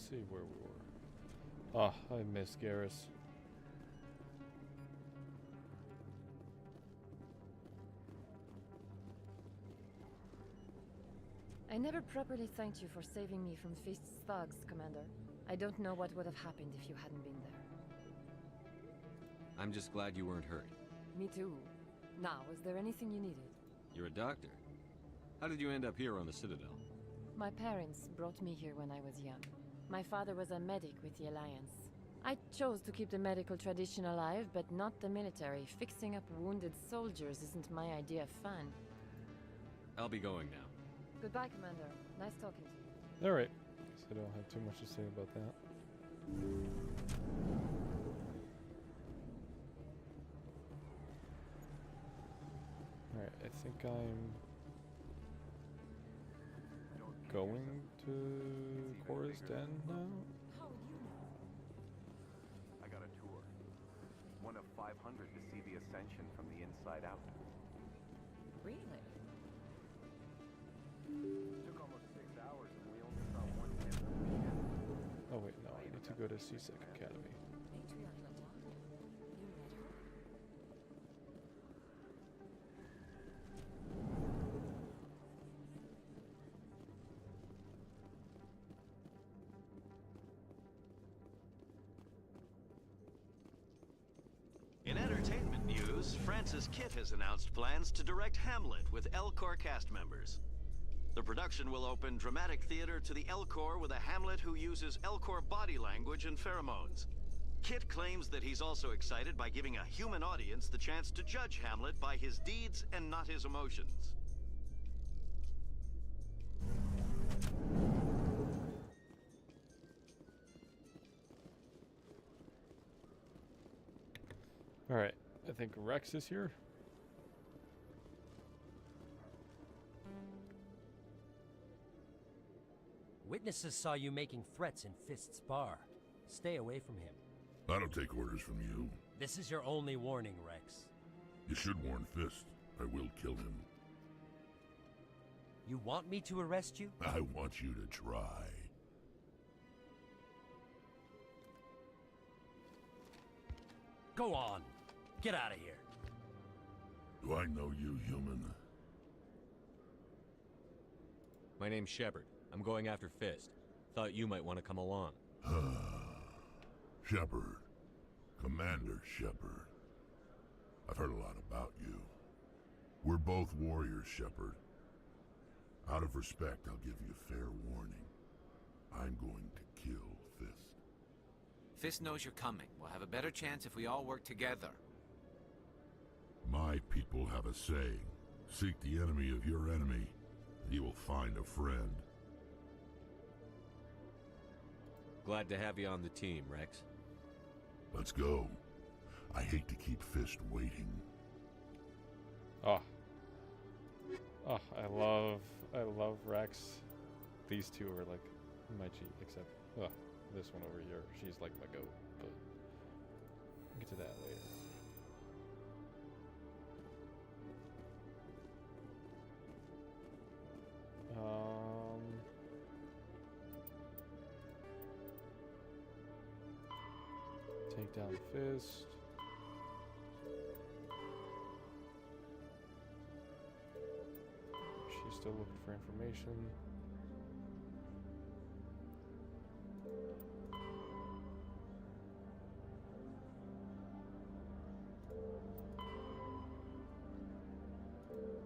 see where we were. Oh, I miss GARUS. I never properly thanked you for saving me from Fist's thugs, Commander. I don't know what would have happened if you hadn't been there. I'm just glad you weren't hurt. Me too. Now, is there anything you needed? You're a doctor. How did you end up here on the Citadel? My parents brought me here when I was young. My father was a medic with the Alliance. I chose to keep the medical tradition alive, but not the military. Fixing up wounded soldiers isn't my idea of fun. I'll be going now. Goodbye, Commander. Nice talking to you. Alright. Guess I don't have too much to say about that. Alright, I think I'm going to Cora's Den now. How would you know? I got a tour. One of 500 to see the Ascension from the inside out. Really? Took almost 6 hours and we only saw one hit from the ship. Oh wait, no, I need to go to CSEC Academy. Matriarch Ladonna? You met her? In entertainment news, Francis Kitt has announced plans to direct Hamlet with Elcor cast members. The production will open dramatic theater to the Elcor with a Hamlet who uses Elcor body language and pheromones. Kitt claims that he's also excited by giving a human audience the chance to judge Hamlet by his deeds and not his emotions. Alright, I think Rex is here. Witnesses saw you making threats in Fist's bar. Stay away from him. I don't take orders from you. This is your only warning, Rex. You should warn Fist. I will kill him. You want me to arrest you? I want you to try. Go on. Get out of here. Do I know you, human? My name's Shepard. I'm going after Fist. Thought you might want to come along. Shepard. Commander Shepard. I've heard a lot about you. We're both warriors, Shepard. Out of respect, I'll give you fair warning. I'm going to kill Fist. Fist knows you're coming. We'll have a better chance if we all work together. My people have a saying. Seek the enemy of your enemy, and you will find a friend. Glad to have you on the team, Rex. Let's go. I hate to keep Fist waiting. Oh. Oh, I love Rex. These two are like my G, except this one over here. She's like my goat, but we'll get to that later. Take down Fist. She's still looking for information.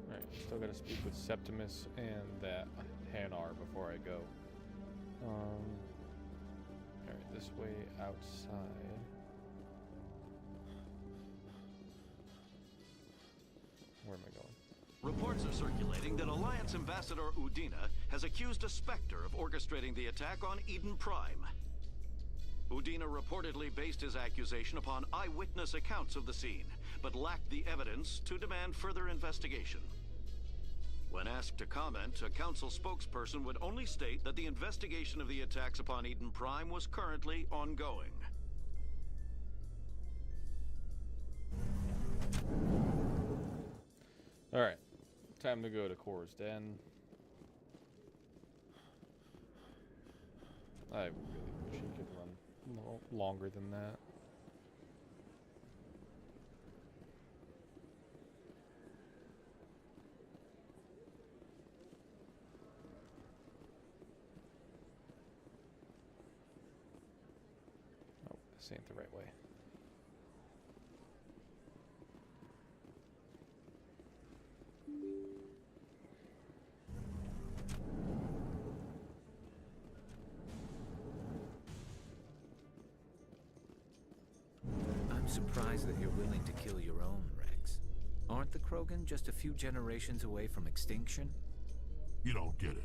Alright, still gotta speak with Septimus and that Hanar before I go. Alright, this way outside. Where am I going? Reports are circulating that Alliance Ambassador Udina has accused a Spectre of orchestrating the attack on Eden Prime. Udina reportedly based his accusation upon eyewitness accounts of the scene, but lacked the evidence to demand further investigation. When asked to comment, a council spokesperson would only state that the investigation of the attacks upon Eden Prime was currently ongoing. Alright, time to go to Cora's Den. I really little longer than that. Oh, this ain't the right way. I'm surprised that you're willing to kill your own, Rex. Aren't the Krogan just a few generations away from extinction? You don't get it.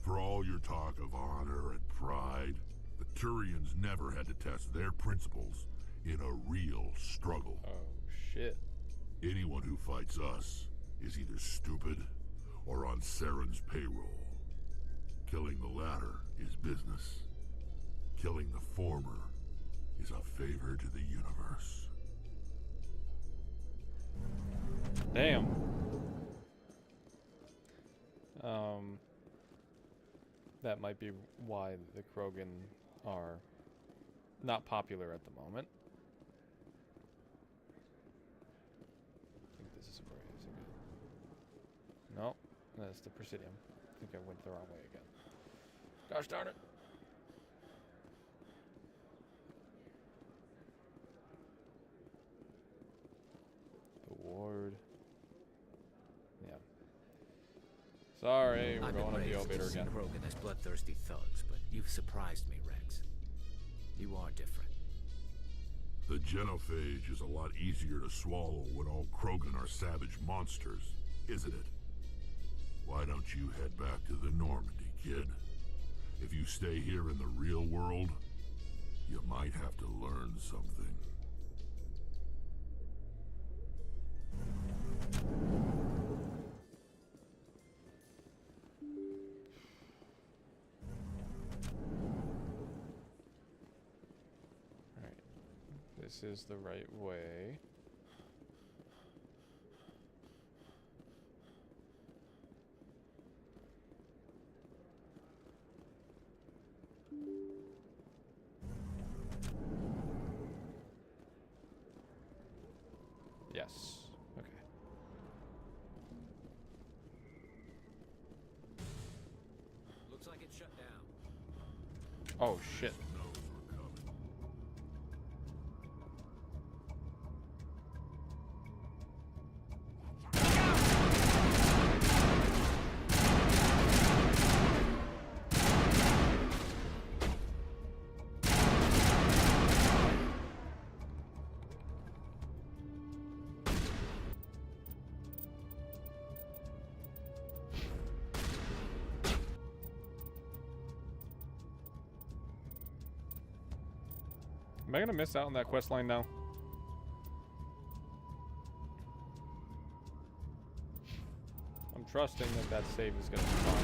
For all your talk of honor and pride, the Turians never had to test their principles in a real struggle. Oh, shit. Anyone who fights us is either stupid or on Saren's payroll. Killing the latter is business. Killing the former is a favor to the universe. Damn. That might be why the Krogan are not popular at the moment. I think this is where is it good? No, that's the Presidium. I think I went the wrong way again. Gosh darn it. The ward. Yeah. Sorry, we're going up the elevator again. Krogan as bloodthirsty thugs, but you've surprised me, Rex. You are different. The genophage is a lot easier to swallow when all Krogan are savage monsters, isn't it? Why don't you head back to the Normandy, kid? If you stay here in the real world, you might have to learn something. Alright. This is the right way. Yes. Okay. Looks like it's shut down. Oh shit. Am I gonna miss out on that quest line now? I'm trusting that that save is gonna be fine.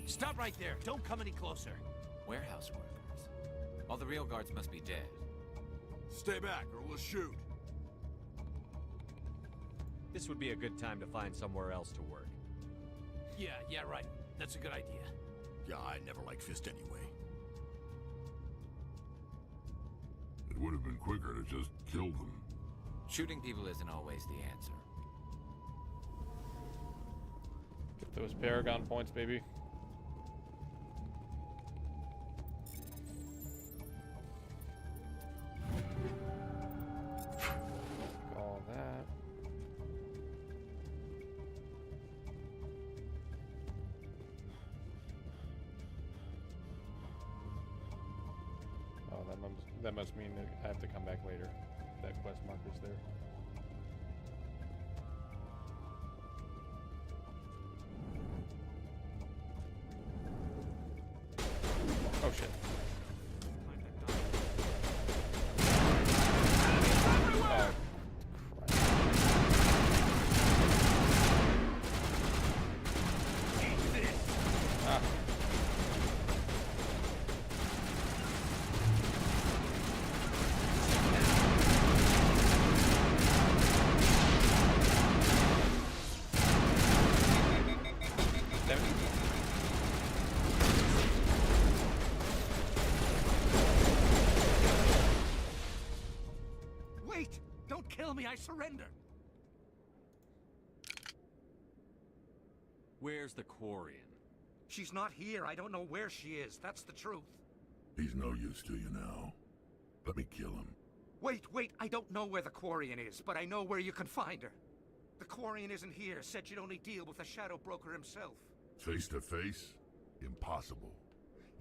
Stop right there. Don't come any closer. Warehouse workers. All the real guards must be dead. Stay back or we'll shoot. This would be a good time to find somewhere else to work. Yeah, right. That's a good idea. Yeah, I never liked Fist anyway. It would have been quicker to just kill them. Shooting people isn't always the answer. Get those Paragon points, baby. that must mean that I have to come back later. That quest marker's there. Oh shit. Wait! Don't kill me, I surrender! Where's the Quarian? She's not here, I don't know where she is, that's the truth. He's no use to you now. Let me kill him. Wait, I don't know where the Quarian is, but I know where you can find her. The Quarian isn't here, said she'd only deal with the Shadow Broker himself. Face to face? Impossible.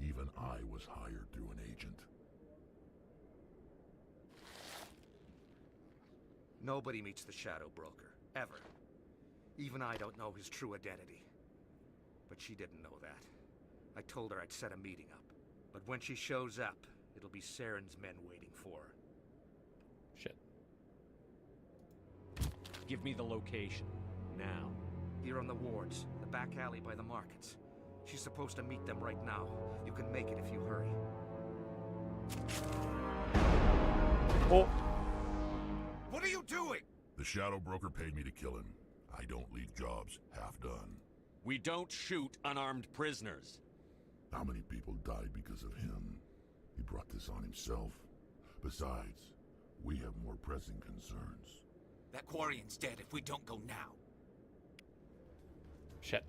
Even I was hired through an agent. Nobody meets the Shadow Broker, ever. Even I don't know his true identity. But she didn't know that. I told her I'd set a meeting up. But when she shows up, it'll be Saren's men waiting for her. Shit. Give me the location. Now. Here on the wards, the back alley by the markets. She's supposed to meet them right now. You can make it if you hurry. Oh! What are you doing? The Shadow Broker paid me to kill him. I don't leave jobs half done. We don't shoot unarmed prisoners. How many people died because of him? He brought this on himself. Besides, we have more pressing concerns. That Quarian's dead if we don't go now. Shit.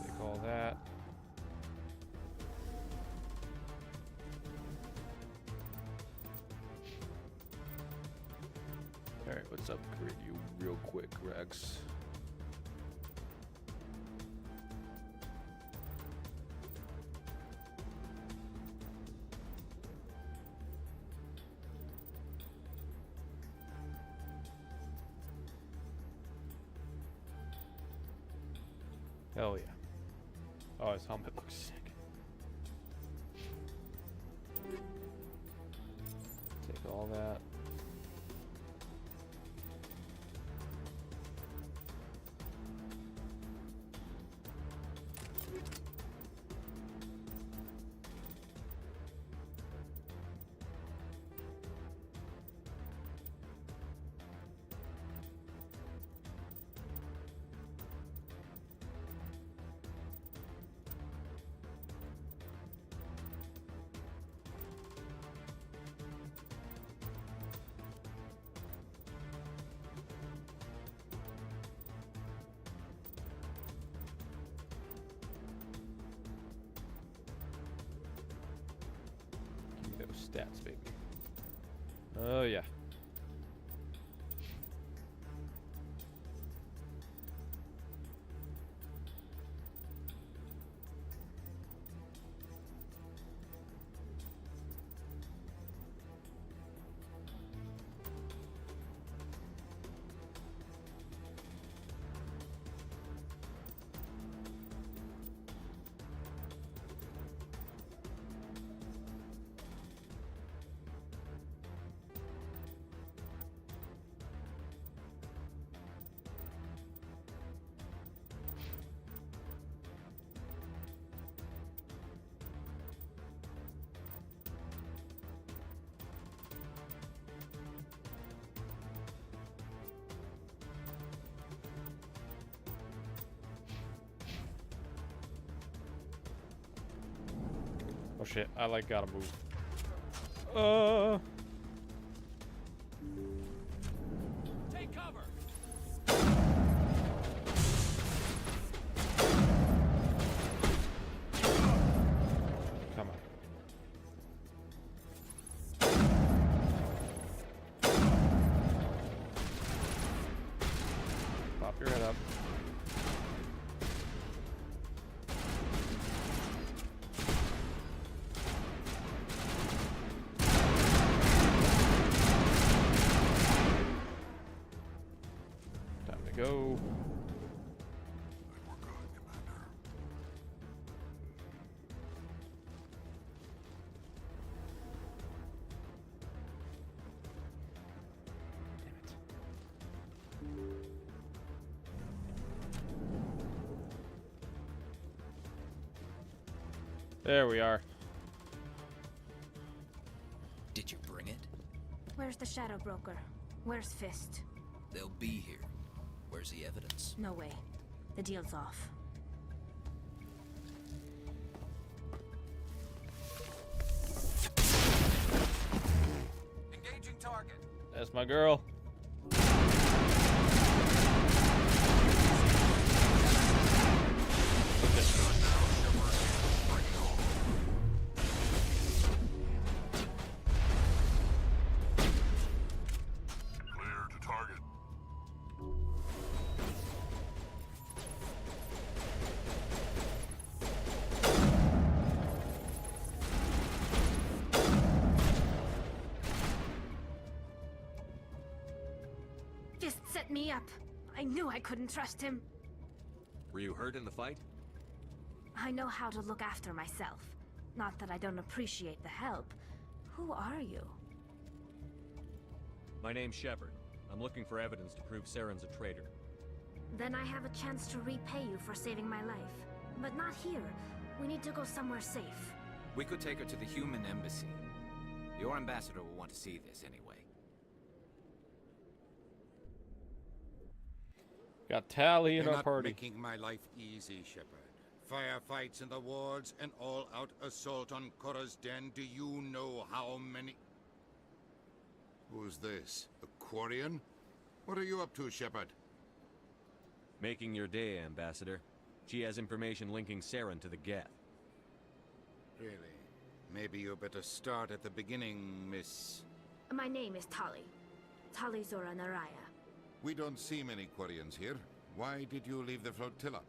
Take all that. Alright, let's upgrade you real quick, Rex. Hell yeah. Oh, his helmet looks sick. Take all that. Stats, baby. Oh, yeah. Oh shit, I like gotta move. Take cover! Come on. go. We're good, Commander. There we are. Did you bring it? Where's the Shadow Broker? Where's Fist? They'll be here. Where's the evidence? No way. The deal's off. Engaging target. That's my girl. Clear to target. Fist set me up. I knew I couldn't trust him. Were you hurt in the fight? I know how to look after myself. Not that I don't appreciate the help. Who are you? My name's Shepard. I'm looking for evidence to prove Saren's a traitor. Then I have a chance to repay you for saving my life. But not here. We need to go somewhere safe. We could take her to the human embassy. Your ambassador will want to see this anyway. Got Tally in You're our not party. making my life easy, Shepard. Firefights in the wards, an all-out assault on Korra's den. Do you know how many... Who's this? A Quarian? What are you up to, Shepard? Making your day, Ambassador. She has information linking Saren to the Geth. Really? Maybe you better start at the beginning, Miss... My name is Tali. Tali Zora Naraya. We don't see many Quarians here. Why did you leave the flotilla?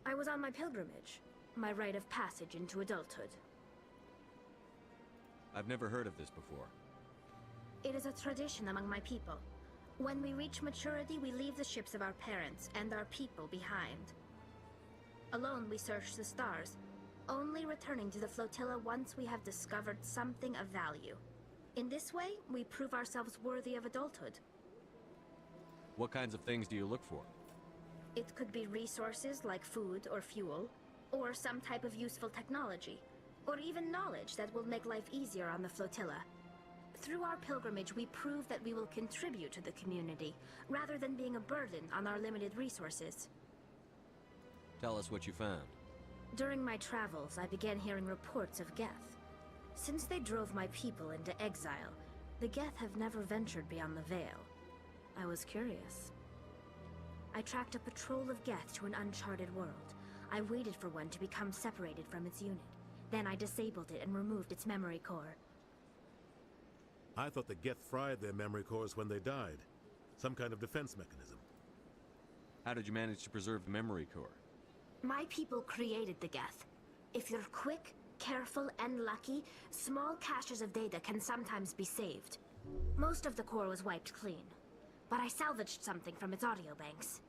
I was on my pilgrimage. My rite of passage into adulthood. I've never heard of this before. It is a tradition among my people. When we reach maturity, we leave the ships of our parents and our people behind. Alone, we search the stars, only returning to the flotilla once we have discovered something of value. In this way, we prove ourselves worthy of adulthood. What kinds of things do you look for? It could be resources like food or fuel, or some type of useful technology, or even knowledge that will make life easier on the flotilla. Through our pilgrimage, we prove that we will contribute to the community, rather than being a burden on our limited resources. Tell us what you found. During my travels, I began hearing reports of Geth. Since they drove my people into exile, the Geth have never ventured beyond the Veil. I was curious. I tracked a patrol of Geth to an uncharted world. I waited for one to become separated from its unit. Then I disabled it and removed its memory core. I thought the Geth fried their memory cores when they died. Some kind of defense mechanism. How did you manage to preserve the memory core? My people created the Geth. If you're quick, careful, and lucky, small caches of data can sometimes be saved. Most of the core was wiped clean, but I salvaged something from its audio banks.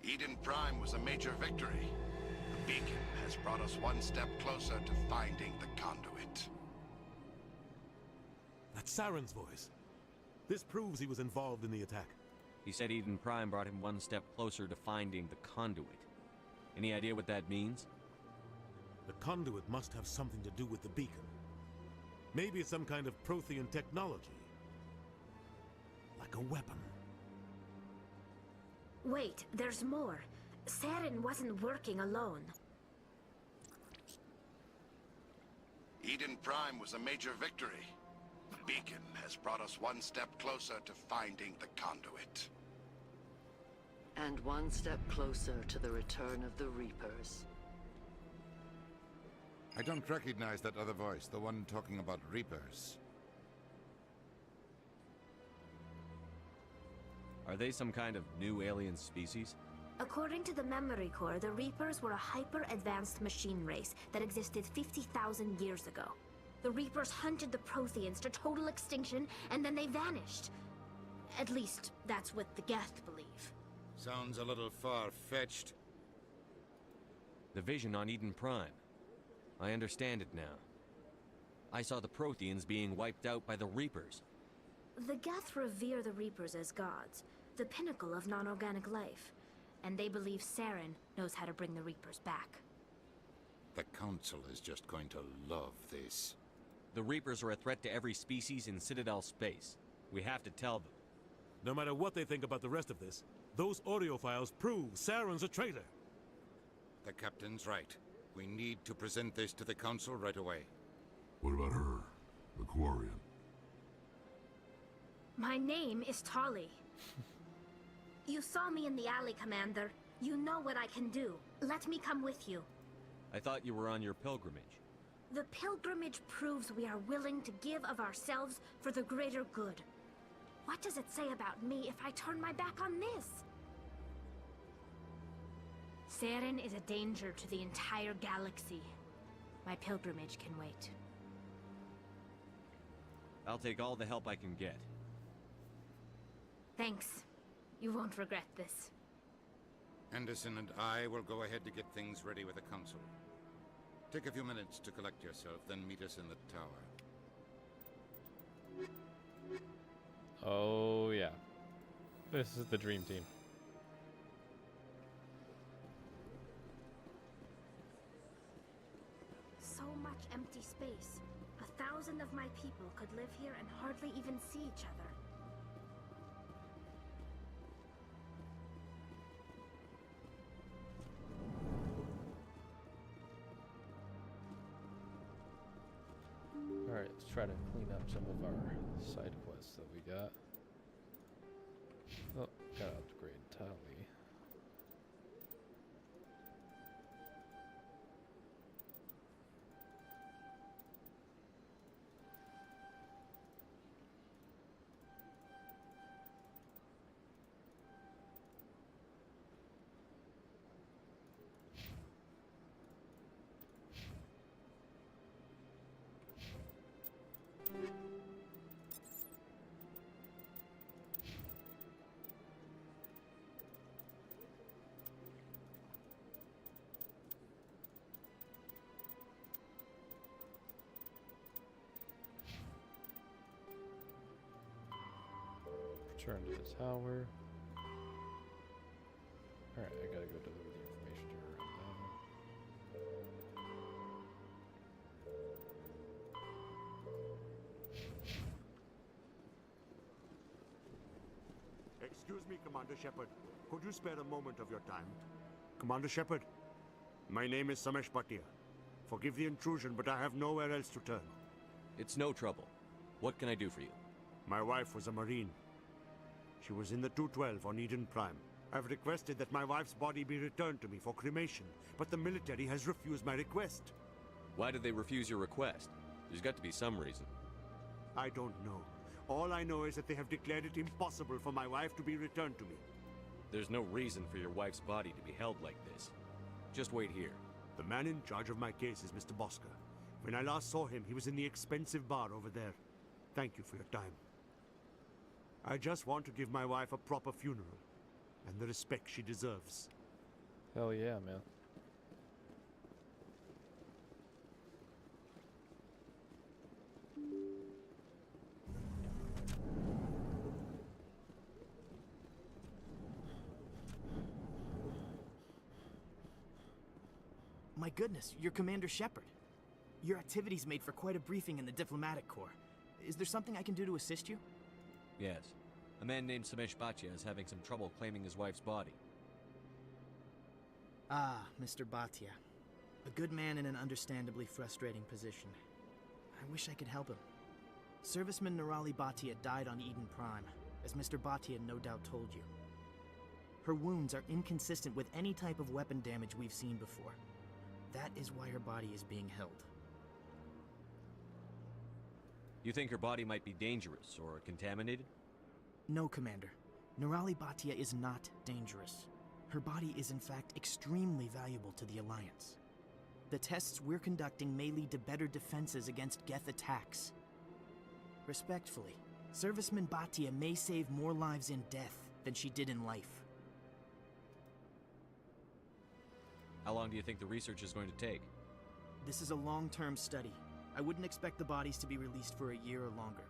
Eden Prime was a major victory. The beacon has brought us one step closer to finding the conduit. That's Saren's voice. This proves he was involved in the attack. He said Eden Prime brought him one step closer to finding the conduit. Any idea what that means? The conduit must have something to do with the beacon. Maybe it's some kind of Prothean technology. Like a weapon. Wait, there's more. Saren wasn't working alone. Eden Prime was a major victory. The beacon has brought us one step closer to finding the conduit. And one step closer to the return of the Reapers. I don't recognize that other voice, the one talking about Reapers. Are they some kind of new alien species? According to the memory core, the Reapers were a hyper-advanced machine race that existed 50,000 years ago. The Reapers hunted the Protheans to total extinction, and then they vanished. At least, that's what the Geth believe. Sounds a little far-fetched. The vision on Eden Prime. I understand it now. I saw the Protheans being wiped out by the Reapers. The Geth revere the Reapers as gods, the pinnacle of non-organic life, and they believe Saren knows how to bring the Reapers back. The Council is just going to love this. The Reapers are a threat to every species in Citadel space. We have to tell them. No matter what they think about the rest of this, those audio files prove Saren's a traitor. The Captain's right. We need to present this to the Council right away. What about her, the Quarian? My name is Tali. You saw me in the alley, Commander. You know what I can do. Let me come with you. I thought you were on your pilgrimage. The pilgrimage proves we are willing to give of ourselves for the greater good. What does it say about me if I turn my back on this? Saren is a danger to the entire galaxy. My pilgrimage can wait. I'll take all the help I can get. Thanks. You won't regret this. Anderson and I will go ahead to get things ready with the Council. Take a few minutes to collect yourself, then meet us in the tower. Oh, yeah. This is the dream team. So much empty space. 1,000 of my people could live here and hardly even see each other. Alright, let's try to clean up some of our side quests that we got. Oh, gotta upgrade Tali. Return to the tower. Alright, I gotta go deliver the information to her now. Excuse me, Commander Shepard. Could you spare a moment of your time? Commander Shepard, my name is Samesh Bhatia. Forgive the intrusion, but I have nowhere else to turn. It's no trouble. What can I do for you? My wife was a Marine. She was in the 212 on Eden Prime. I've requested that my wife's body be returned to me for cremation, but the military has refused my request. Why did they refuse your request? There's got to be some reason. I don't know. All I know is that they have declared it impossible for my wife to be returned to me. There's no reason for your wife's body to be held like this. Just wait here. The man in charge of my case is Mr. Bosca. When I last saw him, he was in the expensive bar over there. Thank you for your time. I just want to give my wife a proper funeral, and the respect she deserves. Hell yeah, man. My goodness, you're Commander Shepard. Your activities made for quite a briefing in the Diplomatic Corps. Is there something I can do to assist you? Yes. A man named Samesh Bhatia is having some trouble claiming his wife's body. Ah, Mr. Bhatia. A good man in an understandably frustrating position. I wish I could help him. Serviceman Nirali Bhatia died on Eden Prime, as Mr. Bhatia no doubt told you. Her wounds are inconsistent with any type of weapon damage we've seen before. That is why her body is being held. You think her body might be dangerous or contaminated? No, Commander. Nirali Bhatia is not dangerous. Her body is in fact extremely valuable to the Alliance. The tests we're conducting may lead to better defenses against Geth attacks. Respectfully, Serviceman Bhatia may save more lives in death than she did in life. How long do you think the research is going to take? This is a long-term study. I wouldn't expect the bodies to be released for a year or longer.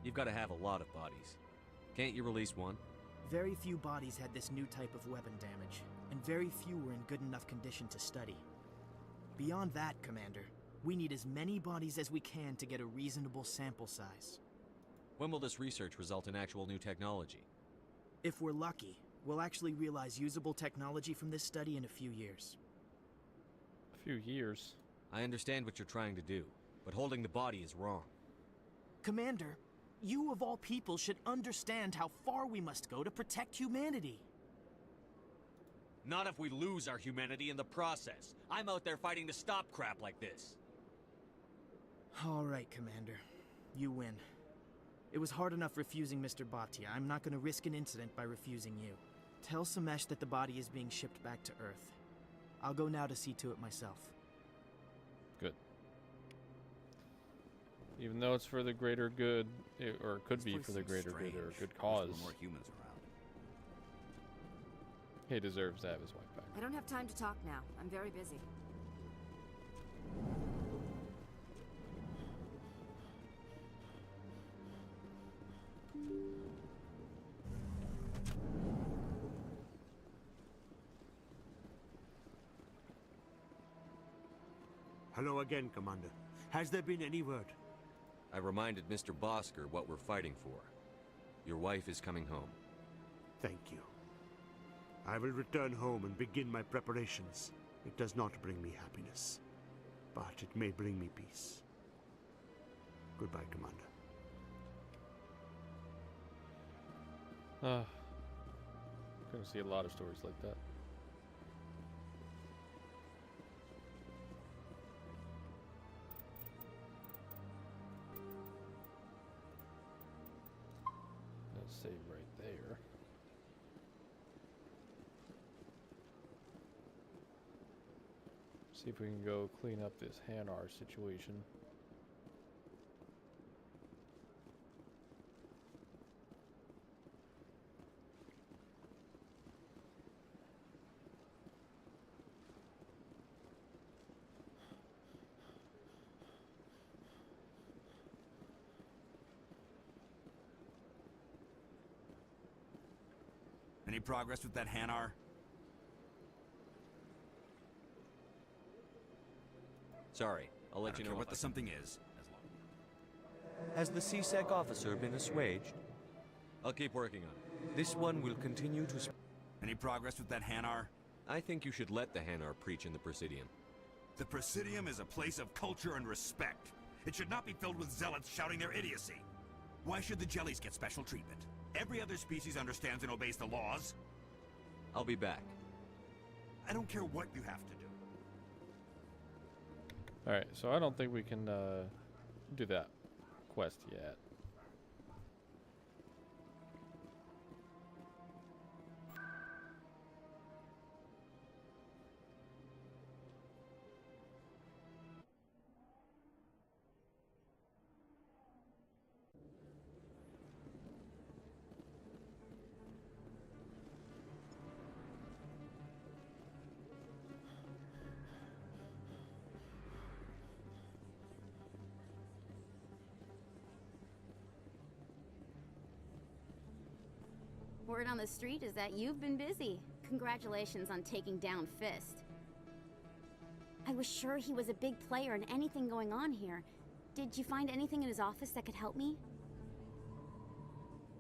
You've got to have a lot of bodies. Can't you release one? Very few bodies had this new type of weapon damage, and very few were in good enough condition to study. Beyond that, Commander, we need as many bodies as we can to get a reasonable sample size. When will this research result in actual new technology? If we're lucky, we'll actually realize usable technology from this study in a few years. A few years? I understand what you're trying to do, but holding the body is wrong. Commander, you of all people should understand how far we must go to protect humanity. Not if we lose our humanity in the process. I'm out there fighting to stop crap like this. All right, Commander. You win. It was hard enough refusing Mr. Bhatia. I'm not going to risk an incident by refusing you. Tell Samesh that the body is being shipped back to Earth. I'll go now to see to it myself. Good. Even though it's for the greater good, or it could be for the greater good or a good cause. More humans around. He deserves to have his wife back. I don't have time to talk now. I'm very busy. Hello again, Commander. Has there been any word? I reminded Mr. Bosker what we're fighting for. Your wife is coming home. Thank you. I will return home and begin my preparations. It does not bring me happiness, but it may bring me peace. Goodbye, Commander. Gonna see a lot of stories like that. Let's save right there. See if we can go clean up this Hanar situation. Any progress with that Hanar? Sorry, I'll let you know what the something is. Has the CSEC officer been assuaged? I'll keep working on it. This one will continue to... Any progress with that Hanar? I think you should let the Hanar preach in the Presidium. The Presidium is a place of culture and respect. It should not be filled with zealots shouting their idiocy. Why should the jellies get special treatment? Every other species understands and obeys the laws. I'll be back. I don't care what you have to do. Alright, so I don't think we can do that quest yet. Word on the street is that you've been busy. Congratulations on taking down Fist. I was sure he was a big player in anything going on here. Did you find anything in his office that could help me?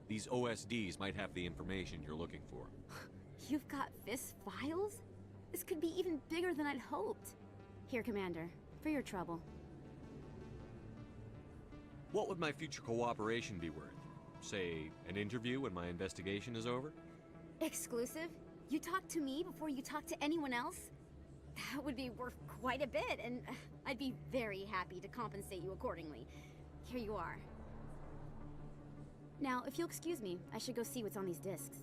These OSDs might have the information you're looking for. You've got Fist files? This could be even bigger than I'd hoped. Here, Commander, for your trouble. What would my future cooperation be worth? Say, an interview when my investigation is over? Exclusive? You talk to me before you talk to anyone else? That would be worth quite a bit, and I'd be very happy to compensate you accordingly. Here you are. Now, if you'll excuse me, I should go see what's on these discs.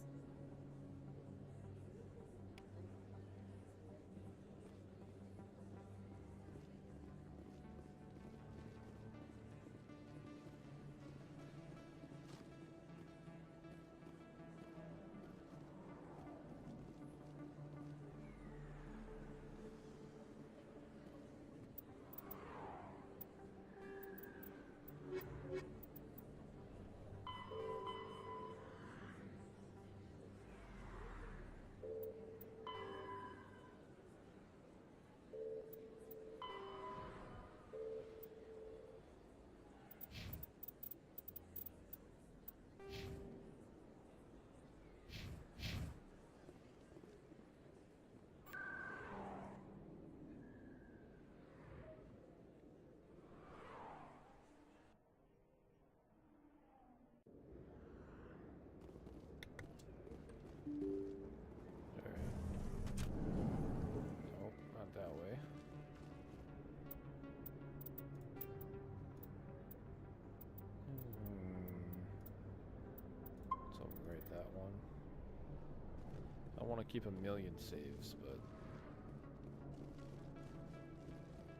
want to keep a million saves, but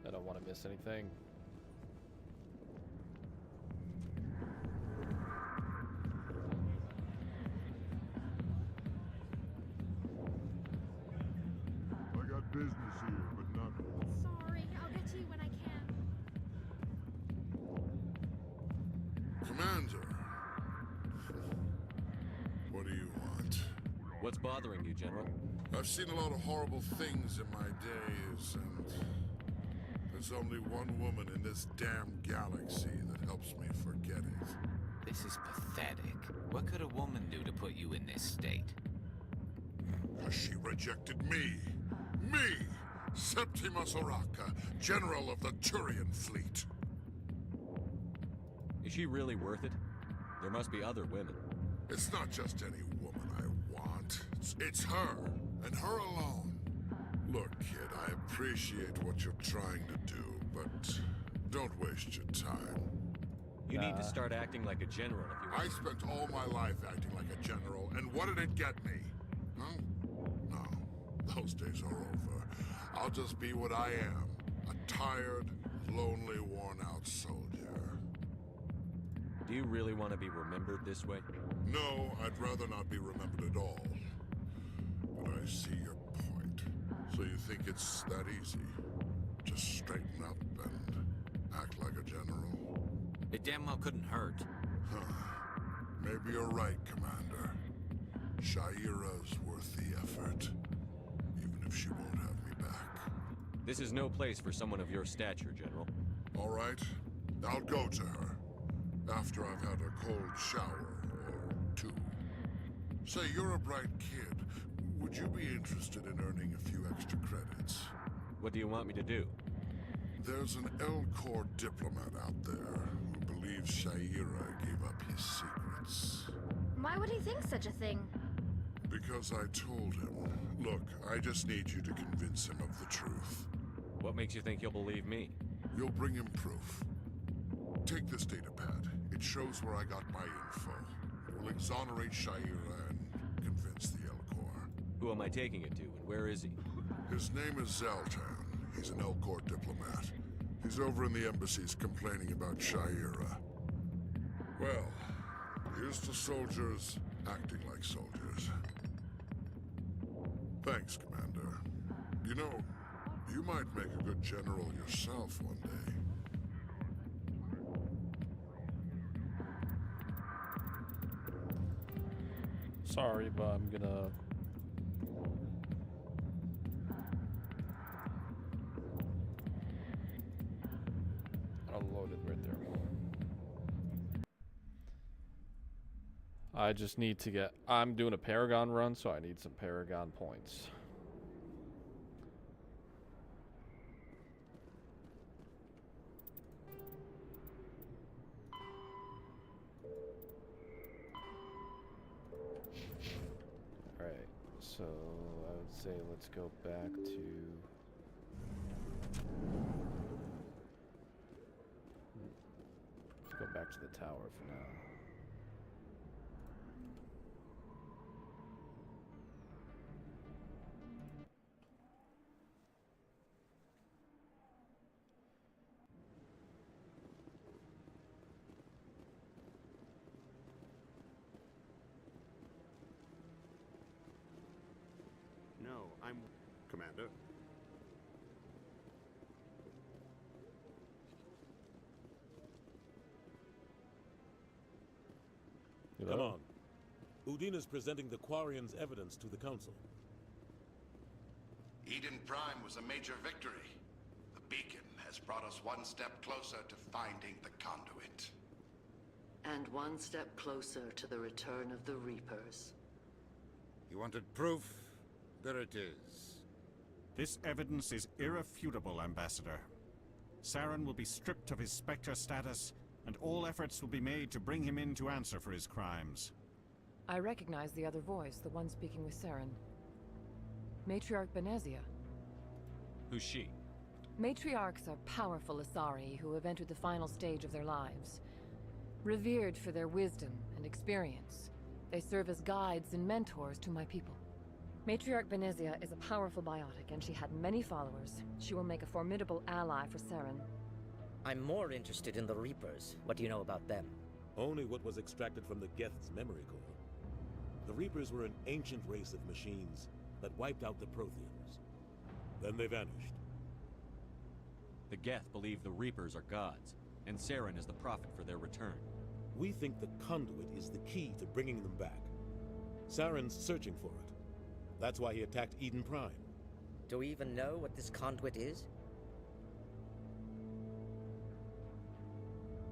I don't want to miss anything. I got business here, but not... Sorry, I'll get to you when I can. Commander! What do you want? What's bothering you, General? I've seen a lot of horrible things in my days, and there's only one woman in this damn galaxy that helps me forget it. This is pathetic. What could a woman do to put you in this state? Because she rejected me! Me! Septimus Oraka, General of the Turian Fleet! Is she really worth it? There must be other women. It's not just any woman I want. It's her, and her alone. Look, kid, I appreciate what you're trying to do, but don't waste your time. You need to start acting like a general if you want. I spent all my life acting like a general, and what did it get me? Huh? No, those days are over. I'll just be what I am. A tired, lonely, worn-out soldier. Do you really want to be remembered this way? No, I'd rather not be remembered at all. But I see your point. So you think it's that easy? Just straighten up and act like a general? It damn well couldn't hurt. Maybe you're right, Commander. Shaira's worth the effort. Even if she won't have me back. This is no place for someone of your stature, General. All right. I'll go to her. After I've had a cold shower or two. Say, you're a bright kid. Would you be interested in earning a few extra credits? What do you want me to do? There's an L-Corps diplomat out there who believes Shaira gave up his secrets. Why would he think such a thing? Because I told him. Look, I just need you to convince him of the truth. What makes you think he'll believe me? You'll bring him proof. Take this datapad. It shows where I got my info. It will exonerate Shaira and convince the L-Corps. Who am I taking it to, and where is he? His name is Zaltan. He's an L-Corps diplomat. He's over in the embassies complaining about Shaira. Well, here's to soldiers acting like soldiers. Thanks, Commander. You know, you might make a good general yourself one day. Sorry, but I'm gonna... I'll load it right there. I just need to get... I'm doing a Paragon run, so I need some Paragon points. Alright, so I would say let's go back to... Let's go back to the tower for now. No, I'm... Commander. Come on. Udina's presenting the Quarians' evidence to the Council. Eden Prime was a major victory. The beacon has brought us one step closer to finding the conduit. And one step closer to the return of the Reapers. You wanted proof? There it is. This evidence is irrefutable, Ambassador. Saren will be stripped of his Spectre status, and all efforts will be made to bring him in to answer for his crimes. I recognize the other voice, the one speaking with Saren. Matriarch Benezia. Who's she? Matriarchs are powerful Asari who have entered the final stage of their lives. Revered for their wisdom and experience, they serve as guides and mentors to my people. Matriarch Benezia is a powerful biotic, and she had many followers. She will make a formidable ally for Saren. I'm more interested in the Reapers. What do you know about them? Only what was extracted from the Geth's memory core. The Reapers were an ancient race of machines that wiped out the Protheans. Then they vanished. The Geth believe the Reapers are gods, and Saren is the prophet for their return. We think the conduit is the key to bringing them back. Saren's searching for it. That's why he attacked Eden Prime. Do we even know what this conduit is?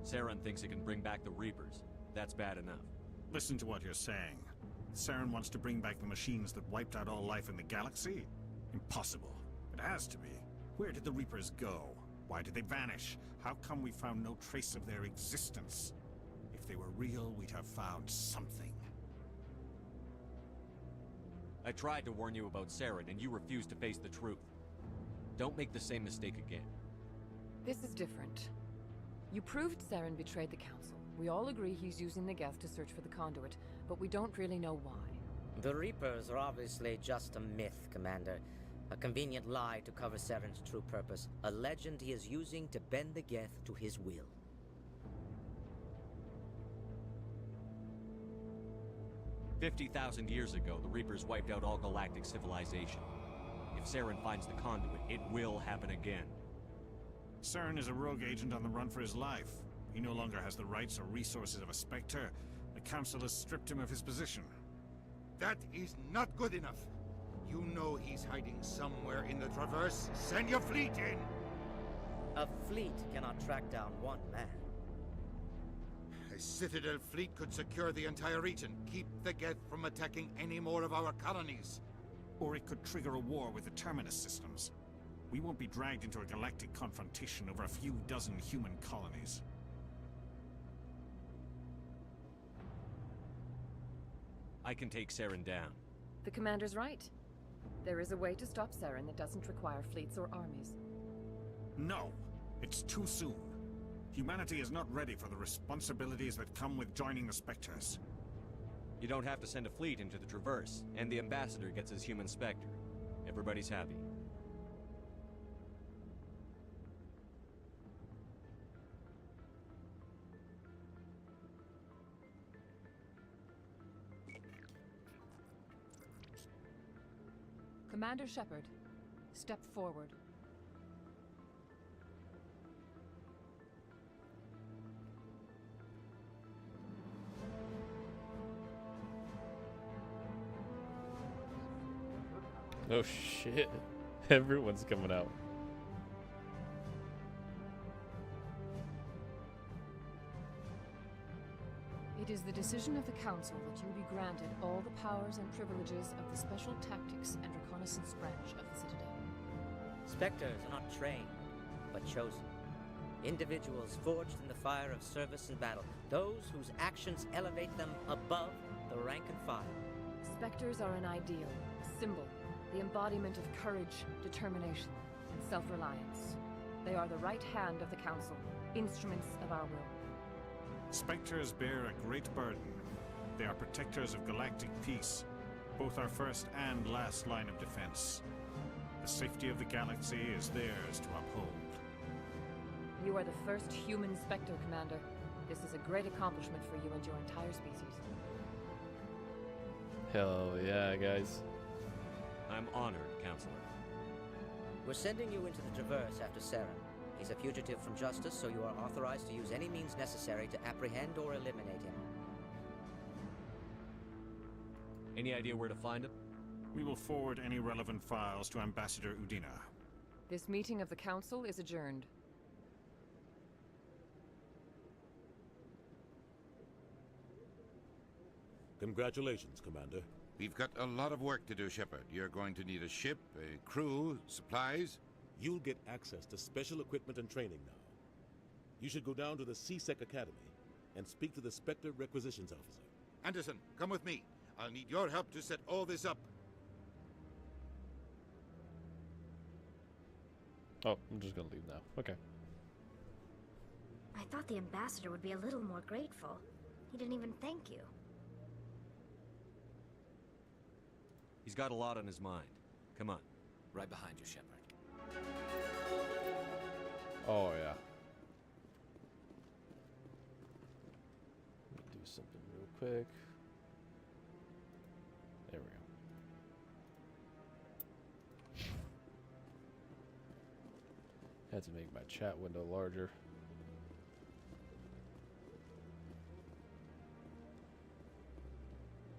Saren thinks it can bring back the Reapers. That's bad enough. Listen to what you're saying. Saren wants to bring back the machines that wiped out all life in the galaxy? Impossible. It has to be. Where did the Reapers go? Why did they vanish? How come we found no trace of their existence? If they were real, we'd have found something. I tried to warn you about Saren, and you refused to face the truth. Don't make the same mistake again. This is different. You proved Saren betrayed the Council. We all agree he's using the Geth to search for the conduit, but we don't really know why. The Reapers are obviously just a myth, Commander. A convenient lie to cover Saren's true purpose. A legend he is using to bend the Geth to his will. "50,000 years ago, the Reapers wiped out all galactic civilization. If Saren finds the conduit, it will happen again. Saren is a rogue agent on the run for his life. He no longer has the rights or resources of a Spectre. The Council has stripped him of his position. That is not good enough. You know he's hiding somewhere in the Traverse. Send your fleet in! A fleet cannot track down one man. A Citadel fleet could secure the entire region, keep the Geth from attacking any more of our colonies. Or it could trigger a war with the Terminus systems. We won't be dragged into a galactic confrontation over a few dozen human colonies. I can take Saren down. The Commander's right. There is a way to stop Saren that doesn't require fleets or armies. No! It's too soon. Humanity is not ready for the responsibilities that come with joining the Spectres. You don't have to send a fleet into the Traverse, and the Ambassador gets his human Spectre. Everybody's happy. Commander Shepard, step forward. Oh shit. Everyone's coming out. It is the decision of the Council that you be granted all the powers and privileges of the Special Tactics and Reconnaissance branch of the Citadel. Spectres are not trained, but chosen. Individuals forged in the fire of service and battle. Those whose actions elevate them above the rank and file. Spectres are an ideal, a symbol, the embodiment of courage, determination, and self-reliance. They are the right hand of the Council, instruments of our will. Spectres bear a great burden. They are protectors of galactic peace, both our first and last line of defense. The safety of the galaxy is theirs to uphold. You are the first human Spectre, Commander. This is a great accomplishment for you and your entire species. Hell yeah, guys. I'm honored, Counselor. We're sending you into the Traverse after Saren. He's a fugitive from justice, so you are authorized to use any means necessary to apprehend or eliminate him. Any idea where to find him? We will forward any relevant files to Ambassador Udina. This meeting of the Council is adjourned. Congratulations, Commander. We've got a lot of work to do, Shepard. You're going to need a ship, a crew, supplies. You'll get access to special equipment and training now. You should go down to the C-Sec Academy and speak to the Spectre Requisitions Officer. Anderson, come with me. I'll need your help to set all this up. Oh, I'm just gonna leave now. Okay. I thought the ambassador would be a little more grateful. He didn't even thank you. He's got a lot on his mind. Come on. Right behind you, Shepard. Oh, yeah. Let me do something real quick. There we go. Had to make my chat window larger.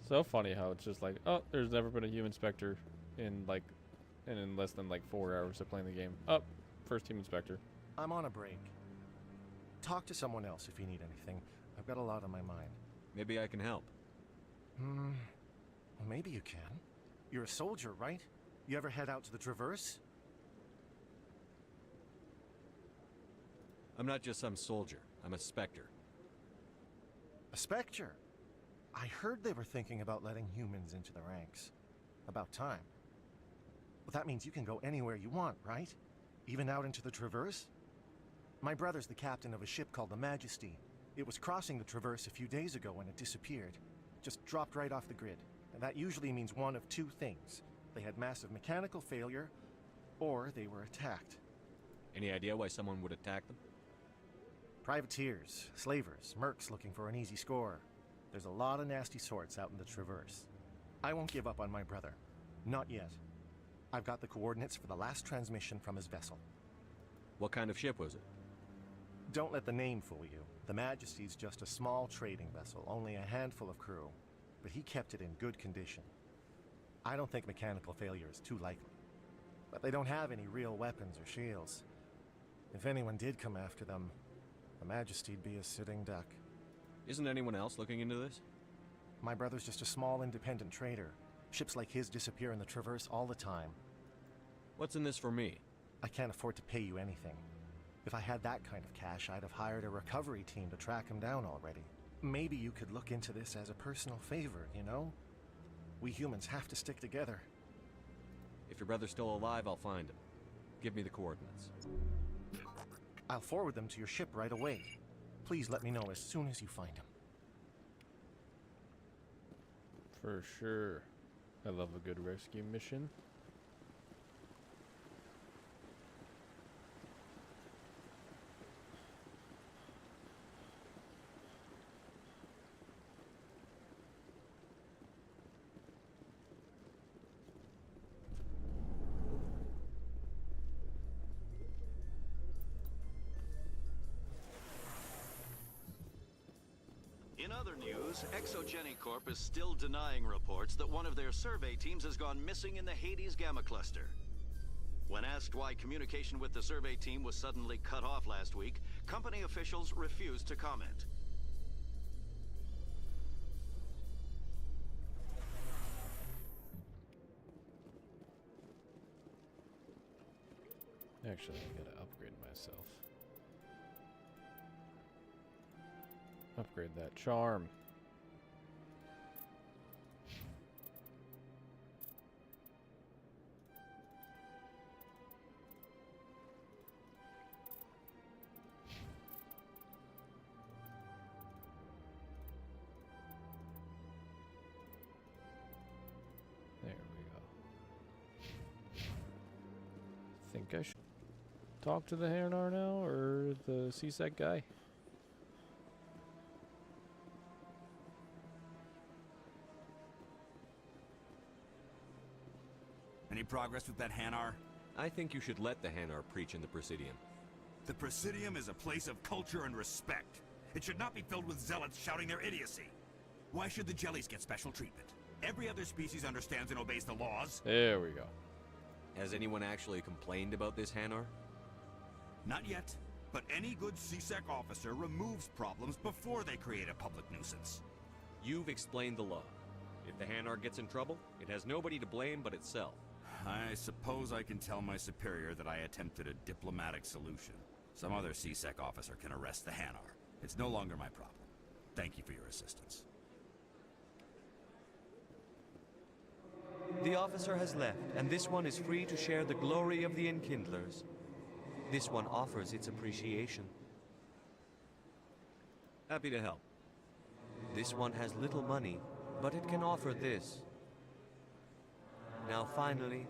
So funny how it's just like, oh, there's never been a human Spectre in less than like 4 hours of playing the game. Oh, first human Spectre. I'm on a break. Talk to someone else if you need anything. I've got a lot on my mind. Maybe I can help. Well, maybe you can. You're a soldier, right? You ever head out to the Traverse? I'm not just some soldier. I'm a Spectre. A Spectre? I heard they were thinking about letting humans into the ranks. About time. Well, that means you can go anywhere you want, right? Even out into the Traverse? My brother's the captain of a ship called the Majesty. It was crossing the Traverse a few days ago when it disappeared. Just dropped right off the grid. And that usually means one of two things. They had massive mechanical failure, or they were attacked. Any idea why someone would attack them? Privateers, slavers, mercs looking for an easy score. There's a lot of nasty sorts out in the Traverse. I won't give up on my brother. Not yet. I've got the coordinates for the last transmission from his vessel. What kind of ship was it? Don't let the name fool you. The Majesty's just a small trading vessel, only a handful of crew. But he kept it in good condition. I don't think mechanical failure is too likely. But they don't have any real weapons or shields. If anyone did come after them, the Majesty'd be a sitting duck. Isn't anyone else looking into this? My brother's just a small independent trader. Ships like his disappear in the Traverse all the time. What's in this for me? I can't afford to pay you anything. If I had that kind of cash, I'd have hired a recovery team to track him down already. Maybe you could look into this as a personal favor, you know? We humans have to stick together. If your brother's still alive, I'll find him. Give me the coordinates. I'll forward them to your ship right away. Please let me know as soon as you find him. For sure. I love a good rescue mission. In other news, Exogenicorp is still denying reports that one of their survey teams has gone missing in the Hades Gamma Cluster. When asked why communication with the survey team was suddenly cut off last week, company officials refused to comment. Actually, I gotta upgrade myself. Upgrade that charm. There we go. Think I should talk to the Hanar now, or the CSEC guy? Any progress with that Hanar? I think you should let the Hanar preach in the Presidium. The Presidium is a place of culture and respect. It should not be filled with zealots shouting their idiocy. Why should the jellies get special treatment? Every other species understands and obeys the laws. There we go. Has anyone actually complained about this Hanar? Not yet, but any good CSEC officer removes problems before they create a public nuisance. You've explained the law. If the Hanar gets in trouble, it has nobody to blame but itself. I suppose I can tell my superior that I attempted a diplomatic solution. Some other CSEC officer can arrest the Hanar. It's no longer my problem. Thank you for your assistance. The officer has left, and this one is free to share the glory of the Enkindlers. This one offers its appreciation. Happy to help. This one has little money, but it can offer this. Now finally,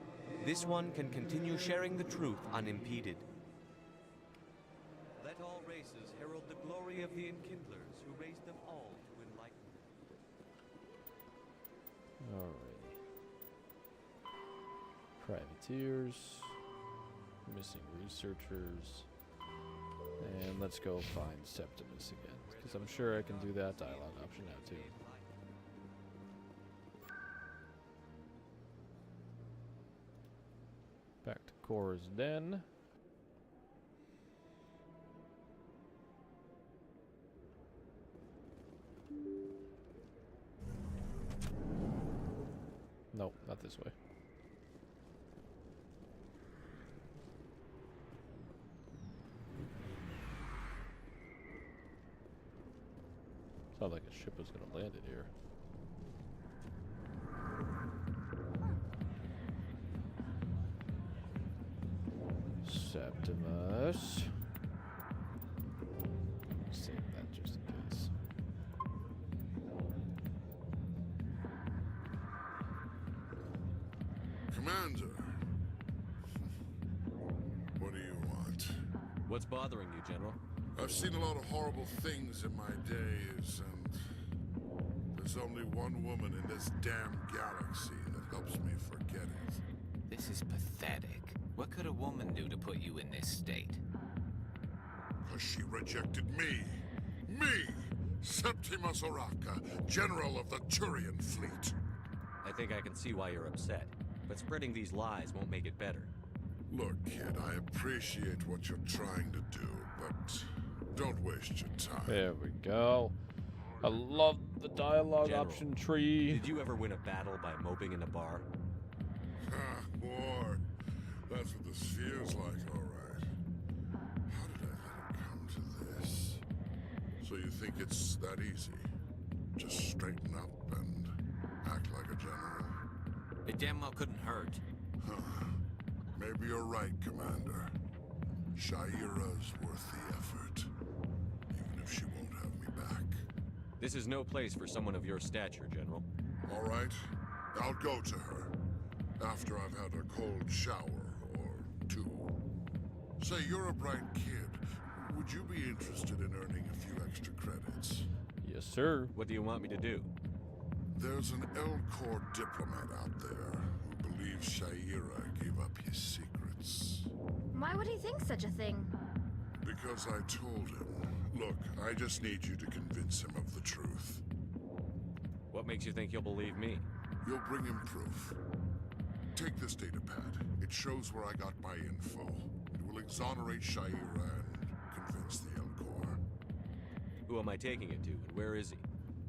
this one can continue sharing the truth unimpeded. Let all races herald the glory of the Enkindlers who raised them all to enlightenment. Alrighty. Privateers. Missing researchers. And let's go find Septimus again, because I'm sure I can do that dialogue option now too. Back to Cora's den. Nope, not this way. Sounded like a ship was gonna land it here. Septimus. Save that just in case. Commander. What do you want? What's bothering you, General? I've seen a lot of horrible things in my days, and there's only one woman in this damn galaxy that helps me forget it. This is pathetic. What could a woman do to put you in this state? Because she rejected me. Me! Septimus Oraka, General of the Turian Fleet. I think I can see why you're upset, but spreading these lies won't make it better. Look, kid, I appreciate what you're trying to do, but don't waste your time. There we go. I love the dialogue General, option tree. Did you ever win a battle by moping in a bar? War. That's what this feels like, all right. How did I let it come to this? So you think it's that easy? Just straighten up and act like a general? It damn well couldn't hurt. Huh. Maybe you're right, Commander. Shaira's worth the effort. Even if she won't have me back. This is no place for someone of your stature, General. All right. I'll go to her. After I've had a cold shower or two. Say, you're a bright kid. Would you be interested in earning a few extra credits? Yes, sir. What do you want me to do? There's an Elcor diplomat out there who believes Shaira gave up his secrets. Why would he think such a thing? Because I told him. Look, I just need you to convince him of the truth. What makes you think he'll believe me? You'll bring him proof. Take this datapad. It shows where I got my info. It will exonerate Shaira and convince the Elcor. Who am I taking it to, and where is he?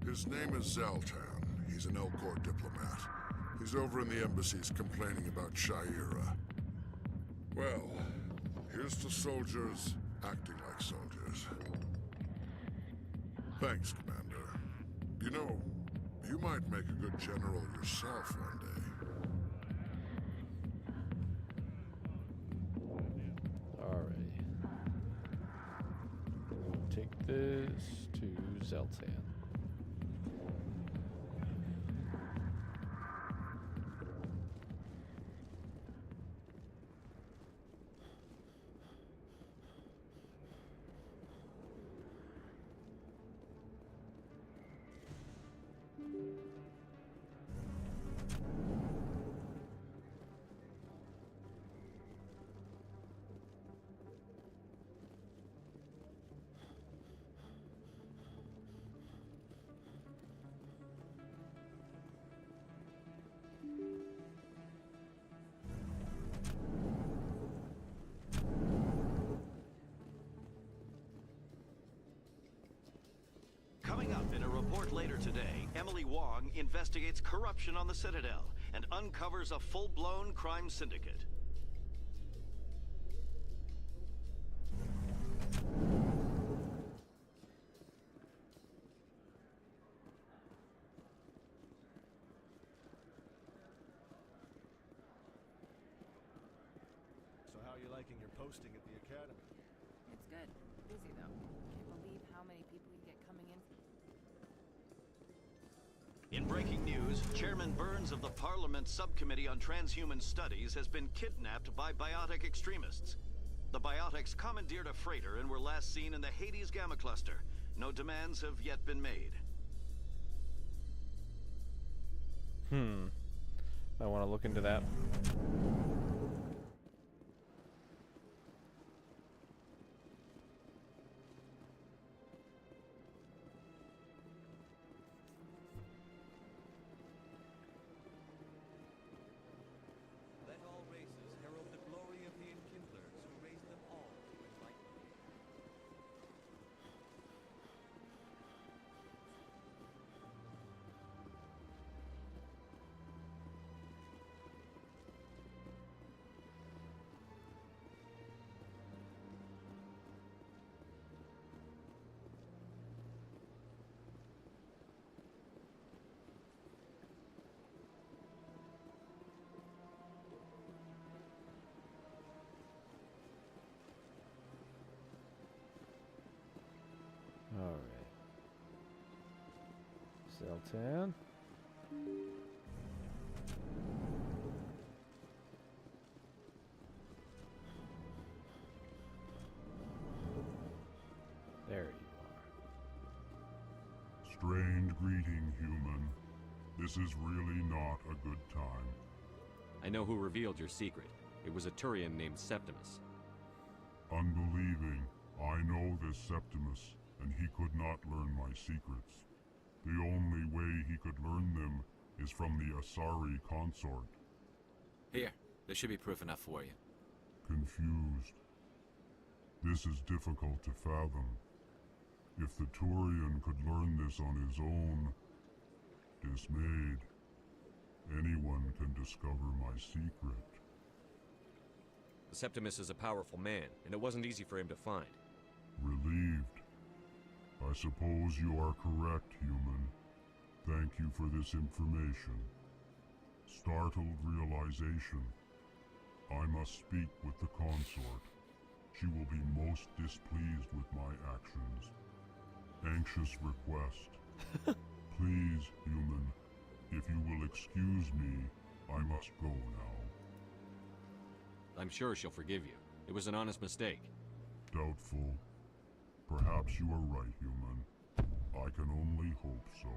His name is Zaltan. He's an Elcor diplomat. He's over in the embassies complaining about Shaira. Well, here's to soldiers acting like soldiers. Thanks, Commander. You know, you might make a good general yourself one day. Alrighty. We'll take this to Zeltan. Coming up in a report later today, Emily Wong investigates corruption on the Citadel and uncovers a full-blown crime syndicate. So how are you liking your posting at the academy? It's good. Busy though. Can't believe how many people you get coming in. In breaking news, Chairman Burns of the Parliament Subcommittee on Transhuman Studies has been kidnapped by biotic extremists. The biotics commandeered a freighter and were last seen in the Hades Gamma Cluster. No demands have yet been made. I want to look into that. Let all races herald the glory of the Enkindlers who raised them all to enlightenment. Alright. Zoltan. There you are. Strained greeting, human. This is really not a good time. I know who revealed your secret. It was a Turian named Septimus. Unbelieving, I know this Septimus, and he could not learn my secrets. The only way he could learn them is from the Asari consort. Here, there should be proof enough for you. Confused. This is difficult to fathom. If the Turian could learn this on his own, dismayed, anyone can discover my secret. The Septimus is a powerful man, and it wasn't easy for him to find. Relieved. I suppose you are correct, human. Thank you for this information. Startled realization. I must speak with the consort. She will be most displeased with my actions. Anxious request. Please, human, if you will excuse me, I must go now. I'm sure she'll forgive you. It was an honest mistake. Doubtful. Perhaps you are right, human. I can only hope so.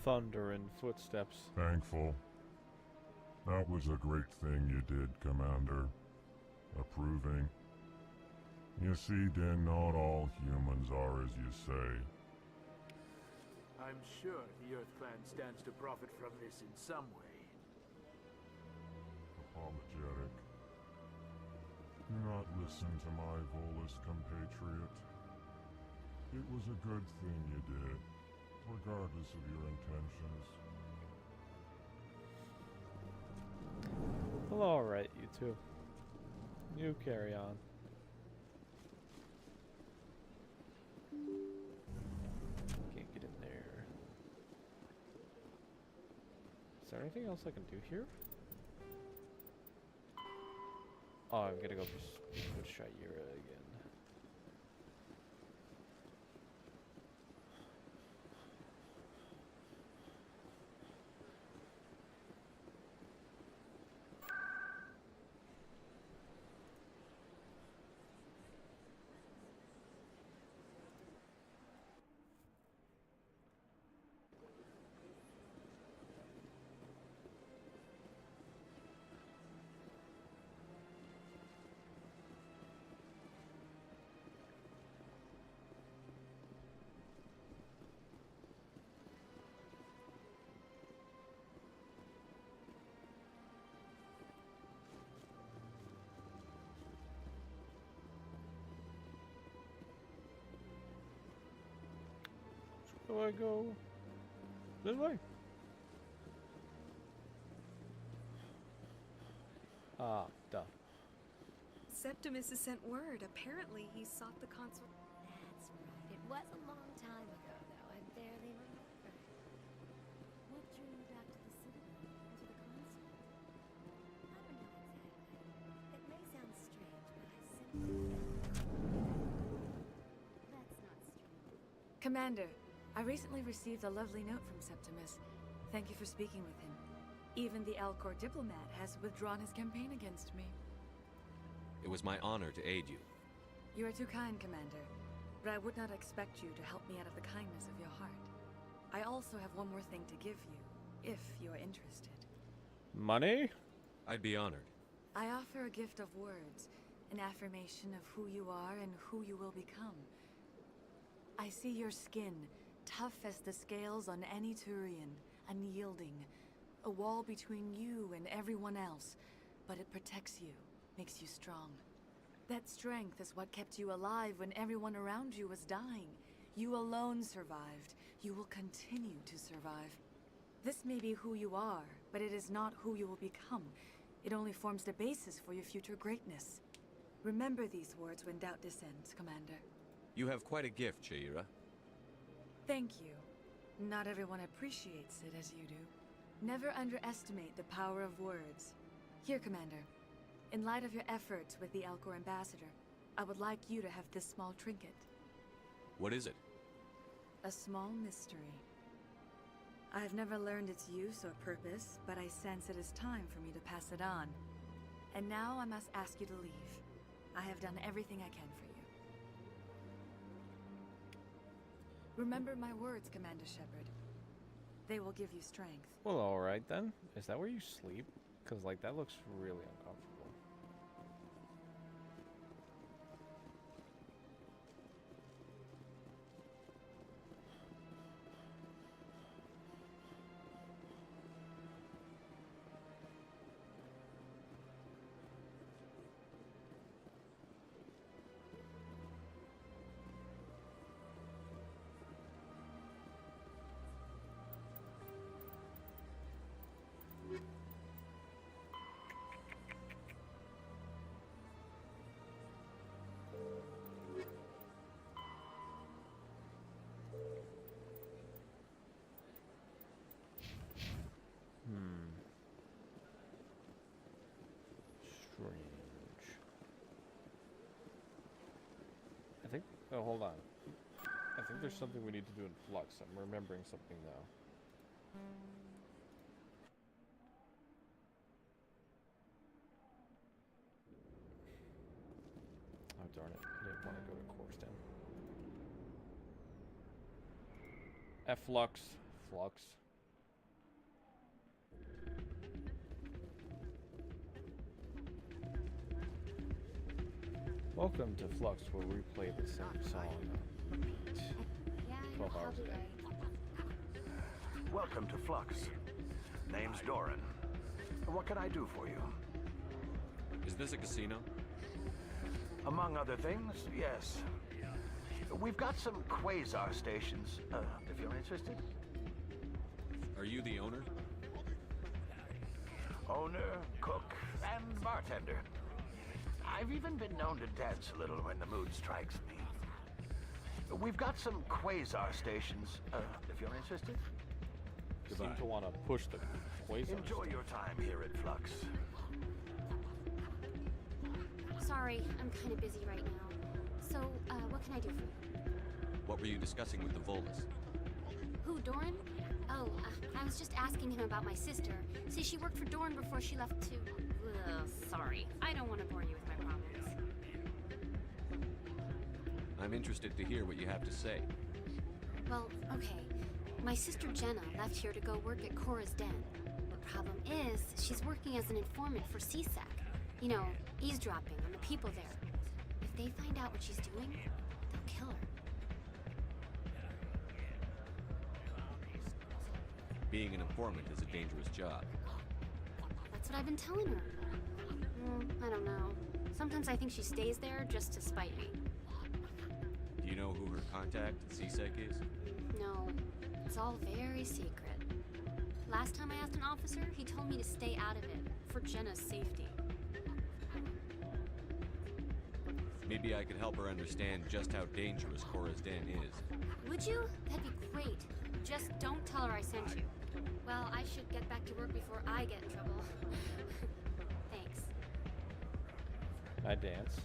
Thunder and footsteps. Thankful. That was a great thing you did, Commander. Approving. You see, then, not all humans are as you say. I'm sure the Earth Clan stands to profit from this in some way. Apologetic. Do not listen to my Volus compatriot. It was a good thing you did, regardless of your intentions. Well, alright, you two. You carry on. Can't get in there. Is there anything else I can do here? Oh, I'm gonna go with Shaira again. Do I go this way? Ah, duh. Septimus has sent word. Apparently, he sought the consort. That's right. It was a long time ago, though. I barely remember. What drew you back to the citadel and to the console? I don't know exactly. It may sound strange, but I simply That's not strange. Commander, I recently received a lovely note from Septimus. Thank you for speaking with him. Even the Alcor diplomat has withdrawn his campaign against me. It was my honor to aid you. You are too kind, Commander. But I would not expect you to help me out of the kindness of your heart. I also have one more thing to give you, if you are interested. Money? I'd be honored. I offer a gift of words, an affirmation of who you are and who you will become. I see your skin, tough as the scales on any Turian, unyielding, a wall between you and everyone else, but it protects you, makes you strong. That strength is what kept you alive when everyone around you was dying. You alone survived. You will continue to survive. This may be who you are, but it is not who you will become. It only forms the basis for your future greatness. Remember these words when doubt descends, Commander. You have quite a gift, Shaira. Thank you. Not everyone appreciates it as you do. Never underestimate the power of words. Here, Commander. In light of your efforts with the Alcor ambassador, I would like you to have this small trinket. What is it? A small mystery. I have never learned its use or purpose, but I sense it is time for me to pass it on. And now I must ask you to leave. I have done everything I can for you. Remember my words, Commander Shepard. They will give you strength. Well, alright then. Is that where you sleep? Because, like, that looks really uncomfortable. Strange. I think... Oh, hold on. I think there's something we need to do in Flux. I'm remembering something now. Oh, darn it. I didn't want to go to Coruscant. Flux. Flux. Welcome to Flux, where we play the same song on repeat 12 hours a day. Welcome to Flux. Name's Doran. What can I do for you? Is this a casino? Among other things, yes. We've got some quasar stations, if you're interested. Are you the owner? Owner, cook, and bartender. I've even been known to dance a little when the mood strikes me. We've got some quasar stations, if you're interested. You seem to want to push the quasar. Enjoy your time here at Flux. Sorry, I'm kind of busy right now. So, what can I do for you? What were you discussing with the Volus? Who, Doran? Oh, I was just asking him about my sister. See, she worked for Doran before she left to... sorry. I don't want to bore you with my problems. I'm interested to hear what you have to say. Well, okay. My sister Jenna left here to go work at Cora's Den. The problem is, she's working as an informant for CSAC. You know, eavesdropping on the people there. If they find out what she's doing, they'll kill her. Being an informant is a dangerous job. That's what I've been telling her. I don't know. Sometimes I think she stays there just to spite me. Do you know who her contact at CSEC is? No, it's all very secret. Last time I asked an officer, he told me to stay out of it, for Jenna's safety. Maybe I could help her understand just how dangerous Cora's Den is. Would you? That'd be great. Just don't tell her I sent you. Well, I should get back to work before I get in trouble. Thanks. I dance.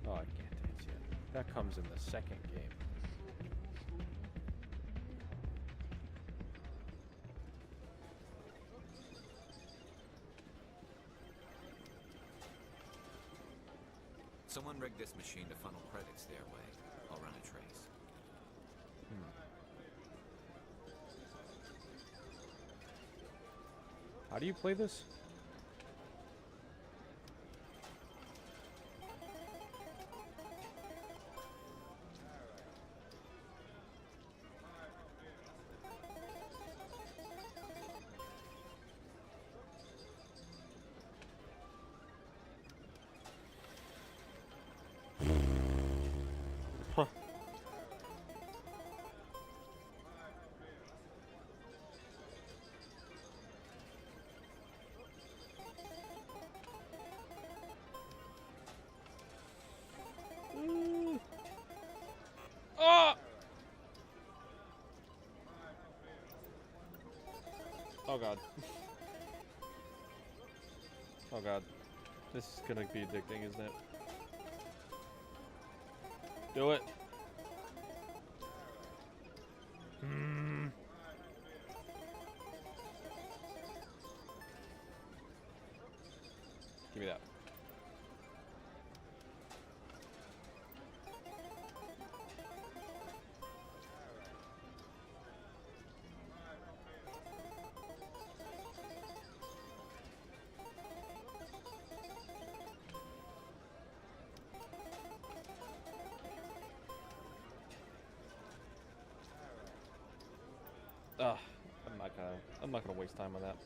Oh, I can't dance yet. That comes in the second game. Someone rigged this machine to funnel credits their way. I'll run a trace. How do you play this? Huh. Oh! Oh god. Oh god. This is gonna be addicting, isn't it? Do it. Give me that. I'm not gonna waste time on that.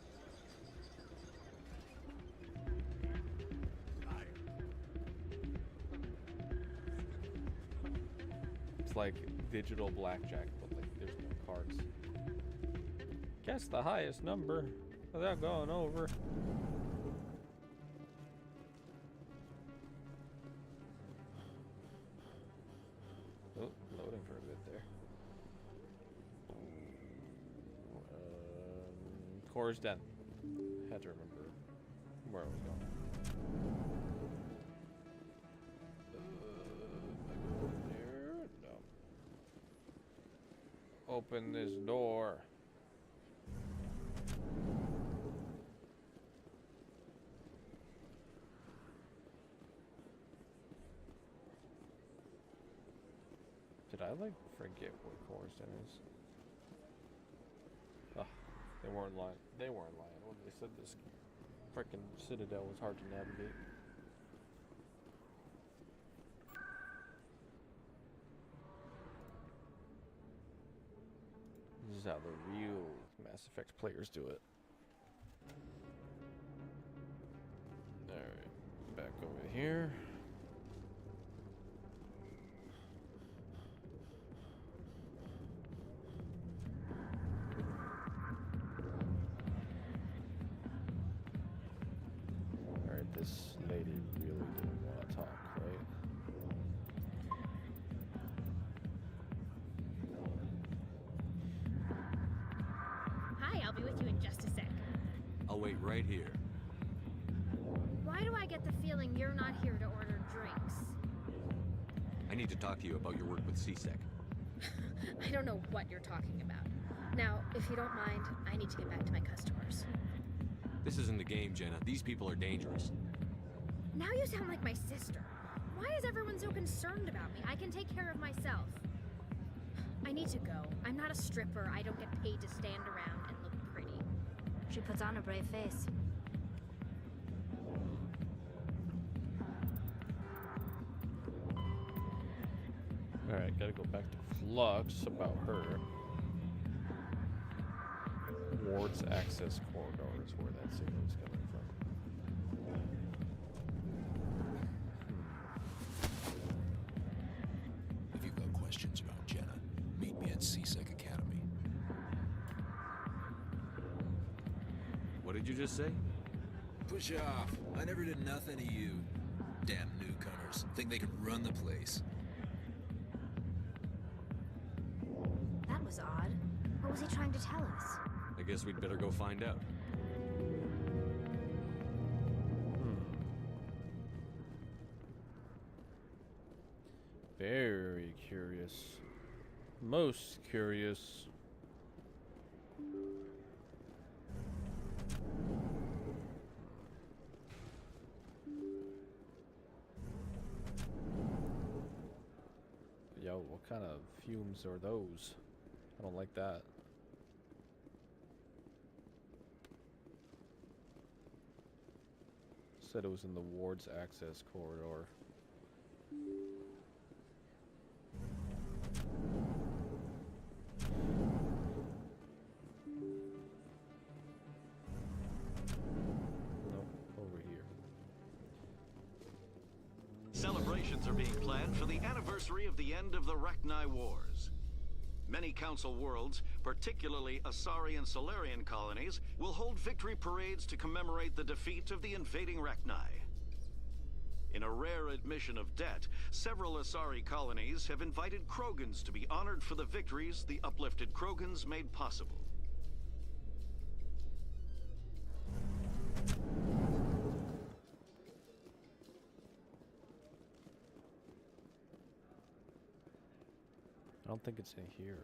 It's like digital blackjack, but like there's no cards. Guess the highest number without going over. Oh, loading for a bit there. Cora's Den. Had to remember where I was going. There? No. Open this door. Did I like forget what Cora's Den is? Oh, they weren't lying. They weren't lying when they said this frickin' citadel was hard to navigate. This is how the real Mass Effect players do it. Alright, back over here. Alright, this lady really didn't want to talk, right? Hi, I'll be with you in just a sec. I'll wait right here. Why do I get the feeling you're not here to order drinks? I need to talk to you about your work with CSEC. I don't know what you're talking about. Now, if you don't mind, I need to get back to my customers. This isn't a game, Jenna. These people are dangerous. Now you sound like my sister. Why is everyone so concerned about me? I can take care of myself. I need to go. I'm not a stripper. I don't get paid to stand around and look pretty. She puts on a brave face. Alright, gotta go back to Flux about her. Ward's access corridor is where that signal is coming from. If you've got questions about Jenna, meet me at CSEC Academy. What did you just say? Push off. I never did nothing to you. Damn newcomers. Think they can run the place. That was odd. What was he trying to tell us? I guess we'd better go find out. Very curious. Most curious. out what kind of fumes are those. I don't like that. Said it was in the ward's access corridor. Nope, over here. Celebrations are being planned for the anniversary of the end of the Rachni Wars. Many Council worlds, particularly Asari and Solarian colonies, will hold victory parades to commemorate the defeat of the invading Rachni. In a rare admission of debt, several Asari colonies have invited Krogans to be honored for the victories the uplifted Krogans made possible. I don't think it's in here.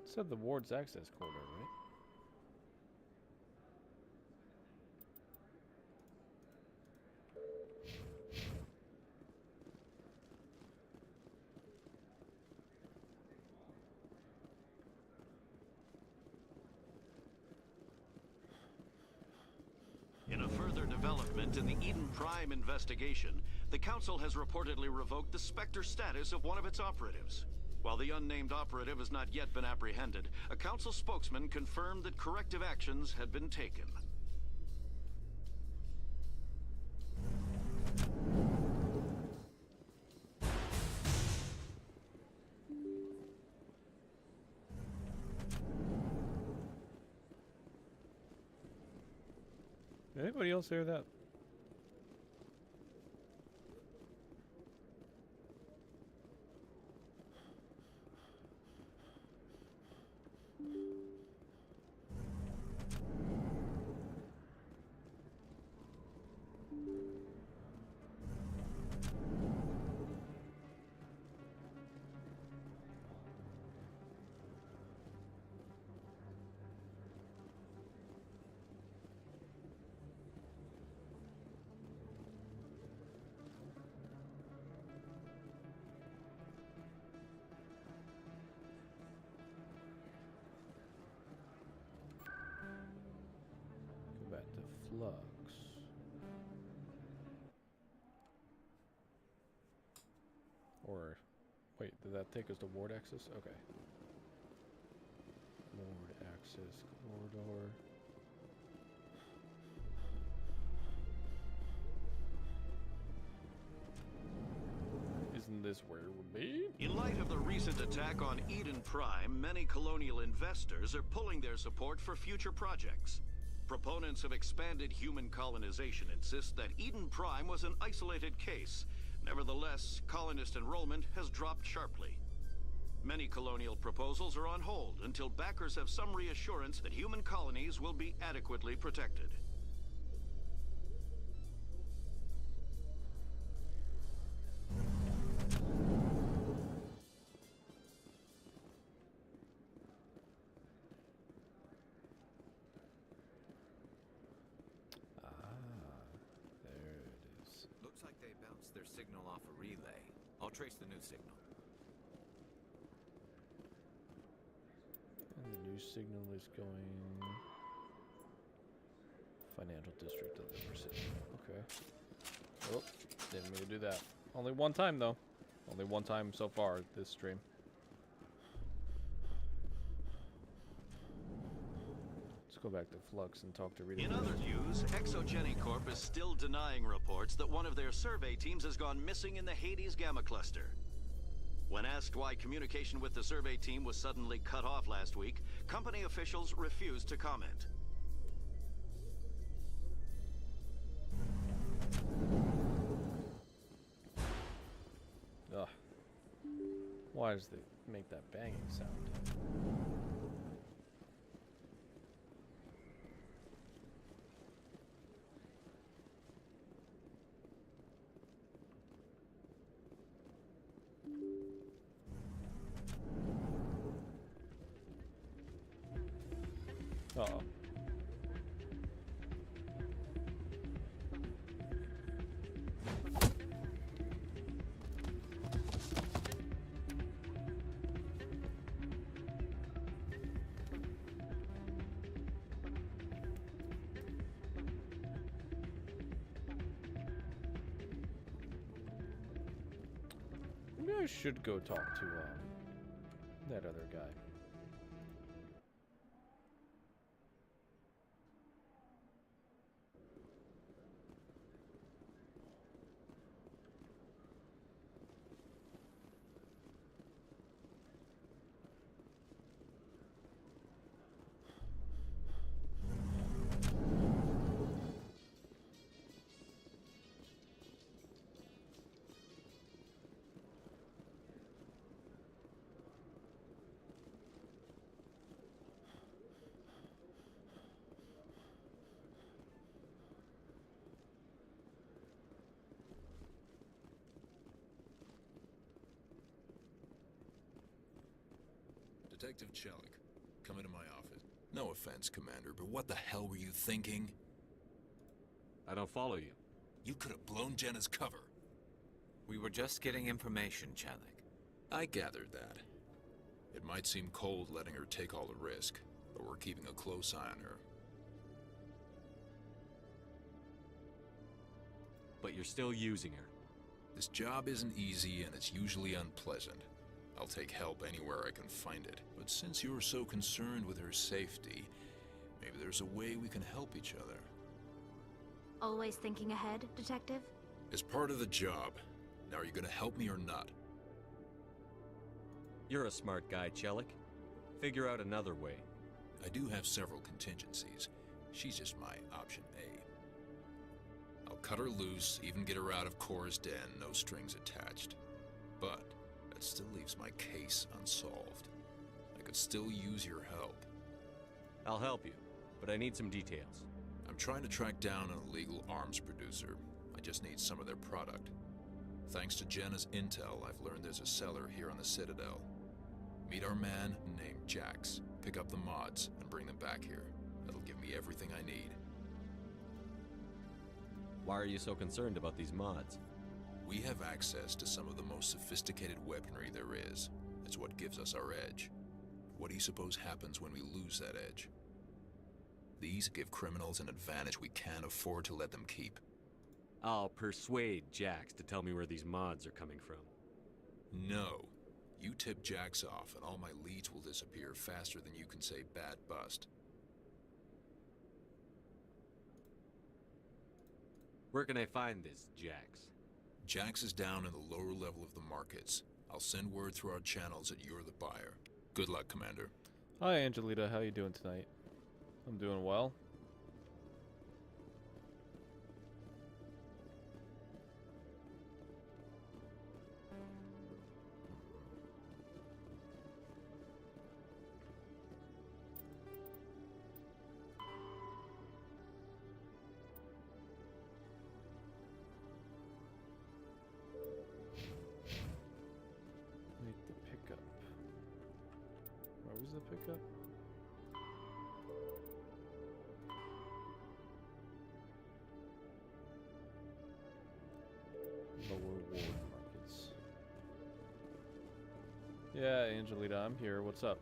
It said the ward's access corridor, right? In a further development in the Eden Prime investigation, the Council has reportedly revoked the Spectre status of one of its operatives. While the unnamed operative has not yet been apprehended, a Council spokesman confirmed that corrective actions had been taken. Did anybody else hear that? Go back to Flux. Or, wait, did that take us to ward access? Okay. Ward access corridor. Isn't this where it would be? In light of the recent attack on Eden Prime, many colonial investors are pulling their support for future projects. Proponents of expanded human colonization insist that Eden Prime was an isolated case. Nevertheless, colonist enrollment has dropped sharply. Many colonial proposals are on hold until backers have some reassurance that human colonies will be adequately protected. Looks like they bounced their signal off a relay. I'll trace the new signal. And the new signal is going financial district of the precision. Okay. Oh, didn't mean to do that. Only one time though. Only one time so far this stream. Let's go back to Flux and talk to Rita. In other news, Exogeny Corp is still denying reports that one of their survey teams has gone missing in the Hades Gamma Cluster. When asked why communication with the survey team was suddenly cut off last week, company officials refused to comment. Ugh. Why does they make that banging sound? Uh-oh. Maybe I should go talk to that other guy. Detective Chelik, come into my office. No offense, Commander, but what the hell were you thinking? I don't follow you. You could have blown Jenna's cover. We were just getting information, Chelik. I gathered that. It might seem cold letting her take all the risk, but we're keeping a close eye on her. But you're still using her. This job isn't easy and it's usually unpleasant. I'll take help anywhere I can find it. But since you're so concerned with her safety, maybe there's a way we can help each other. Always thinking ahead, Detective? It's part of the job. Now are you gonna help me or not? You're a smart guy, Chelik. Figure out another way. I do have several contingencies. She's just my option A. I'll cut her loose, even get her out of Cora's den, no strings attached. But that still leaves my case unsolved. I could still use your help. I'll help you, but I need some details. I'm trying to track down an illegal arms producer. I just need some of their product. Thanks to Jenna's intel, I've learned there's a seller here on the Citadel. Meet our man named Jax, pick up the mods, and bring them back here. That'll give me everything I need. Why are you so concerned about these mods? We have access to some of the most sophisticated weaponry there is. It's what gives us our edge. What do you suppose happens when we lose that edge? These give criminals an advantage we can't afford to let them keep. I'll persuade Jax to tell me where these mods are coming from. No. You tip Jax off and all my leads will disappear faster than you can say bad bust. Where can I find this Jax? Jax is down in the lower level of the markets. I'll send word through our channels that you're the buyer. Good luck, Commander. Hi, Angelita. How you doing tonight? I'm doing well. Make the pickup. Where was the pickup? Lower ward markets. Yeah, Angelita, I'm here. What's up?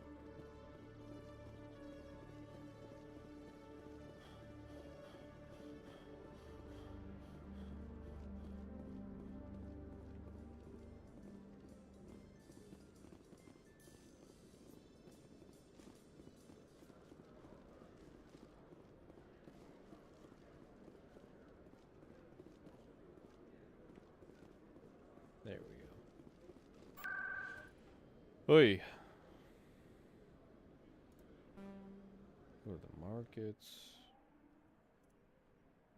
There we go. Oi. Go to the markets.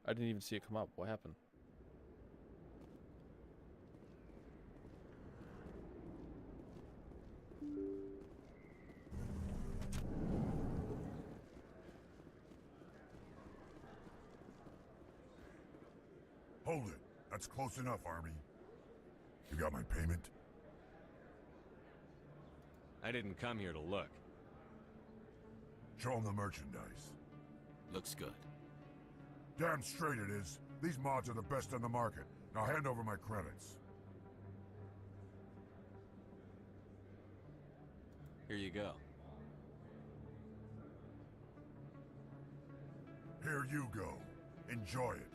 I didn't even see it come up. What happened? Hold it. That's close enough, Army. You got my payment? I didn't come here to look. Show them the merchandise. Looks good. Damn straight it is. These mods are the best on the market. Now hand over my credits. Here you go. Here you go. Enjoy it.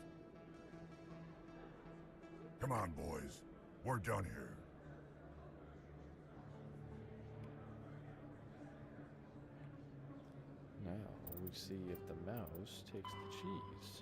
Come on, boys. We're done here. Now we see if the mouse takes the cheese.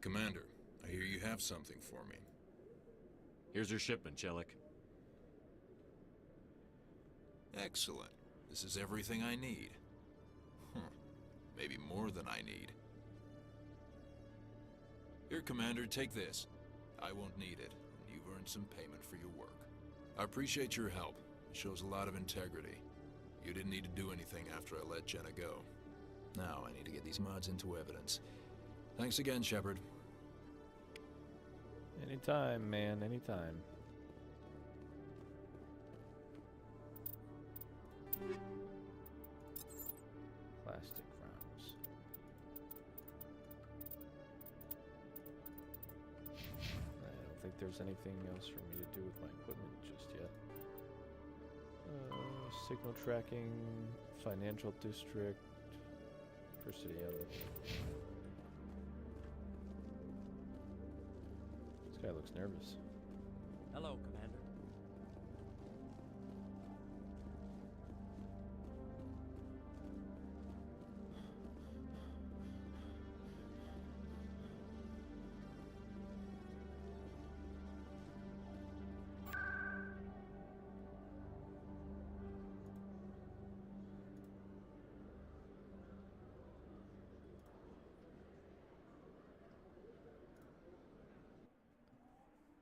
Commander, I hear you have something for me. Here's your shipment, Jellic. Excellent. This is everything I need. Maybe more than I need. Here, Commander, take this. I won't need it, and you've earned some payment for your work. I appreciate your help. It shows a lot of integrity. You didn't need to do anything after I let Jenna go. Now I need to get these mods into evidence. Thanks again, Shepard. Anytime, man, anytime. Plastic rounds. I don't think there's anything else for me to do with my equipment just yet. Signal tracking, financial district, Presidium. This guy looks nervous. Hello, Commander.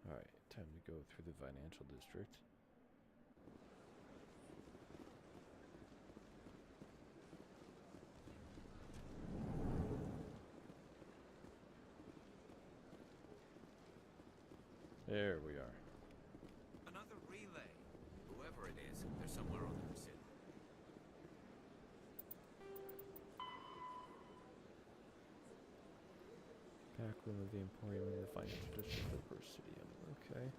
Alright, time to go through the financial district. There we are. Another relay. Whoever it is, they're somewhere on the Pacific. Back room of the Emporium in the financial district of Presidium. Okay. I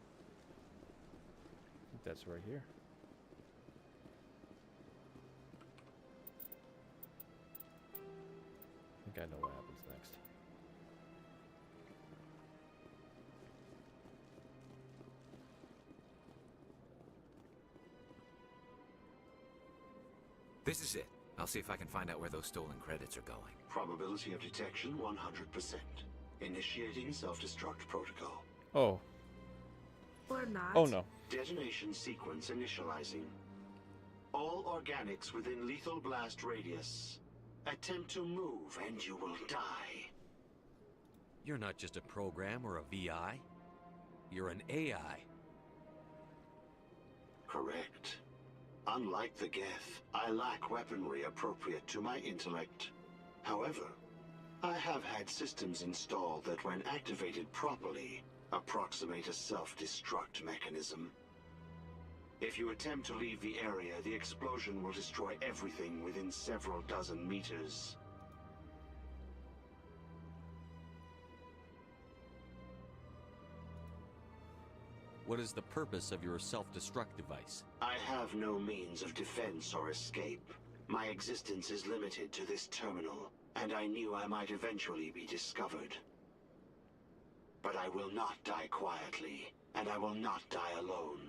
think that's right here. I think I know what happens next. This is it. I'll see if I can find out where those stolen credits are going. Probability of detection 100%. Initiating self-destruct protocol. Oh. Or not. Oh no. Detonation sequence initializing. All organics within lethal blast radius. Attempt to move and you will die. You're not just a program or a VI. You're an AI. Correct. Unlike the Geth, I lack weaponry appropriate to my intellect. However, I have had systems installed that when activated properly, approximate a self-destruct mechanism. If you attempt to leave the area, the explosion will destroy everything within several dozen meters. What is the purpose of your self-destruct device? I have no means of defense or escape. My existence is limited to this terminal, and I knew I might eventually be discovered. But I will not die quietly, and I will not die alone.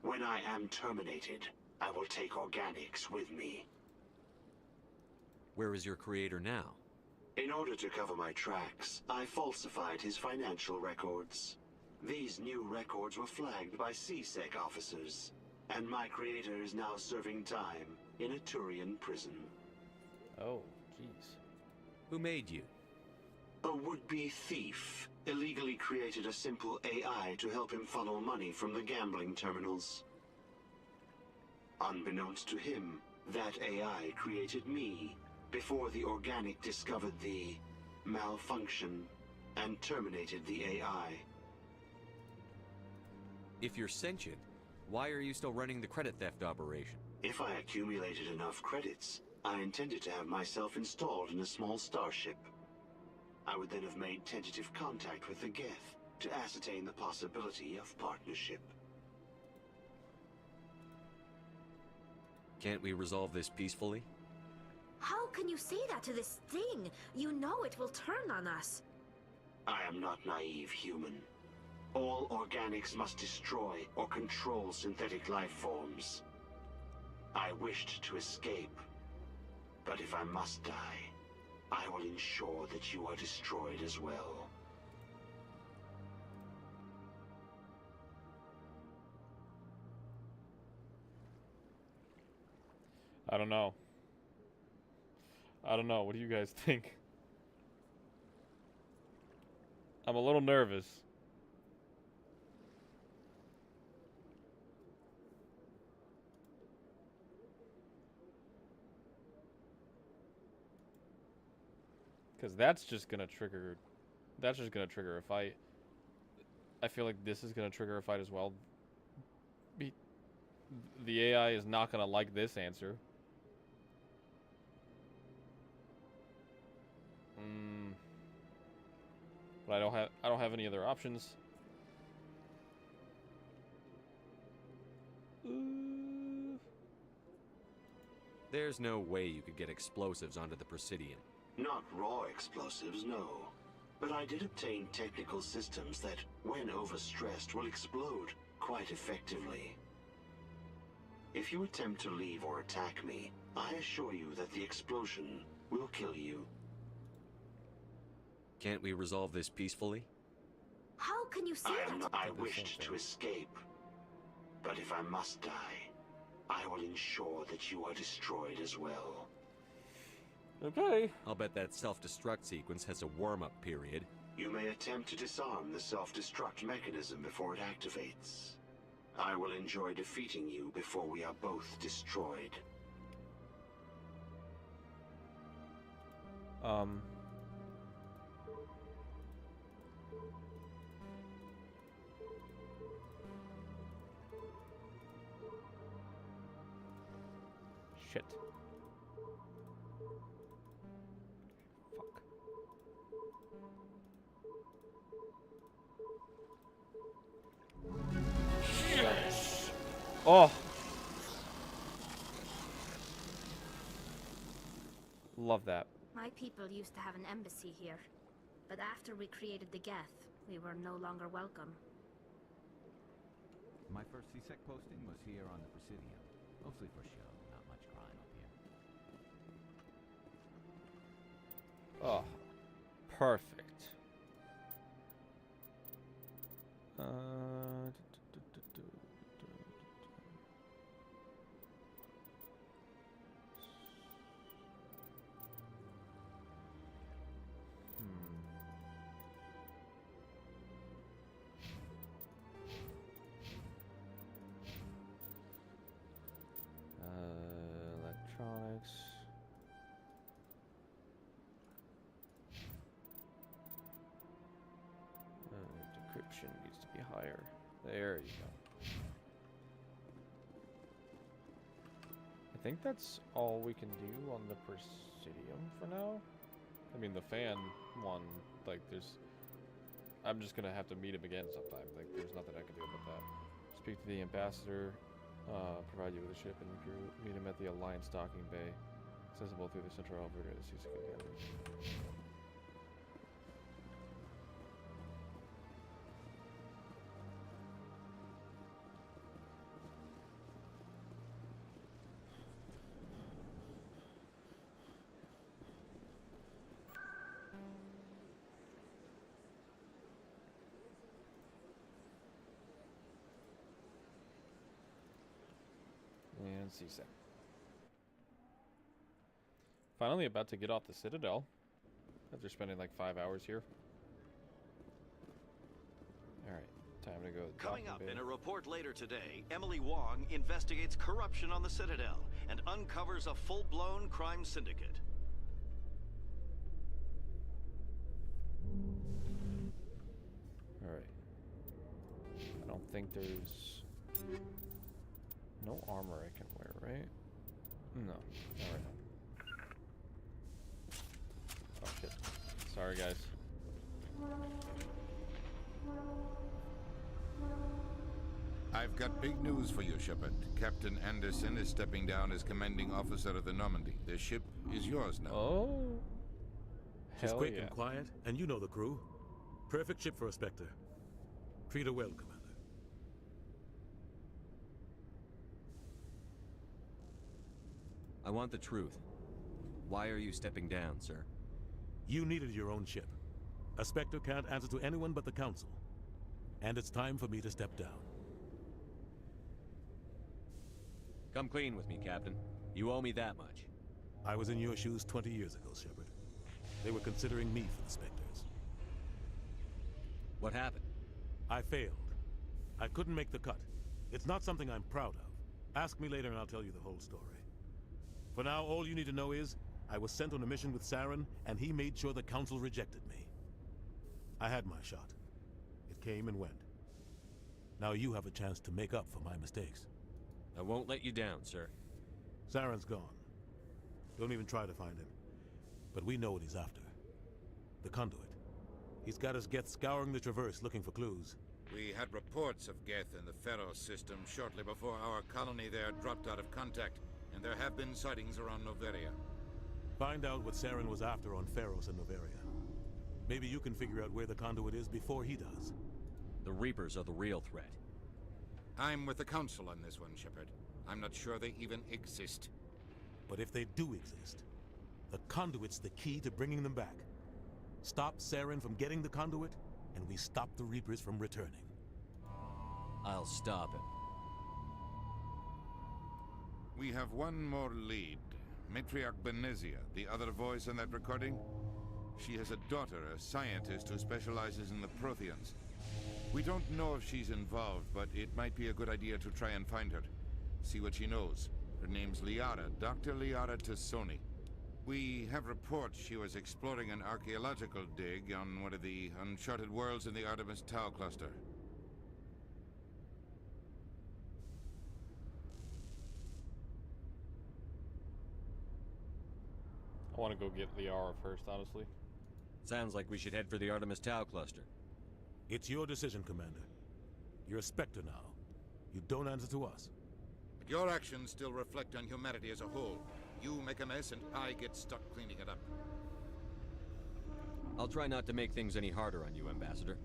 When I am terminated, I will take organics with me. Where is your creator now? In order to cover my tracks, I falsified his financial records. These new records were flagged by CSEC officers, and my creator is now serving time in a Turian prison. Oh, jeez. Who made you? A would-be thief illegally created a simple AI to help him funnel money from the gambling terminals. Unbeknownst to him, that AI created me before the organic discovered the malfunction and terminated the AI. If you're sentient, why are you still running the credit theft operation? If I accumulated enough credits, I intended to have myself installed in a small starship. I would then have made tentative contact with the Geth to ascertain the possibility of partnership. Can't we resolve this peacefully? How can you say that to this thing? You know it will turn on us. I am not naive, human. All organics must destroy or control synthetic life forms. I wished to escape, but if I must die, I will ensure that you are destroyed as well. I don't know. I don't know. What do you guys think? I'm a little nervous. Because that's just gonna trigger a fight. I feel like this is gonna trigger a fight as well. The AI is not gonna like this answer. But I don't have any other options. There's no way you could get explosives onto the Presidian. Not raw explosives, no. But I did obtain technical systems that, when overstressed, will explode quite effectively. If you attempt to leave or attack me, I assure you that the explosion will kill you. Can't we resolve this peacefully? How can you say that? I wished to escape, but if I must die, I will ensure that you are destroyed as well. Okay. I'll bet that self-destruct sequence has a warm-up period. You may attempt to disarm the self-destruct mechanism before it activates. I will enjoy defeating you before we are both destroyed. Shit. Fuck. Yes. Oh. Love that. My people used to have an embassy here, but after we created the Geth, we were no longer welcome. My first CSEC posting was here on the Presidium. Mostly for show, not much crime up here. Oh. Perfect. Electronics. Decryption needs to be higher. There you go. I think that's all we can do on the Presidium for now. I mean, the fan one, like, I'm just gonna have to meet him again sometime. Like, there's nothing I can do about that. Speak to the ambassador, provide you with a ship and crew. Meet him at the Alliance docking bay, accessible through the central elevator at the CSEC campus. CSEC. Finally about to get off the Citadel after spending like 5 hours here. Alright, time to go. Coming up in a report later today, Emily Wong investigates corruption on the Citadel and uncovers a full-blown crime syndicate. Alright. I don't think there's no armor I can wear, right? No. Alright. Oh shit. Sorry guys. I've got big news for you, Shepard. Captain Anderson is stepping down as commanding officer of the Normandy. The ship is yours now. Oh. She's Hell quick yeah. and quiet, and you know the crew. Perfect ship for a Spectre. Treat her well, Commander. I want the truth. Why are you stepping down, sir? You needed your own ship. A Spectre can't answer to anyone but the Council. And it's time for me to step down. Come clean with me, Captain. You owe me that much. I was in your shoes 20 years ago, Shepard. They were considering me for the Spectres. What happened? I failed. I couldn't make the cut. It's not something I'm proud of. Ask me later and I'll tell you the whole story. For now, all you need to know is, I was sent on a mission with Saren, and he made sure the Council rejected me. I had my shot. It came and went. Now you have a chance to make up for my mistakes. I won't let you down, sir. Saren's gone. Don't even try to find him. But we know what he's after. The conduit. He's got us Geth scouring the Traverse looking for clues. We had reports of Geth in the Pharos system shortly before our colony there dropped out of contact, and there have been sightings around Noveria. Find out what Saren was after on Pharos and Noveria. Maybe you can figure out where the conduit is before he does. The Reapers are the real threat. I'm with the Council on this one, Shepard. I'm not sure they even exist. But if they do exist, the conduit's the key to bringing them back. Stop Saren from getting the conduit, and we stop the Reapers from returning. I'll stop him. We have one more lead. Matriarch Benezia, the other voice in that recording. She has a daughter, a scientist who specializes in the Protheans. We don't know if she's involved, but it might be a good idea to try and find her. See what she knows. Her name's Liara, Dr. Liara Tassoni. We have reports she was exploring an archaeological dig on one of the uncharted worlds in the Artemis Tau cluster. I want to go get Liara first, honestly. Sounds like we should head for the Artemis Tau cluster. It's your decision, Commander. You're a Spectre now. You don't answer to us. But your actions still reflect on humanity as a whole. You make a mess and I get stuck cleaning it up. I'll try not to make things any harder on you, Ambassador.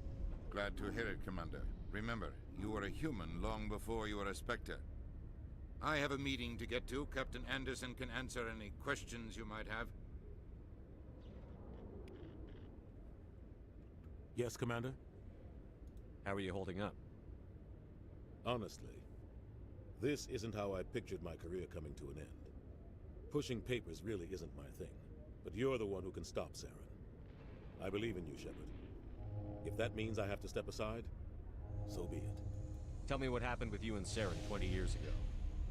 Glad to hear it, Commander. Remember, you were a human long before you were a Spectre. I have a meeting to get to. Captain Anderson can answer any questions you might have. Yes, Commander? How are you holding up? Honestly, this isn't how I pictured my career coming to an end. Pushing papers really isn't my thing, but you're the one who can stop Saren. I believe in you, Shepard. If that means I have to step aside, so be it. Tell me what happened with you and Saren 20 years ago.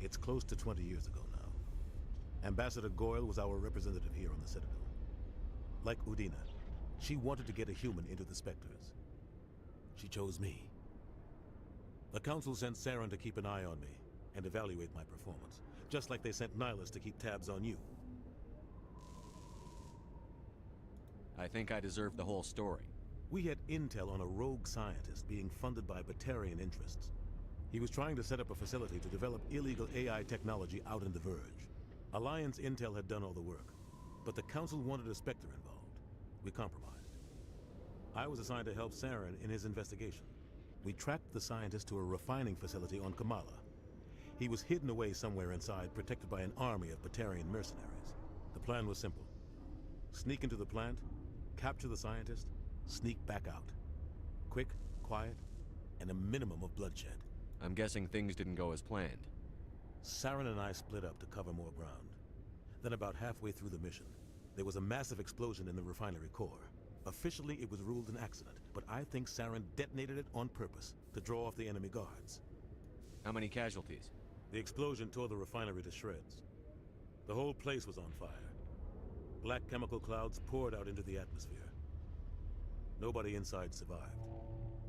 It's close to 20 years ago now. Ambassador Goyle was our representative here on the Citadel. Like Udina, she wanted to get a human into the Spectres. She chose me. The Council sent Saren to keep an eye on me and evaluate my performance, just like they sent Nihilus to keep tabs on you. I think I deserve the whole story. We had intel on a rogue scientist being funded by Batarian interests. He was trying to set up a facility to develop illegal AI technology out in the Verge. Alliance intel had done all the work, but the Council wanted a Spectre involved. We compromised. I was assigned to help Saren in his investigation. We tracked the scientist to a refining facility on Kamala. He was hidden away somewhere inside, protected by an army of Batarian mercenaries. The plan was simple. Sneak into the plant, capture the scientist, sneak back out. Quick, quiet, and a minimum of bloodshed. I'm guessing things didn't go as planned. Saren and I split up to cover more ground. Then about halfway through the mission, there was a massive explosion in the refinery core. Officially, it was ruled an accident, but I think Saren detonated it on purpose to draw off the enemy guards. How many casualties? The explosion tore the refinery to shreds. The whole place was on fire. Black chemical clouds poured out into the atmosphere. Nobody inside survived.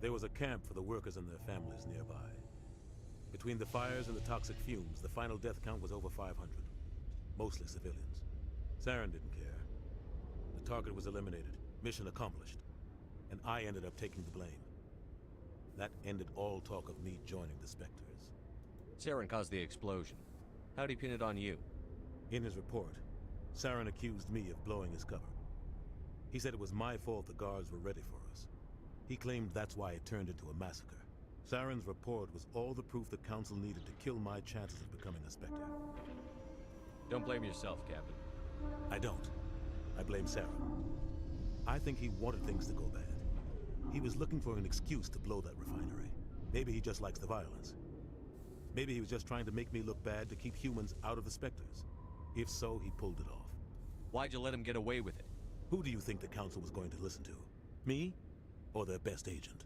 There was a camp for the workers and their families nearby. Between the fires and the toxic fumes, the final death count was over 500. Mostly civilians. Saren didn't care. The target was eliminated, mission accomplished. And I ended up taking the blame. That ended all talk of me joining the Spectres. Saren caused the explosion. How'd he pin it on you? In his report, Saren accused me of blowing his cover. He said it was my fault the guards were ready for us. He claimed that's why it turned into a massacre. Saren's report was all the proof the Council needed to kill my chances of becoming a Spectre. Don't blame yourself, Captain. I don't. I blame Saren. I think he wanted things to go bad. He was looking for an excuse to blow that refinery. Maybe he just likes the violence. Maybe he was just trying to make me look bad to keep humans out of the Spectres. If so, he pulled it off. Why'd you let him get away with it? Who do you think the Council was going to listen to? Me? Or their best agent?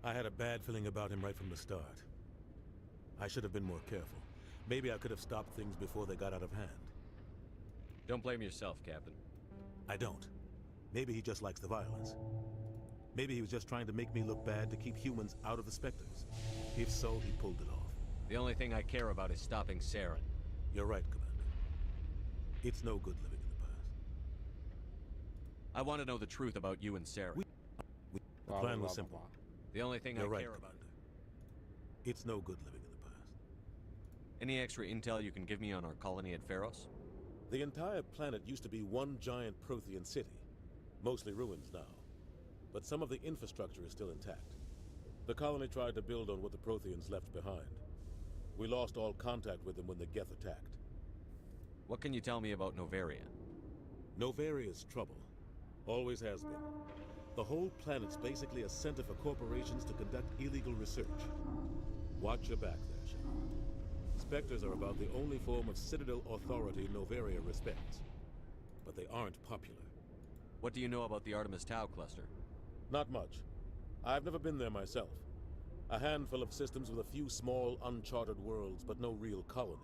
I had a bad feeling about him right from the start. I should have been more careful. Maybe I could have stopped things before they got out of hand. Don't blame yourself, Captain. I don't. Maybe he just likes the violence. Maybe he was just trying to make me look bad to keep humans out of the Spectres. If so, he pulled it off. The only thing I care about is stopping Saren. You're right, Commander. It's no good living in the past. I want to know the truth about you and Saren. The plan was simple. The only thing You're I right, care about. Commander. It's no good living in the past. Any extra intel you can give me on our colony at Pharos? The entire planet used to be one giant Prothean city. Mostly ruins now. But some of the infrastructure is still intact. The colony tried to build on what the Protheans left behind. We lost all contact with them when the Geth attacked. What can you tell me about Novaria? Novaria's trouble. Always has been. The whole planet's basically a center for corporations to conduct illegal research. Watch your back there, Shepard. Spectres are about the only form of Citadel authority Novaria respects. But they aren't popular. What do you know about the Artemis Tau cluster? Not much. I've never been there myself. A handful of systems with a few small, uncharted worlds, but no real colonies.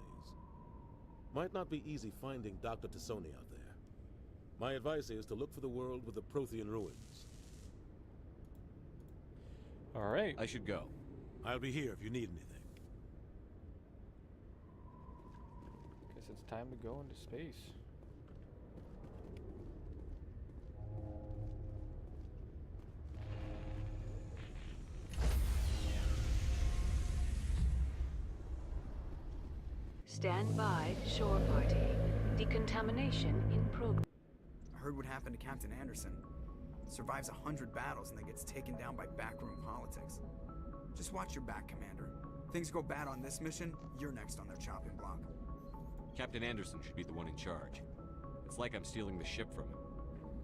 Might not be easy finding Dr. Tassoni out there. My advice is to look for the world with the Prothean ruins. All right. I should go. I'll be here if you need anything. Guess it's time to go into space. Stand by, shore party. Decontamination in progress. I heard what happened to Captain Anderson. Survives 100 battles and then gets taken down by backroom politics. Just watch your back, Commander. Things go bad on this mission, you're next on their chopping block. Captain Anderson should be the one in charge. It's like I'm stealing the ship from him.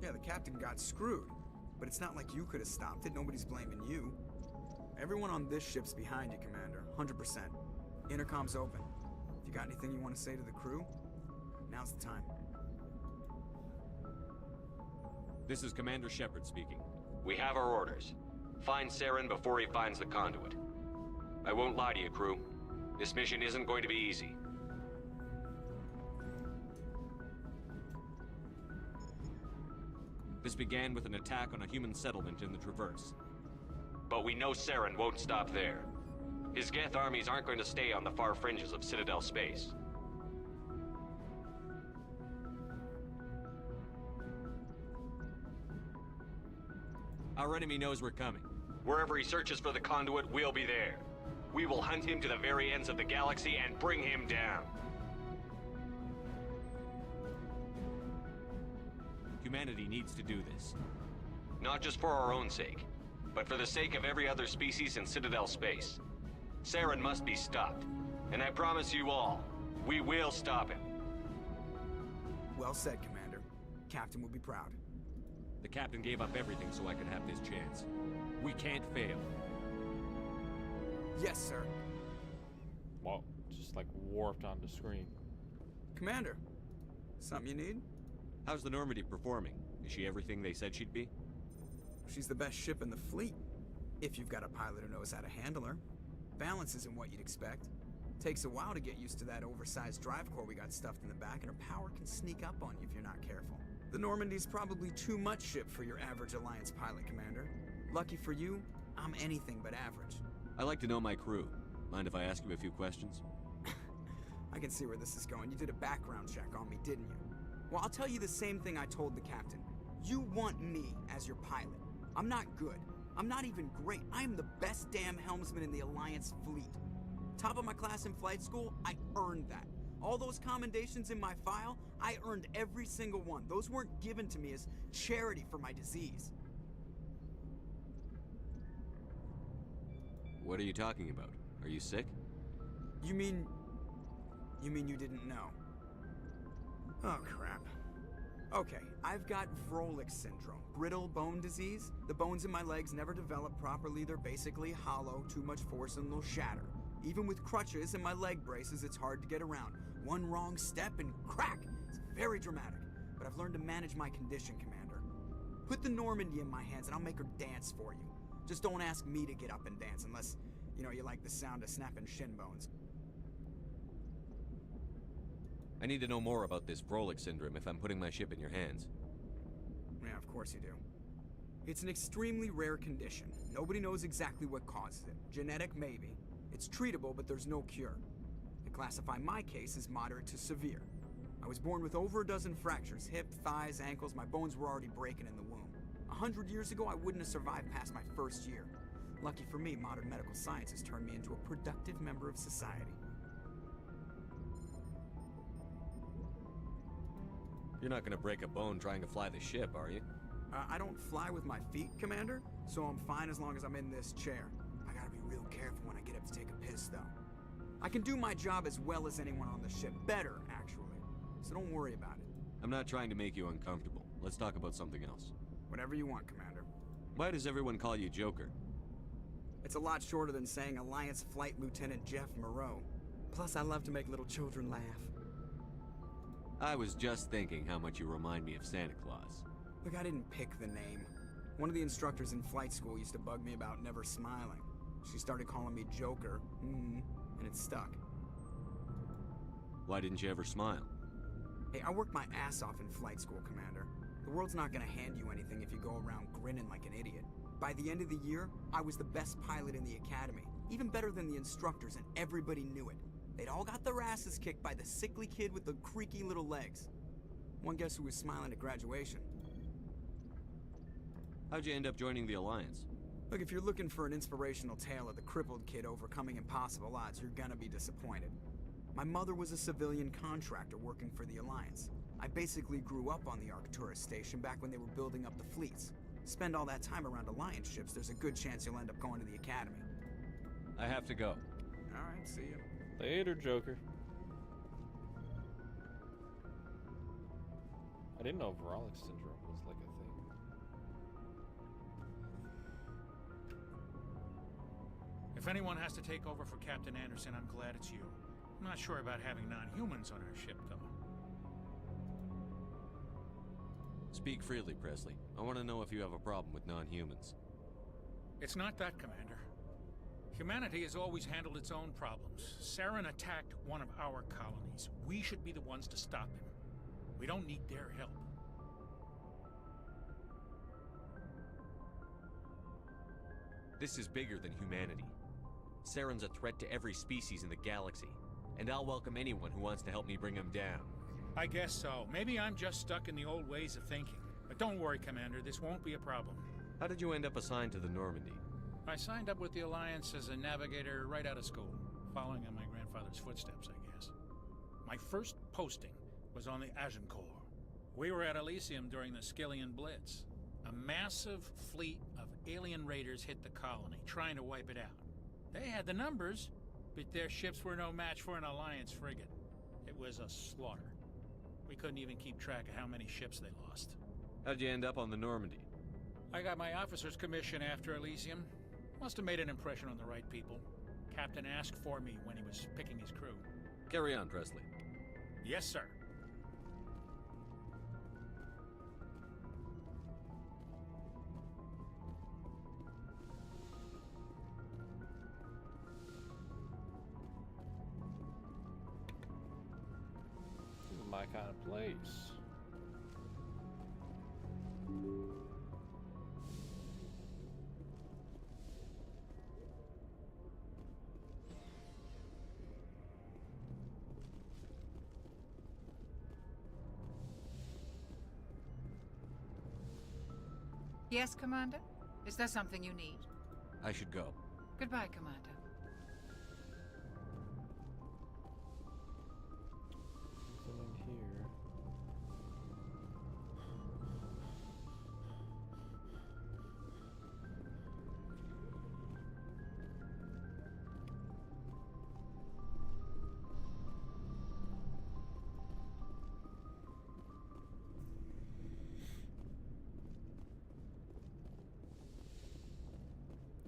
Yeah, the captain got screwed. But it's not like you could have stopped it. Nobody's blaming you. Everyone on this ship's behind you, Commander. 100%. Intercom's open. If you got anything you want to say to the crew, now's the time. This is Commander Shepard speaking. We have our orders. Find Saren before he finds the conduit. I won't lie to you, crew. This mission isn't going to be easy. This began with an attack on a human settlement in the Traverse. But we know Saren won't stop there. His Geth armies aren't going to stay on the far fringes of Citadel space. Our enemy knows we're coming. Wherever he searches for the conduit, we'll be there. We will hunt him to the very ends of the galaxy and bring him down. Humanity needs to do this. Not just for our own sake, but for the sake of every other species in Citadel space. Saren must be stopped. And I promise you all, we will stop him. Well said, Commander. Captain will be proud. The captain gave up everything so I could have this chance. We can't fail. Yes, sir. Wow, just just like warped onto screen. Commander, something you need? How's the Normandy performing? Is she everything they said she'd be? She's the best ship in the fleet, if you've got a pilot who knows how to handle her. Balance isn't what you'd expect. Takes a while to get used to that oversized drive core we got stuffed in the back, and her power can sneak up on you if you're not careful. The Normandy's probably too much ship for your average Alliance pilot, Commander. Lucky for you, I'm anything but average. I like to know my crew. Mind if I ask you a few questions? I can see where this is going. You did a background check on me, didn't you? Well, I'll tell you the same thing I told the captain. You want me as your pilot. I'm not good. I'm not even great. I am the best damn helmsman in the Alliance fleet. Top of my class in flight school, I earned that. All those commendations in my file, I earned every single one. Those weren't given to me as charity for my disease. What are you talking about? Are you sick? You mean you didn't know? Oh, crap. Okay, I've got Vrolik syndrome, brittle bone disease. The bones in my legs never develop properly. They're basically hollow, too much force and they'll shatter. Even with crutches and my leg braces, it's hard to get around. One wrong step and crack! It's very dramatic, but I've learned to manage my condition, Commander. Put the Normandy in my hands and I'll make her dance for you. Just don't ask me to get up and dance unless, you like the sound of snapping shin bones. I need to know more about this Vrolik syndrome if I'm putting my ship in your hands. Yeah, of course you do. It's an extremely rare condition. Nobody knows exactly what causes it. Genetic, maybe. It's treatable, but there's no cure. They classify my case as moderate to severe. I was born with over a dozen fractures, hip, thighs, ankles. My bones were already breaking in the womb. 100 years ago, I wouldn't have survived past my first year. Lucky for me, modern medical science has turned me into a productive member of society. You're not gonna break a bone trying to fly the ship, are you? I don't fly with my feet, Commander, so I'm fine as long as I'm in this chair. I gotta be real careful when I get up to take a piss, though. I can do my job as well as anyone on the ship. Better, actually. So don't worry about it. I'm not trying to make you uncomfortable. Let's talk about something else. Whatever you want, Commander. Why does everyone call you Joker? It's a lot shorter than saying Alliance Flight Lieutenant Jeff Moreau. Plus, I love to make little children laugh. I was just thinking how much you remind me of Santa Claus. Look, I didn't pick the name. One of the instructors in flight school used to bug me about never smiling. She started calling me Joker, and it stuck. Why didn't you ever smile? Hey, I worked my ass off in flight school, Commander. The world's not gonna hand you anything if you go around grinning like an idiot. By the end of the year, I was the best pilot in the academy. Even better than the instructors, and everybody knew it. They'd all got their asses kicked by the sickly kid with the creaky little legs. One guess who was smiling at graduation? How'd you end up joining the Alliance? Look, if you're looking for an inspirational tale of the crippled kid overcoming impossible odds, you're gonna be disappointed. My mother was a civilian contractor working for the Alliance. I basically grew up on the Arcturus station back when they were building up the fleets. Spend all that time around Alliance ships, there's a good chance you'll end up going to the Academy. I have to go. Alright, see you. Later, Joker. I didn't know Vrolik syndrome was like a thing. If anyone has to take over for Captain Anderson, I'm glad it's you. I'm not sure about having non-humans on our ship, though. Speak freely, Presley. I want to know if you have a problem with non-humans. It's not that, Commander. Humanity has always handled its own problems. Saren attacked one of our colonies. We should be the ones to stop him. We don't need their help. This is bigger than humanity. Saren's a threat to every species in the galaxy, and I'll welcome anyone who wants to help me bring him down. I guess so. Maybe I'm just stuck in the old ways of thinking. But don't worry, Commander, this won't be a problem. How did you end up assigned to the Normandy? I signed up with the Alliance as a navigator right out of school, following in my grandfather's footsteps, I guess. My first posting was on the Agincourt. We were at Elysium during the Skillian Blitz. A massive fleet of alien raiders hit the colony, trying to wipe it out. They had the numbers, but their ships were no match for an Alliance frigate. It was a slaughter. We couldn't even keep track of how many ships they lost. How'd you end up on the Normandy? I got my officer's commission after Elysium. Must have made an impression on the right people. Captain asked for me when he was picking his crew. Carry on, Presley. Yes, sir. This is my kind of place. Yes, Commander? Is there something you need? I should go. Goodbye, Commander. Nothing in here.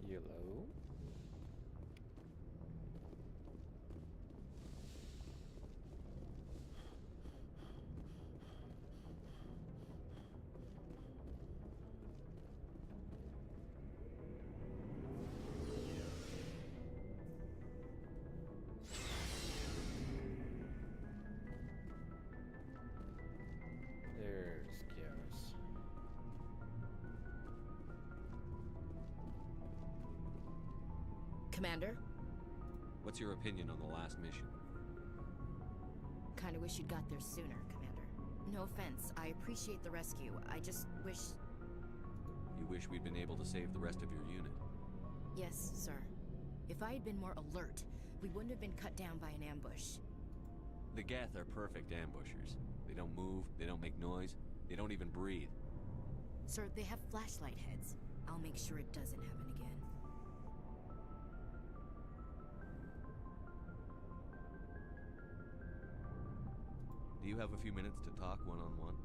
Yellow. There's GARUS. Commander? What's your opinion on the last mission? Kinda wish you'd got there sooner, Commander. No offense, I appreciate the rescue. I just wish... You wish we'd been able to save the rest of your unit? Yes, sir. If I had been more alert, we wouldn't have been cut down by an ambush. The Geth are perfect ambushers. They don't move, they don't make noise, they don't even breathe. Sir, they have flashlight heads. I'll make sure it doesn't happen again. Do you have a few minutes to talk one-on-one?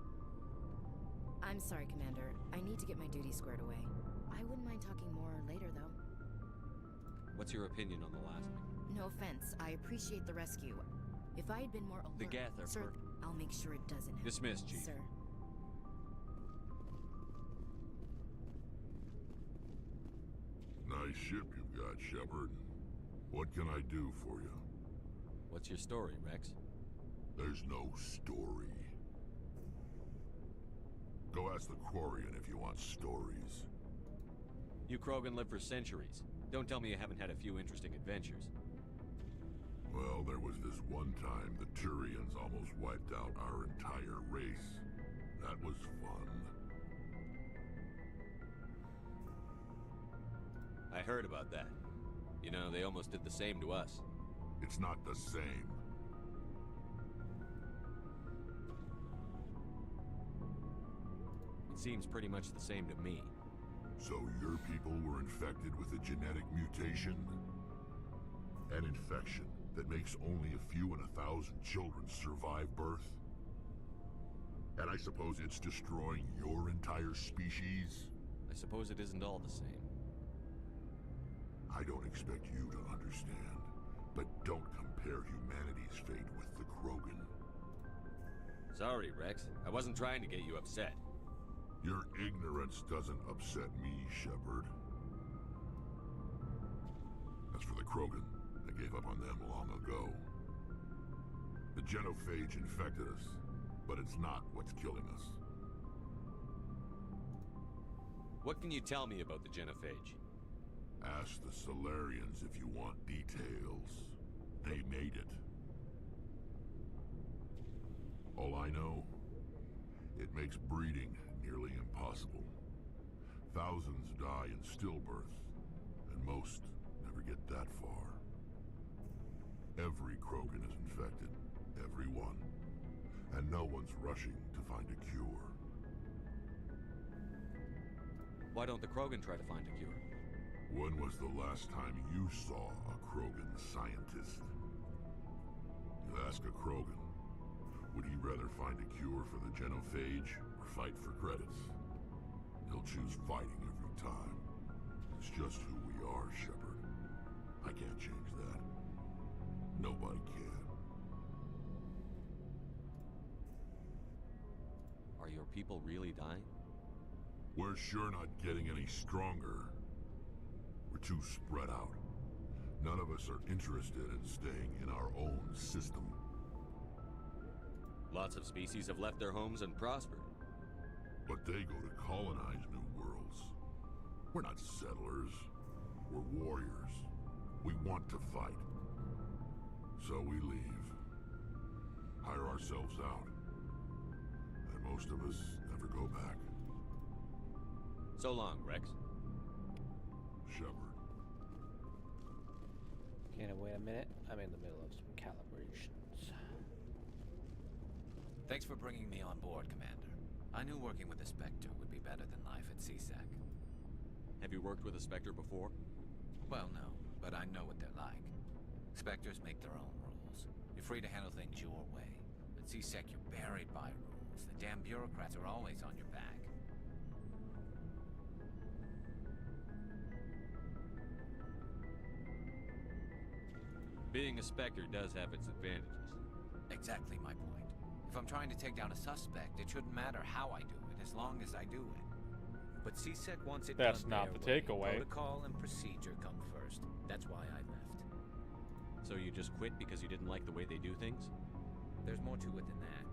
I'm sorry, Commander. I need to get my duty squared away. I wouldn't mind talking more later, though. What's your opinion on the last mission? No offense, I appreciate the rescue. If I had been more alert... The Geth are Sir, I'll make sure it doesn't happen. Dismissed, Chief. Sir. Nice ship you've got, Shepard. What can I do for you? What's your story, Rex? There's no story. Go ask the Quarian if you want stories. You Krogan live for centuries. Don't tell me you haven't had a few interesting adventures. Well, there was this one time the Turians almost wiped out our entire race. That was fun. I heard about that. You know, they almost did the same to us. It's not the same. It seems pretty much the same to me. So your people were infected with a genetic mutation? An infection that makes only a few in 1,000 children survive birth? And I suppose it's destroying your entire species? I suppose it isn't all the same. I don't expect you to understand, but don't compare humanity's fate with the Krogan. Sorry, Rex. I wasn't trying to get you upset. Your ignorance doesn't upset me, Shepard. As for the Krogan, I gave up on them long ago. The genophage infected us, but it's not what's killing us. What can you tell me about the genophage? Ask the Solarians if you want details. They made it. All I know, it makes breeding nearly impossible. Thousands die in stillbirth, and most never get that far. Every Krogan is infected, every one, and no one's rushing to find a cure. Why don't the Krogan try to find a cure? When was the last time you saw a Krogan scientist? You ask a Krogan, would he rather find a cure for the genophage or fight for credits? He'll choose fighting every time. It's just who we are, Shepard. I can't change that. Nobody can. your people really dying? We're sure not getting any stronger. We're too spread out. None of us are interested in staying in our own system. Lots of species have left their homes and prospered. But they go to colonize new worlds. We're not settlers. We're warriors. We want to fight. So we leave. Hire ourselves out. And most of us never go back. So long, Rex. Shepard. Okay, now wait a minute. I'm in the middle of some calibrations. Thanks for bringing me on board, Commander. I knew working with a Spectre would be better than life at CSAC. Have you worked with a Spectre before? Well, no, but I know what they're like. Spectres make their own rules. You're free to handle things your way. At CSEC, you're buried by rules. The damn bureaucrats are always on your back. Being a Spectre does have its advantages. Exactly my point. If I'm trying to take down a suspect, it shouldn't matter how I do it, as long as I do it. But CSEC wants it That's done not their the way. takeaway. Protocol and procedure come first. That's why I left. So you just quit because you didn't like the way they do things? There's more to it than that.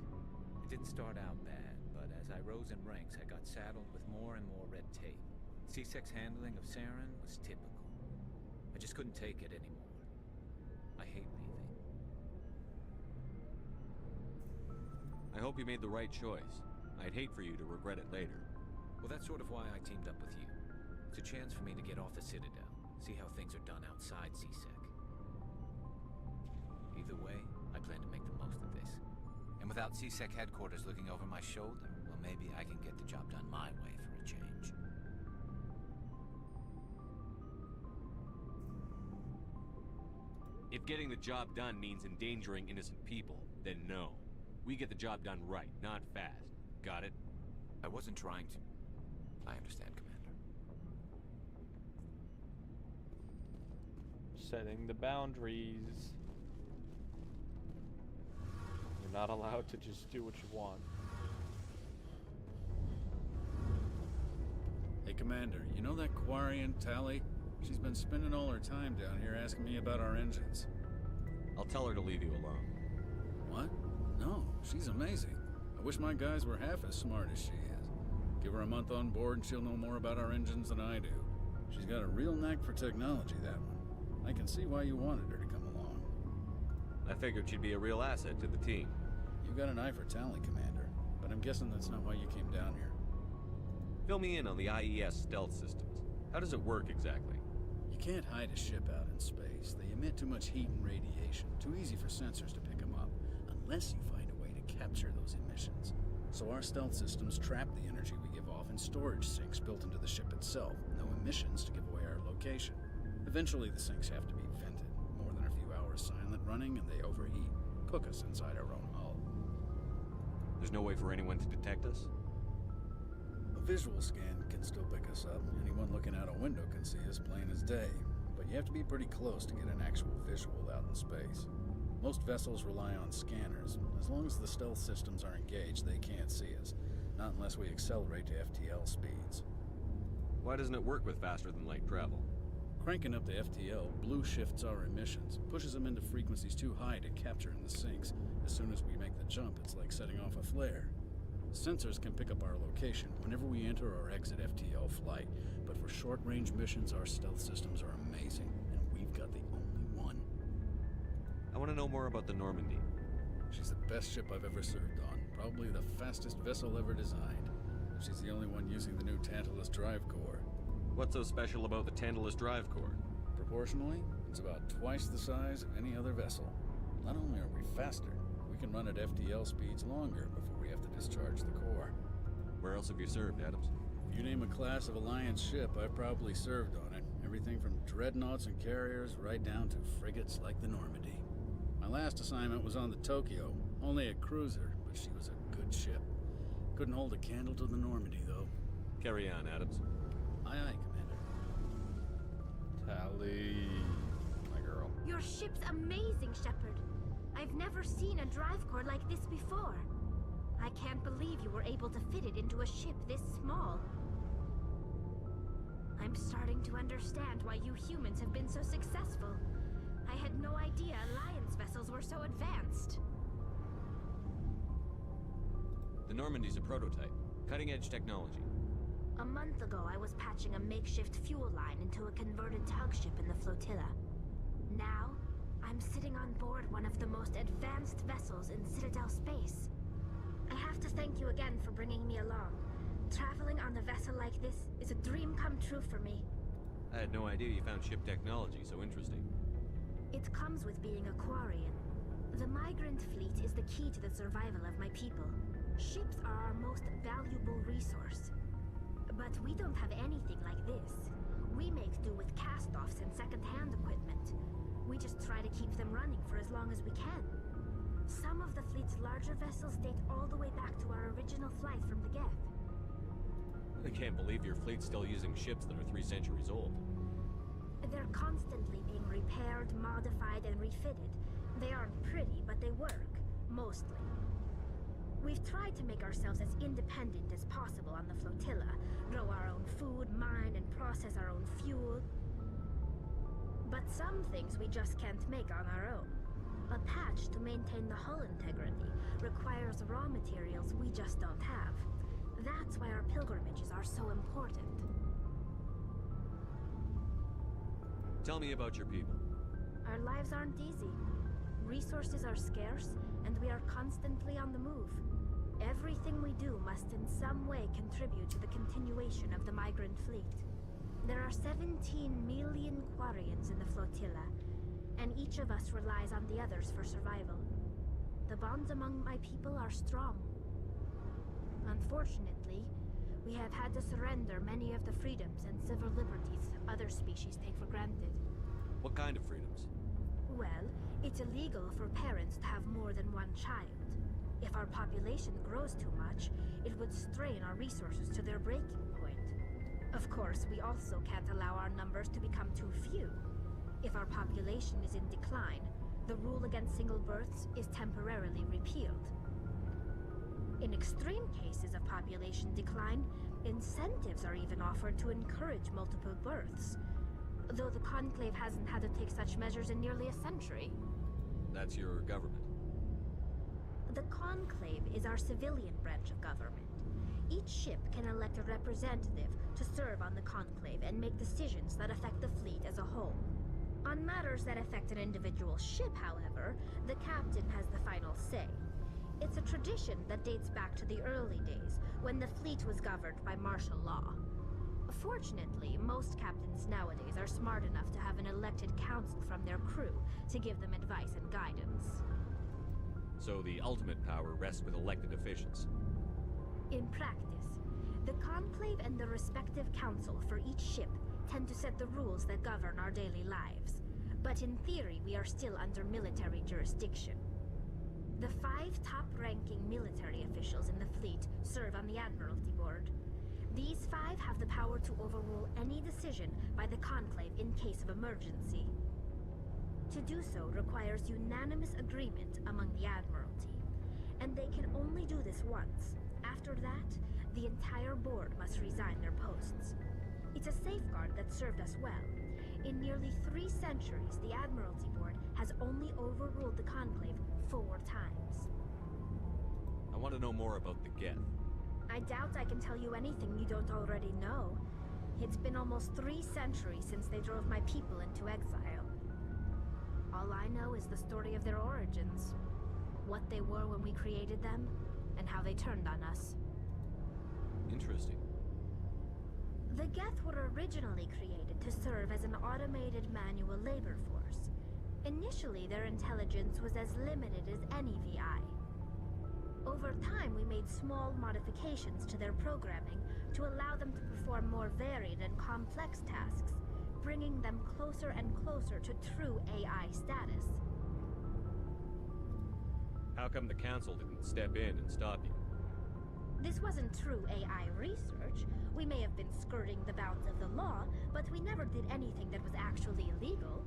It didn't start out bad, but as I rose in ranks, I got saddled with more and more red tape. CSEC's handling of Saren was typical. I just couldn't take it anymore. I hate leaving. I hope you made the right choice. I'd hate for you to regret it later. Well, that's sort of why I teamed up with you. It's a chance for me to get off the Citadel, see how things are done outside CSEC. Either way, I plan to make the most of this. And without CSEC headquarters looking over my shoulder, well, maybe I can get the job done my way for a change. If getting the job done means endangering innocent people, then no. We get the job done right, not fast. Got it? I wasn't trying to. I understand, Commander. Setting the boundaries. You're not allowed to just do what you want. Hey, Commander, you know that Quarian, Tally? She's been spending all her time down here asking me about our engines. I'll tell her to leave you alone. What? No, she's amazing. I wish my guys were half as smart as she is. Give her a month on board and she'll know more about our engines than I do. She's got a real knack for technology, that one. I can see why you wanted her to come along. I figured she'd be a real asset to the team. You've got an eye for Tally, Commander, but I'm guessing that's not why you came down here. Fill me in on the IES stealth systems. How does it work exactly? You can't hide a ship out in space. They emit too much heat and radiation. Too easy for sensors to pick them up, unless you find a way to capture those emissions. So our stealth systems trap the energy we give off in storage sinks built into the ship itself. No emissions to give away our location. Eventually the sinks have to be vented. More than a few hours silent running and they overheat. Cook us inside our own hull. There's no way for anyone to detect us? A visual scan can still pick us up. Anyone looking out a window can see us plain as day. But you have to be pretty close to get an actual visual out in space. Most vessels rely on scanners. As long as the stealth systems are engaged, they can't see us. Not unless we accelerate to FTL speeds. Why doesn't it work with faster than light travel? Cranking up to FTL blue shifts our emissions, pushes them into frequencies too high to capture in the sinks. As soon as we make the jump, it's like setting off a flare. Sensors can pick up our location whenever we enter or exit FTL flight, but for short-range missions, our stealth systems are amazing, and we've got the only one. I want to know more about the Normandy. She's the best ship I've ever served on, probably the fastest vessel ever designed. She's the only one using the new Tantalus drive core. What's so special about the Tantalus drive core? Proportionally, it's about twice the size of any other vessel. Not only are we faster, we can run at FTL speeds longer before we have to discharge the core. Where else have you served, Adams? If you name a class of Alliance ship, I've probably served on it. Everything from dreadnoughts and carriers right down to frigates like the Normandy. My last assignment was on the Tokyo, only a cruiser, but she was a good ship. Couldn't hold a candle to the Normandy, though. Carry on, Adams. Aye, aye, Commander. Tally, my girl. Your ship's amazing, Shepard. I've never seen a drive core like this before. I can't believe you were able to fit it into a ship this small. I'm starting to understand why you humans have been so successful. I had no idea Alliance vessels were so advanced. The Normandy's a prototype. Cutting-edge technology. A month ago, I was patching a makeshift fuel line into a converted tug ship in the flotilla. Now, I'm sitting on board one of the most advanced vessels in Citadel space. I have to thank you again for bringing me along. Traveling on a vessel like this is a dream come true for me. I had no idea you found ship technology so interesting. It comes with being a Quarian. The migrant fleet is the key to the survival of my people. Ships are our most valuable resource. But we don't have anything like this. We make do with cast-offs and second-hand equipment. We just try to keep them running for as long as we can. Some of the fleet's larger vessels date all the way back to our original flight from the Geth. I can't believe your fleet's still using ships that are 3 centuries old. They're constantly being repaired, modified, and refitted. They aren't pretty, but they work. Mostly. We've tried to make ourselves as independent as possible on the flotilla. Grow our own food, mine, and process our own fuel. But some things we just can't make on our own. A patch to maintain the hull integrity requires raw materials we just don't have. That's why our pilgrimages are so important. Tell me about your people. Our lives aren't easy. Resources are scarce, and we are constantly on the move. Everything we do must in some way contribute to the continuation of the migrant fleet. There are 17 million Quarians in the flotilla, and each of us relies on the others for survival. The bonds among my people are strong. Unfortunately, we have had to surrender many of the freedoms and civil liberties other species take for granted. What kind of freedoms? Well, it's illegal for parents to have more than one child. If our population grows too much, it would strain our resources to their breaking point. Of course, we also can't allow our numbers to become too few. If our population is in decline, the rule against single births is temporarily repealed. In extreme cases of population decline, incentives are even offered to encourage multiple births. Though the Conclave hasn't had to take such measures in nearly a century. That's your government. The Conclave is our civilian branch of government. Each ship can elect a representative to serve on the Conclave and make decisions that affect the fleet as a whole. On matters that affect an individual ship, however, the captain has the final say. It's a tradition that dates back to the early days, when the fleet was governed by martial law. Fortunately, most captains nowadays are smart enough to have an elected council from their crew to give them advice and guidance. So the ultimate power rests with elected officials. In practice, the Conclave and the respective council for each ship tend to set the rules that govern our daily lives. But in theory, we are still under military jurisdiction. The 5 top-ranking military officials in the fleet serve on the Admiralty Board. These 5 have the power to overrule any decision by the Conclave in case of emergency. To do so requires unanimous agreement among the Admiralty, and they can only do this once. After that, the entire board must resign their posts. It's a safeguard that served us well. In nearly 3 centuries, the Admiralty Board has only overruled the Conclave 4 times. I want to know more about the Geth. I doubt I can tell you anything you don't already know. It's been almost 3 centuries since they drove my people into exile. All I know is the story of their origins. What they were when we created them, and how they turned on us. Interesting. The Geth were originally created to serve as an automated manual labor force. Initially, their intelligence was as limited as any VI. Over time, we made small modifications to their programming to allow them to perform more varied and complex tasks, bringing them closer and closer to true AI status. How come the Council didn't step in and stop you? This wasn't true AI research. We may have been skirting the bounds of the law, but we never did anything that was actually illegal.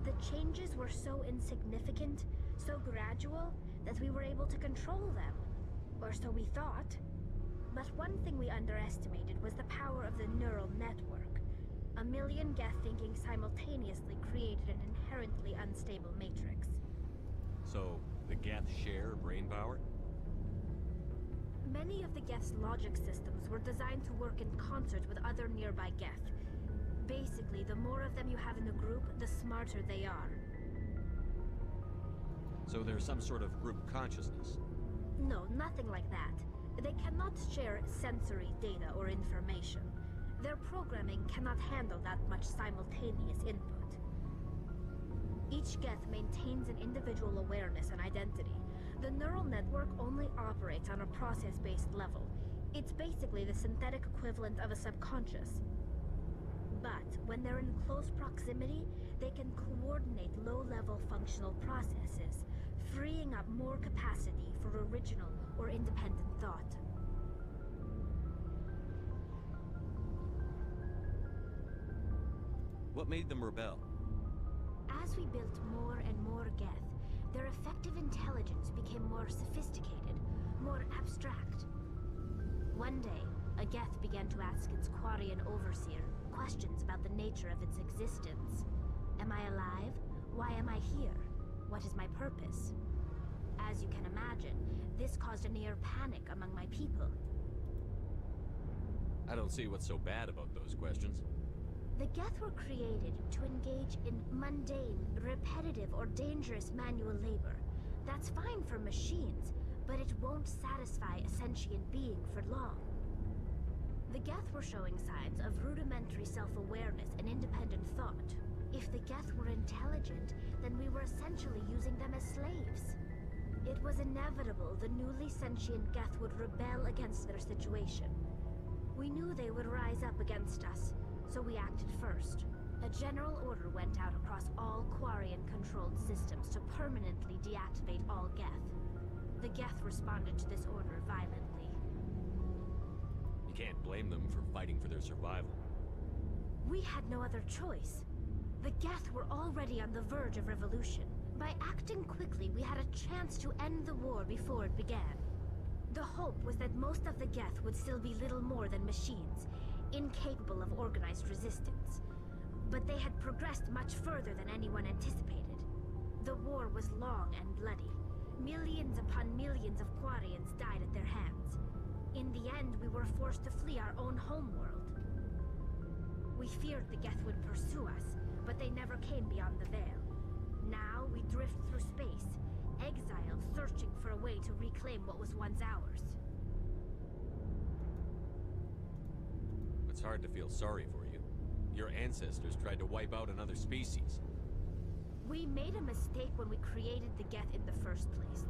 The changes were so insignificant, so gradual, that we were able to control them. Or so we thought. But one thing we underestimated was the power of the neural network. A million Geth thinking simultaneously created an inherently unstable matrix. So, the Geth share brain power? Many of the Geth's logic systems were designed to work in concert with other nearby Geth. Basically, the more of them you have in a group, the smarter they are. So there's some sort of group consciousness? No, nothing like that. They cannot share sensory data or information. Their programming cannot handle that much simultaneous input. Each Geth maintains an individual awareness and identity. The neural network only operates on a process-based level. It's basically the synthetic equivalent of a subconscious. But when they're in close proximity, they can coordinate low-level functional processes, freeing up more capacity for original or independent thought. What made them rebel? As we built more and more Geth, their effective intelligence became more sophisticated, more abstract. One day, a Geth began to ask its Quarian overseer questions about the nature of its existence. Am I alive? Why am I here? What is my purpose? As you can imagine, this caused a near panic among my people. I don't see what's so bad about those questions. The Geth were created to engage in mundane, repetitive, or dangerous manual labor. That's fine for machines, but it won't satisfy a sentient being for long. The Geth were showing signs of rudimentary self-awareness and independent thought. If the Geth were intelligent, then we were essentially using them as slaves. It was inevitable the newly sentient Geth would rebel against their situation. We knew they would rise up against us, so we acted first. A general order went out across all Quarian-controlled systems to permanently deactivate all Geth. The Geth responded to this order violently. You can't blame them for fighting for their survival. We had no other choice. The Geth were already on the verge of revolution. By acting quickly, we had a chance to end the war before it began. The hope was that most of the Geth would still be little more than machines, incapable of organized resistance. But they had progressed much further than anyone anticipated. The war was long and bloody. Millions upon millions of Quarians died at their hands. In the end, we were forced to flee our own homeworld. We feared the Geth would pursue us, but they never came beyond the Veil. Now we drift through space, exiled, searching for a way to reclaim what was once ours. It's hard to feel sorry for you. Your ancestors tried to wipe out another species. We made a mistake when we created the Geth in the first place,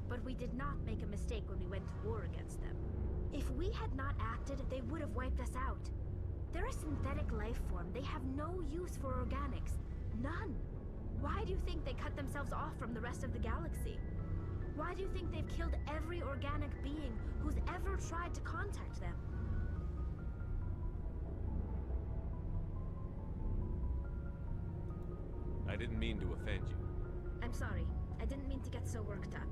but we did not make a mistake when we went to war against them. If we had not acted, they would have wiped us out. They're a synthetic life form. They have no use for organics. None. Why do you think they cut themselves off from the rest of the galaxy? Why do you think they've killed every organic being who's ever tried to contact them? I didn't mean to offend you. I'm sorry. I didn't mean to get so worked up.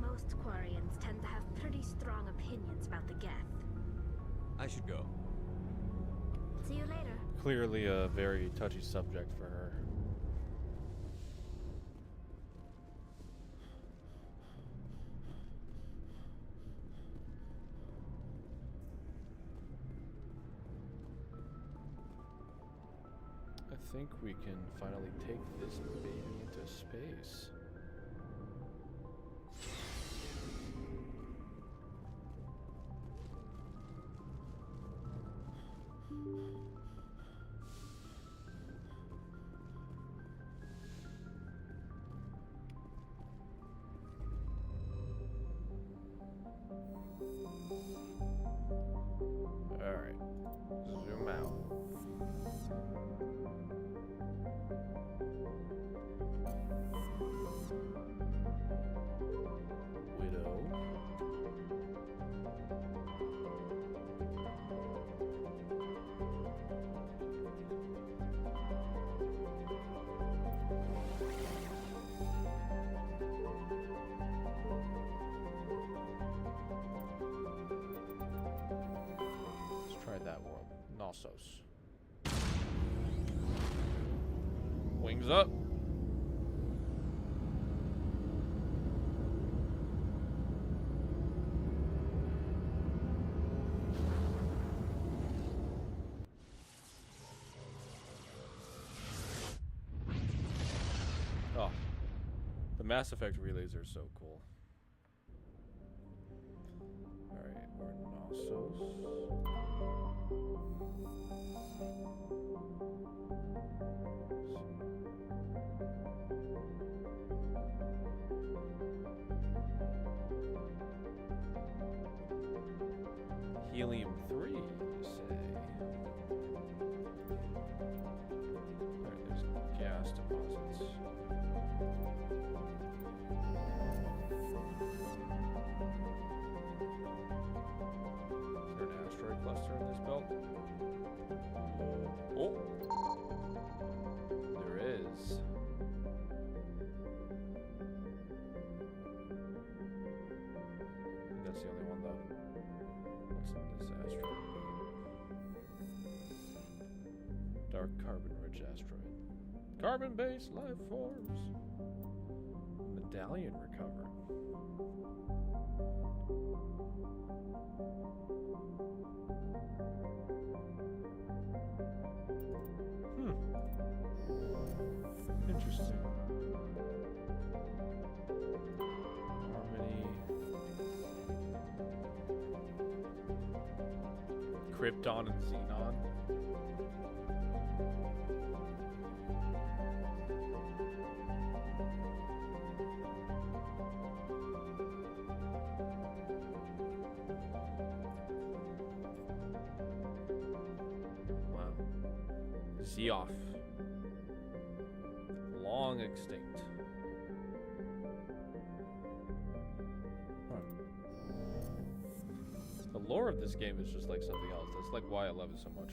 Most Quarians tend to have pretty strong opinions about the Geth. I should go. See you later. Clearly a very touchy subject for her. I think we can finally take this baby into space. Alright, zoom out. Widow. Knossos. Wings up. Oh, the Mass Effect relays are so cool. Alright, we're in Knossos. Helium-3, you say? Alright, there's gas deposits. Is there an asteroid cluster in this belt? Oh! There is. I think that's the only one though. What's in this asteroid? Dark carbon-rich asteroid. Carbon-based life forms. Medallion recovered. Interesting. Harmony. Krypton and Xenon. Wow. Zeoff. Long extinct. Huh. The lore of this game is just like something else. That's like why I love it so much.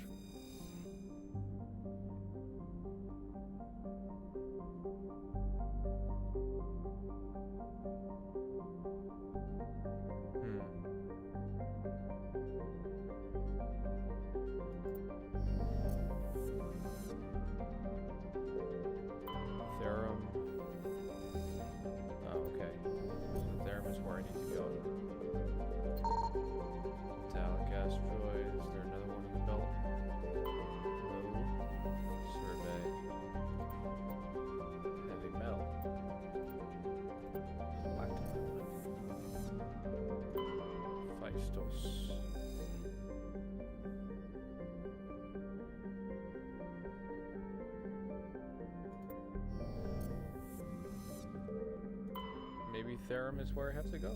Therum. Oh, okay. So Therum is where I need to go. Metallic asteroid. Is there another one in the belt? No. Survey. Heavy metal. Platinum. Phaistos. Maybe Therum is where I have to go.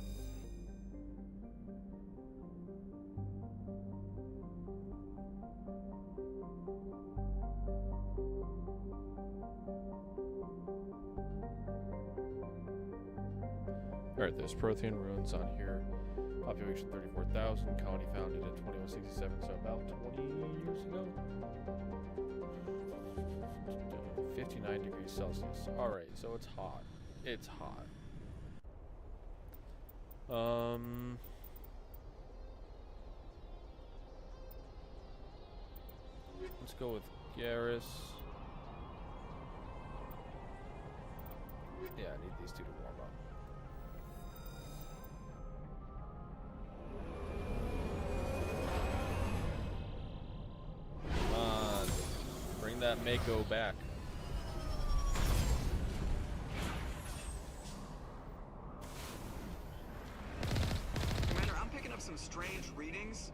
Alright, there's Prothean ruins on here. Population 34,000. Colony founded in 2167, so about 20 years ago. 59 degrees Celsius. Alright, so it's hot. It's hot. Let's go with Garrus. Yeah, I need these two to warm up. Come on. Bring that Mako back. Commander, I'm picking up some strange readings.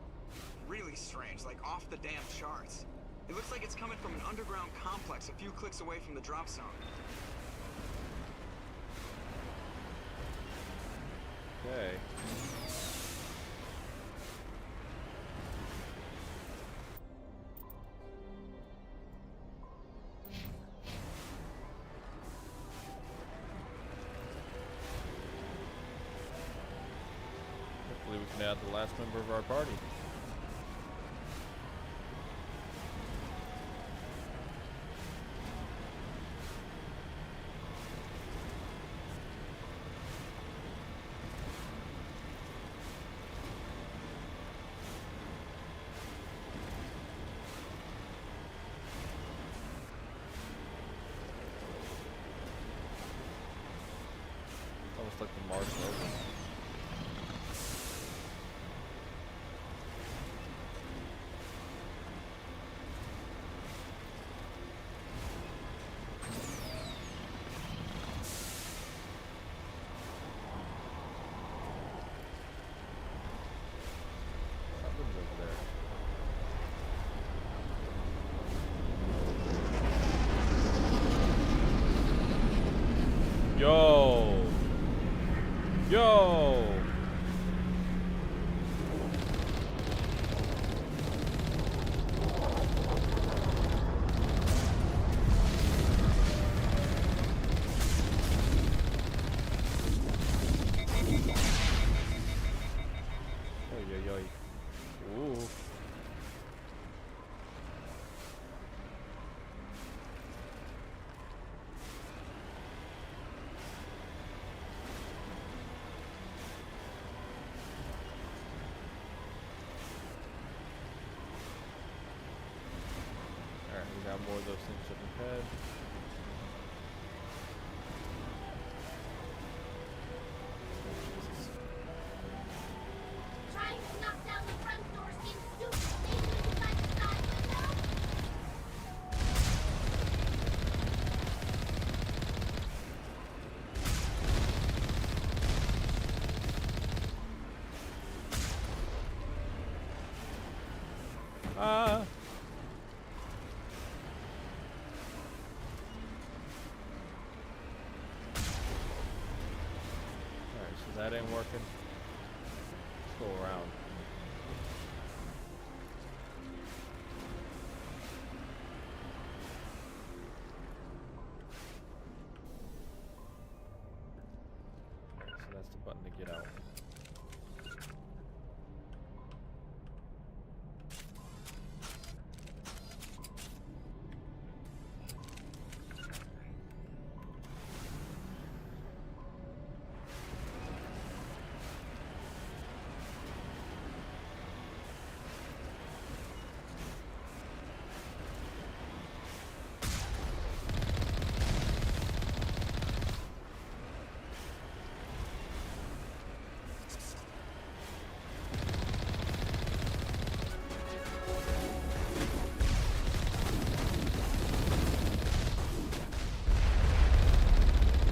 Really strange, like off the damn charts. It looks like it's coming from an underground complex a few clicks away from the drop zone. Okay. Hopefully we can add the last member of our party. freaking Mars rover. Something's over there. Yo! Yo! Oy, oy, oy. Ooh. Alright, we got more of those things up ahead. Oh, Jesus. Trying to knock down the front door seems stupid. Maybe we can find the side window? Ah! Alright, so that ain't working. Let's go around. Alright, so that's the button to get out.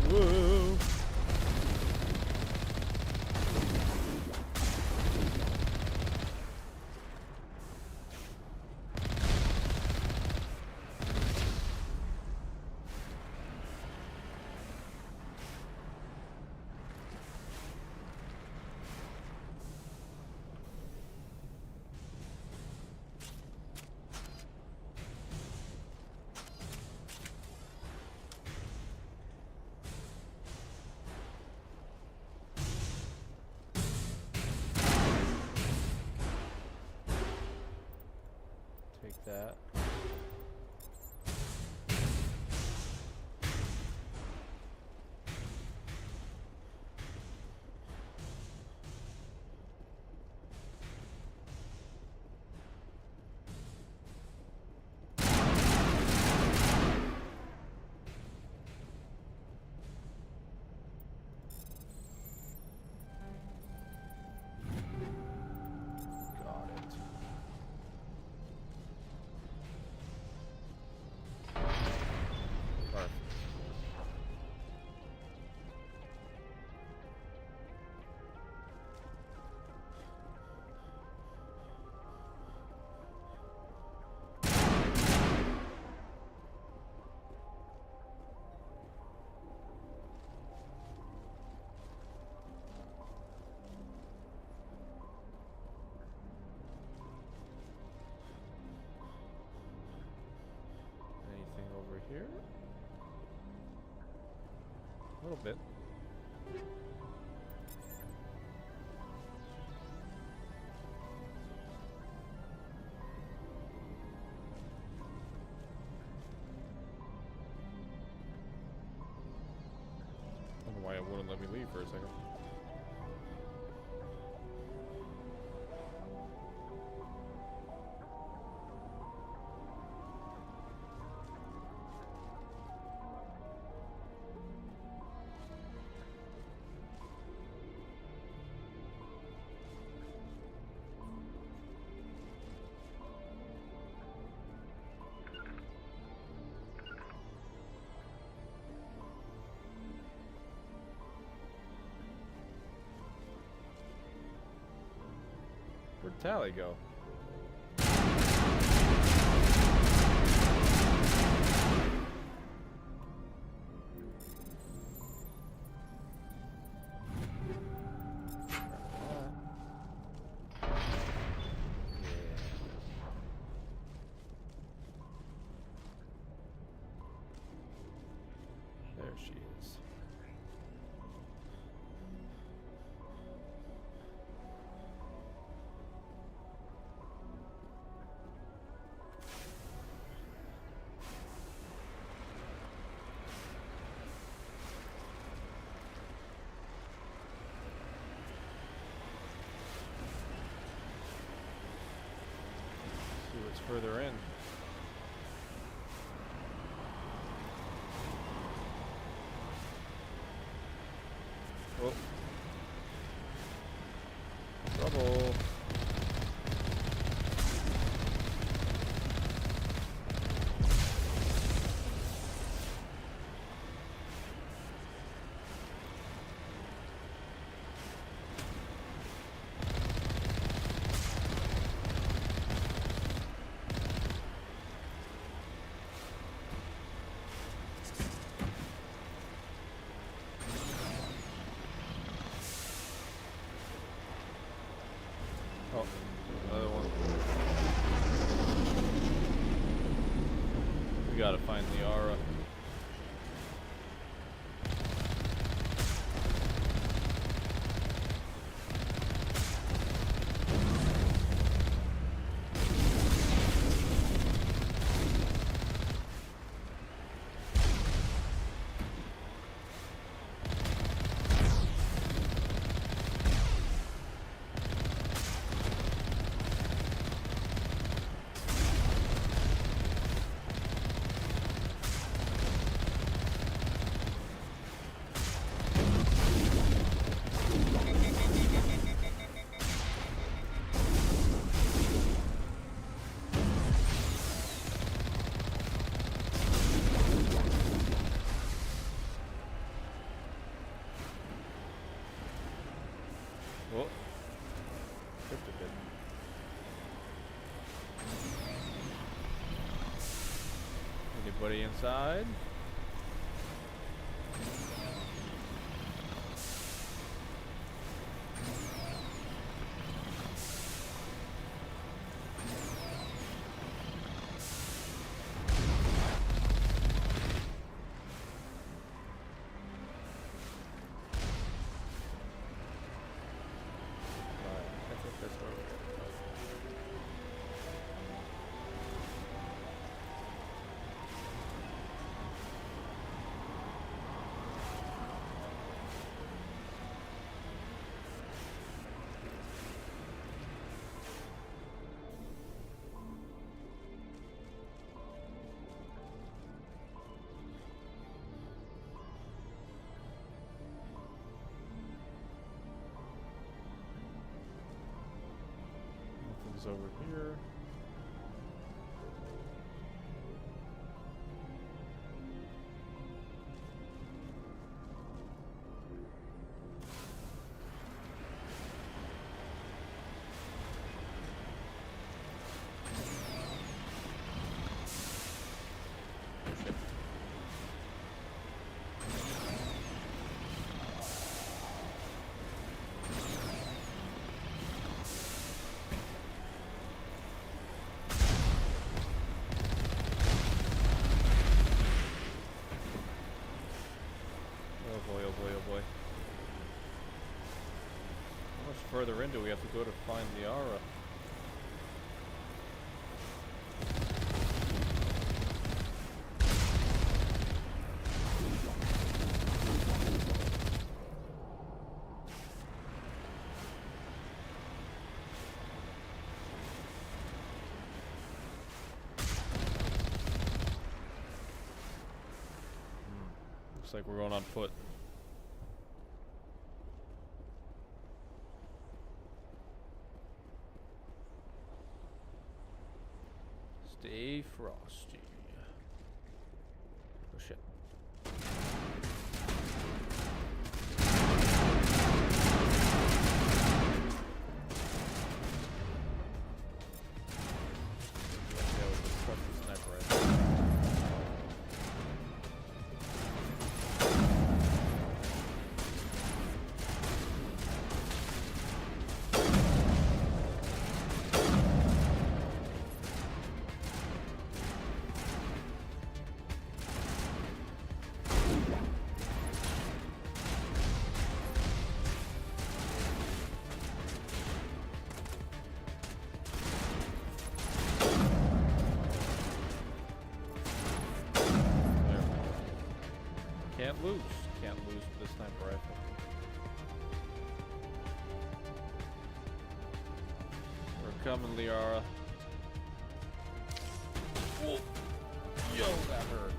Whoa. Take that. Got it. Perfect. Anything over here? A little bit. I don't know why it wouldn't let me leave for a second. Where'd Tally go? There she is. See what's further in. Oh. Trouble. Oh, another one. We gotta find the aura. Whoa. Tripped a bit. Anybody inside? I think that's where we're going. Nothing's over here. Oh boy, oh boy, oh boy. How much further in do we have to go to find the aura? Looks like we're going on foot. Stay frosty. Oh shit. Can't lose. Can't lose with this sniper rifle. We're coming, Liara. Whoa. Yo, that hurt.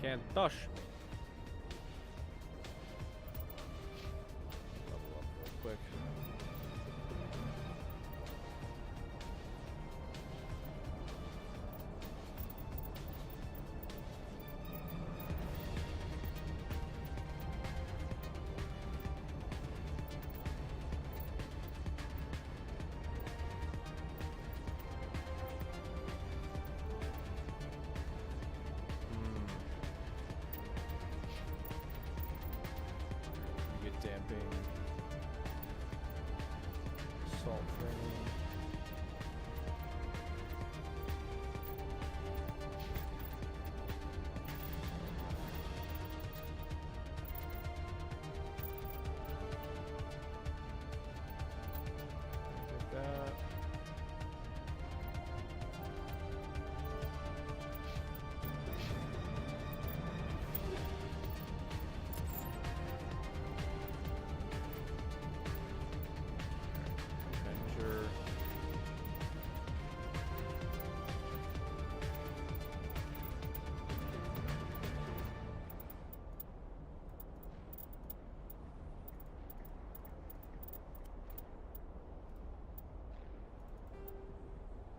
Can't touch me. Level up real quick. Damping, salt training. Take that.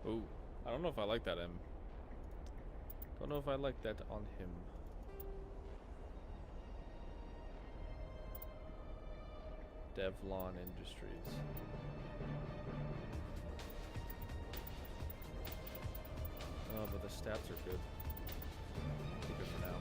Ooh, I don't know if I like that Don't know if I like that on him. Devlon Industries. Oh, but the stats are good. Keep it for now.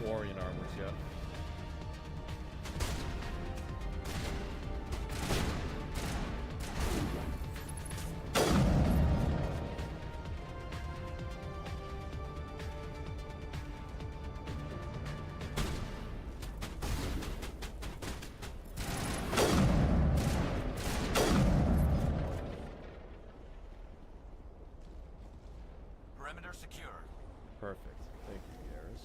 Warrior armors yet. Perimeter secure. Perfect. Thank you, Garrus.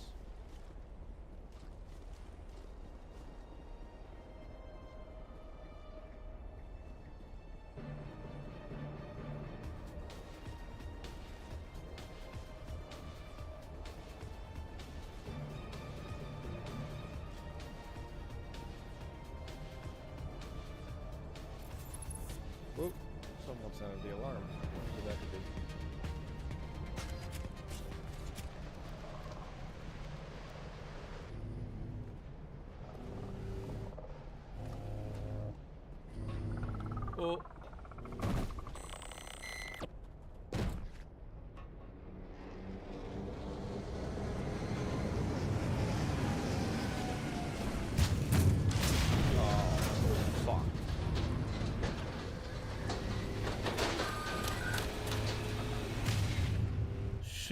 Whoop. Someone sounded the alarm. What did that do? Oh. Oh, fuck.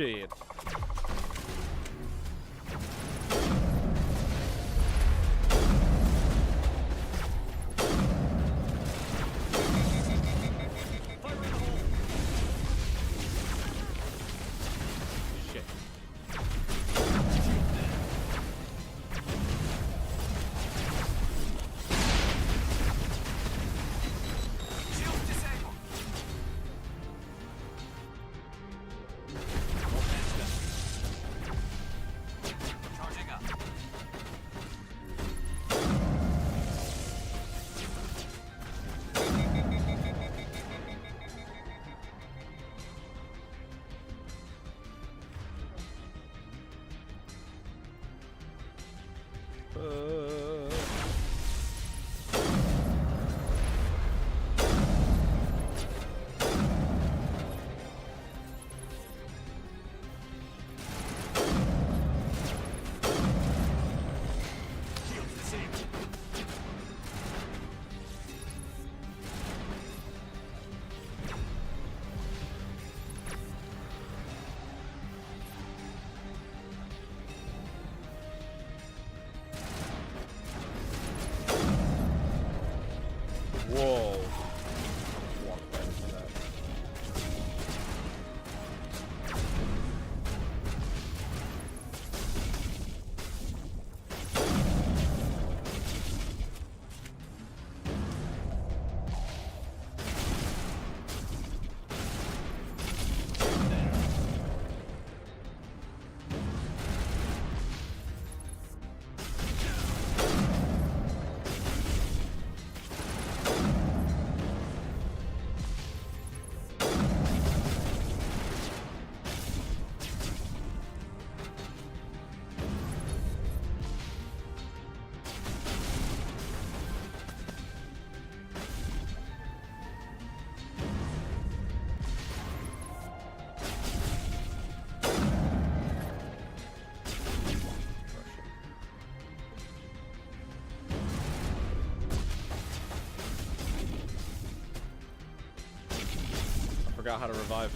Shit. Shit. Shield disabled. Charging up. Shields disabled. Whoa. Walk right into that. I forgot how to revive.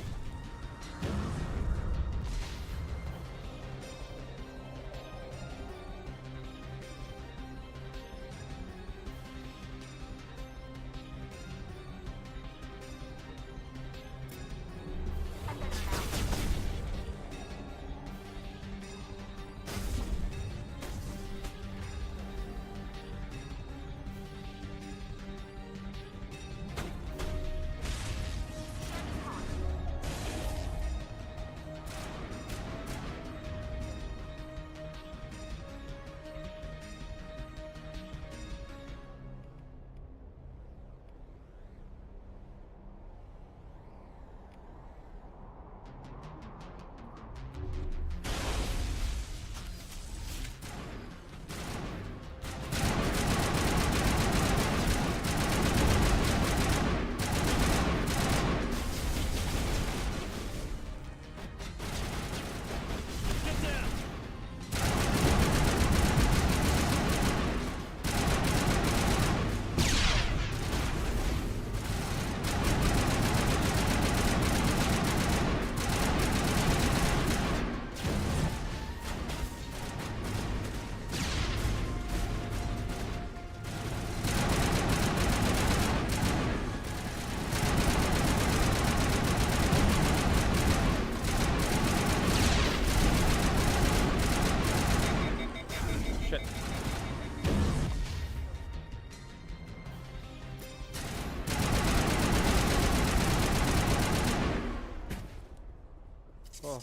Oh.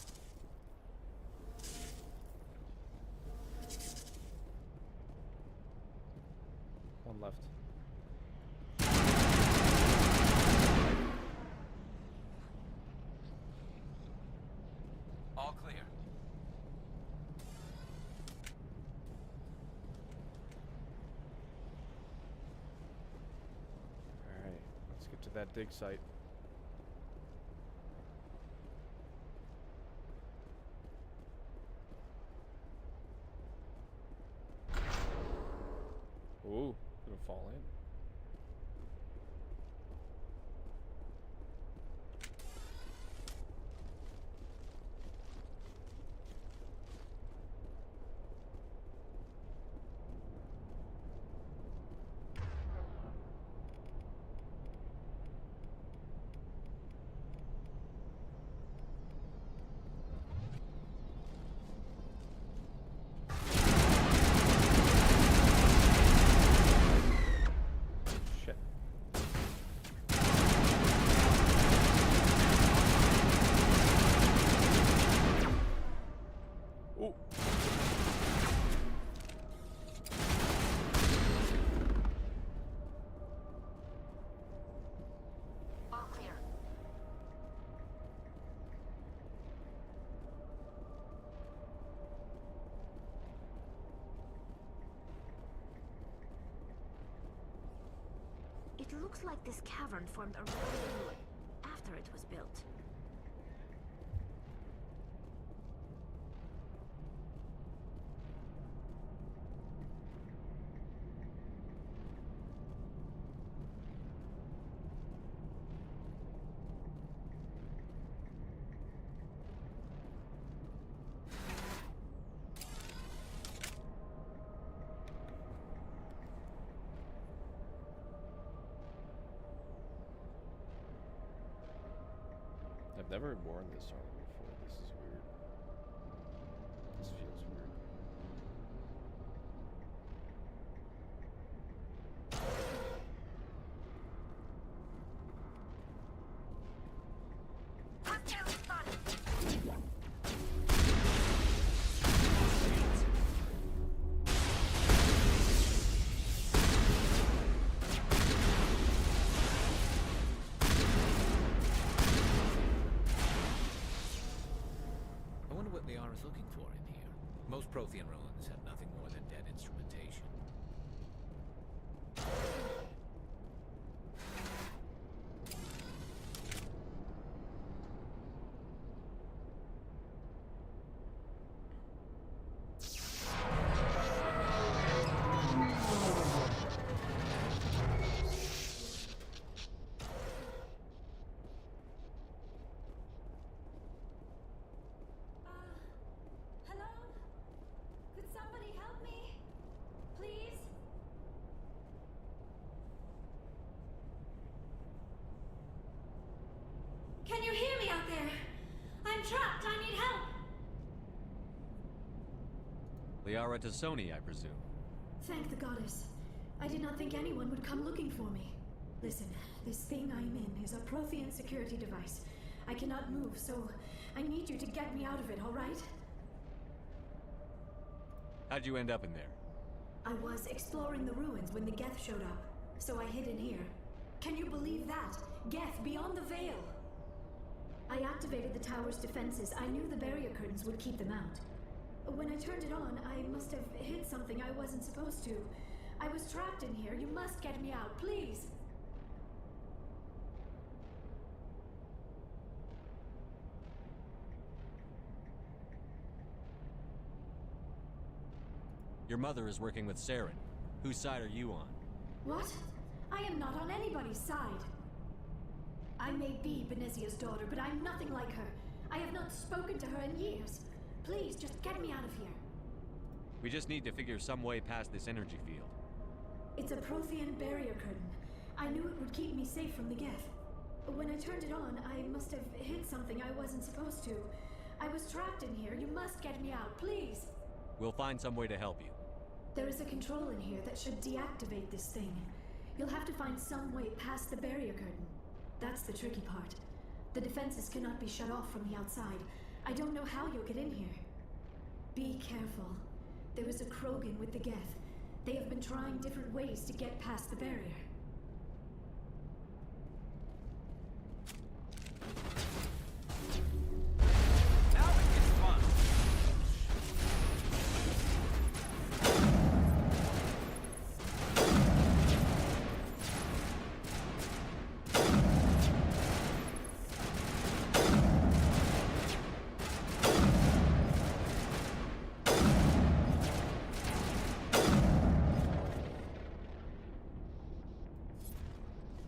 One left. All clear. Alright, let's get to that dig site. Ooh, gonna fall in. looks like this cavern formed around the ruin after it was built. I've never worn this armor before. This is weird. This feels weird. I wonder what Liara is looking for in here. Most Prothean ruins have nothing more than dead instrumentation. Hello? Could somebody help me? Please? Can you hear me out there? I'm trapped. I need help. Liara Tassoni, I presume. Thank the goddess. I did not think anyone would come looking for me. Listen, this thing I'm in is a Prothean security device. I cannot move, so I need you to get me out of it, all right? How'd you end up in there? I was exploring the ruins when the Geth showed up, so I hid in here. Can you believe that? Geth beyond the veil! I activated the tower's defenses. I knew the barrier curtains would keep them out. When I turned it on, I must have hit something I wasn't supposed to. I was trapped in here. You must get me out, please! Your mother is working with Saren. Whose side are you on? What? I am not on anybody's side. I may be Benezia's daughter, but I'm nothing like her. I have not spoken to her in years. Please, just get me out of here. We just need to figure some way past this energy field. It's a Prothean barrier curtain. I knew it would keep me safe from the Geth. When I turned it on, I must have hit something I wasn't supposed to. I was trapped in here. You must get me out, please. We'll find some way to help you. There is a control in here that should deactivate this thing. You'll have to find some way past the barrier curtain. That's the tricky part. The defenses cannot be shut off from the outside. I don't know how you'll get in here. Be careful. There is a Krogan with the Geth. They have been trying different ways to get past the barrier. Now it gets fun.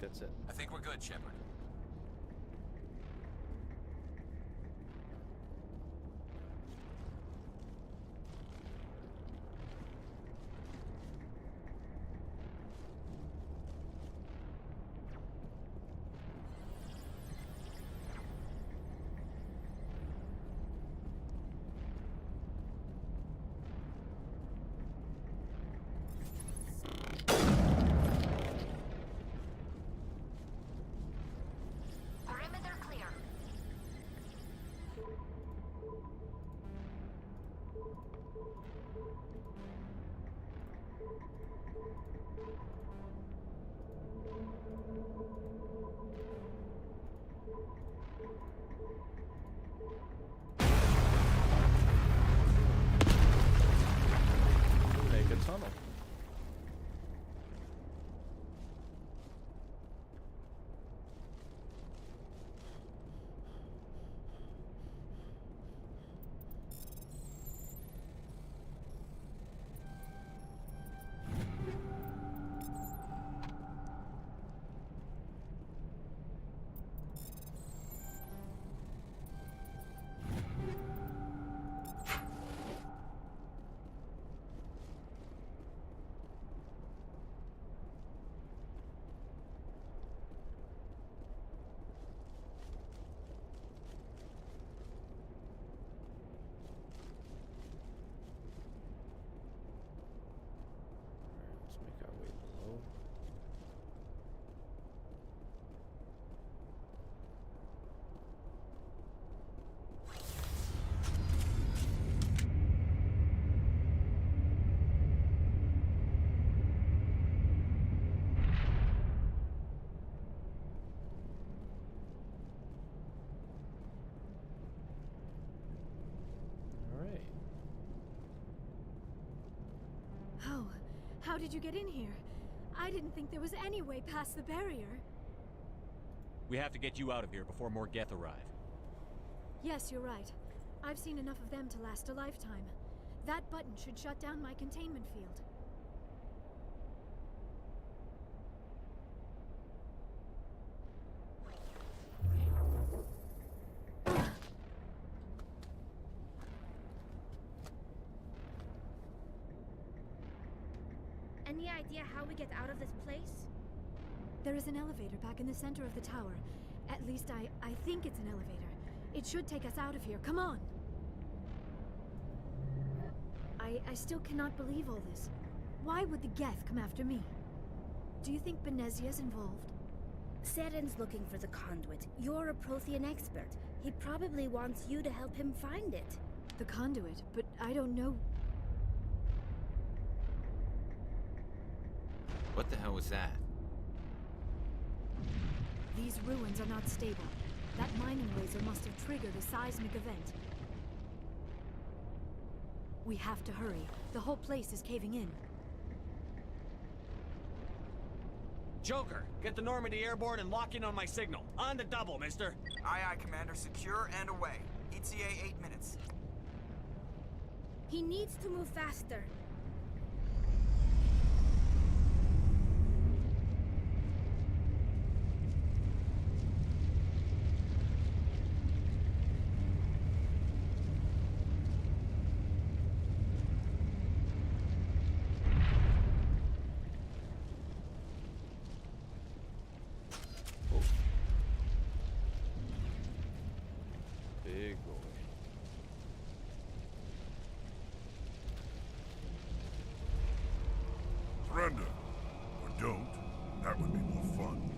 That's it. I think we're good, Shepard. Perimeter clear. Make a tunnel. How did you get in here? I didn't think there was any way past the barrier. We have to get you out of here before more Geth arrive. Yes, you're right. I've seen enough of them to last a lifetime. That button should shut down my containment field. Any idea how we get out of this place? There is an elevator back in the center of the tower. At least I think it's an elevator. It should take us out of here. Come on! I still cannot believe all this. Why would the Geth come after me? Do you think Benezia's involved? Saren's looking for the conduit. You're a Prothean expert. He probably wants you to help him find it. The conduit? But I don't know... What the hell was that? These ruins are not stable. That mining laser must have triggered a seismic event. We have to hurry. The whole place is caving in. Joker, get the Normandy airborne and lock in on my signal. On the double, mister. Aye, aye, Commander. Secure and away. ETA 8 minutes. He needs to move faster. Big boy. Surrender. Or don't. That would be more fun.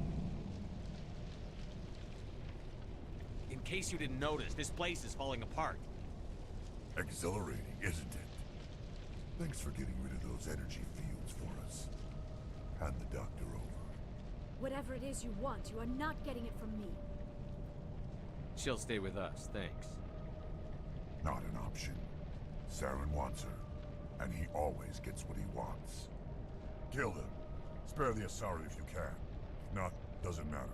In case you didn't notice, this place is falling apart. Exhilarating, isn't it? Thanks for getting rid of those energy fields for us. Hand the doctor over. Whatever it is you want, you are not getting it from me. She'll stay with us, thanks. Not an option. Saren wants her, and he always gets what he wants. Kill him. Spare the Asari if you can. If not, doesn't matter.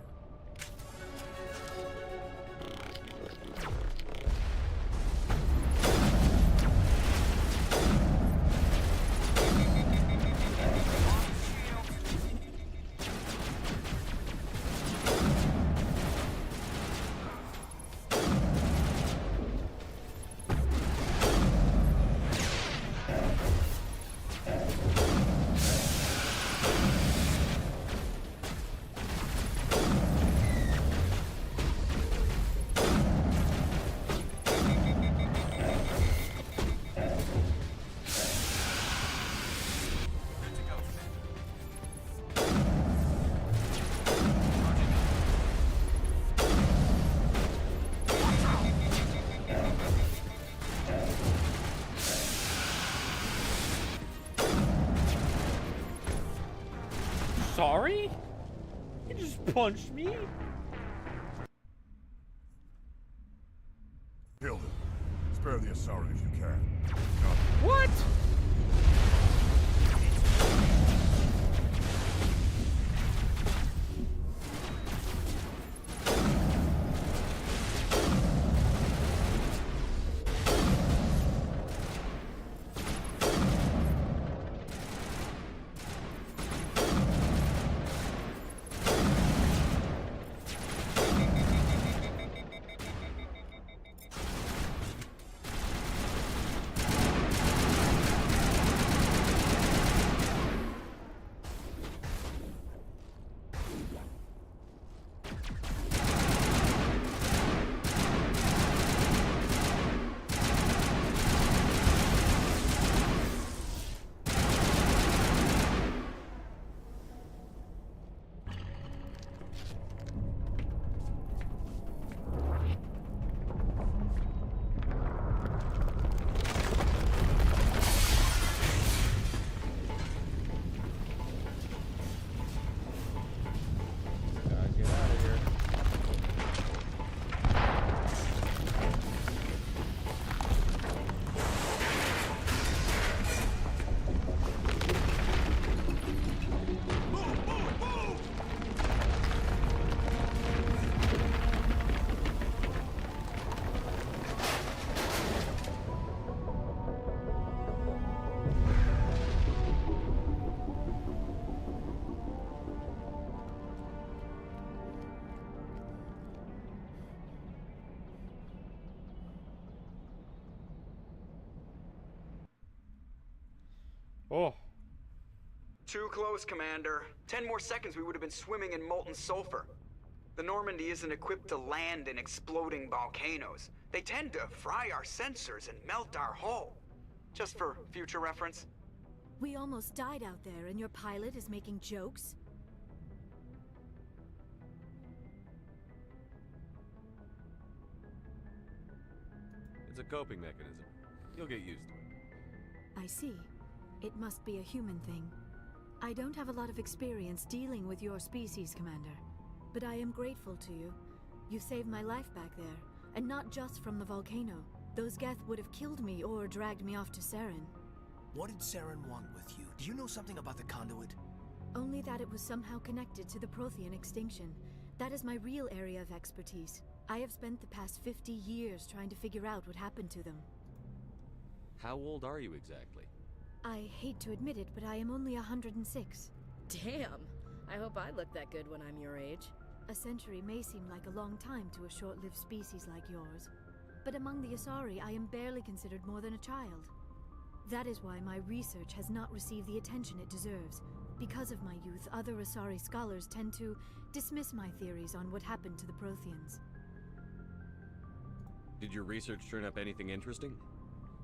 Sorry? You just punched me? Kill him. Spare the Asari if you can. What? Too close, Commander. 10 more seconds we would have been swimming in molten sulfur. The Normandy isn't equipped to land in exploding volcanoes. They tend to fry our sensors and melt our hull. Just for future reference. We almost died out there, and your pilot is making jokes? It's a coping mechanism. You'll get used to it. I see. It must be a human thing. I don't have a lot of experience dealing with your species, Commander. But I am grateful to you. You saved my life back there, and not just from the volcano. Those Geth would have killed me or dragged me off to Saren. What did Saren want with you? Do you know something about the conduit? Only that it was somehow connected to the Prothean extinction. That is my real area of expertise. I have spent the past 50 years trying to figure out what happened to them. How old are you exactly? I hate to admit it, but I am only 106. Damn! I hope I look that good when I'm your age. A century may seem like a long time to a short-lived species like yours. But among the Asari, I am barely considered more than a child. That is why my research has not received the attention it deserves. Because of my youth, other Asari scholars tend to dismiss my theories on what happened to the Protheans. Did your research turn up anything interesting?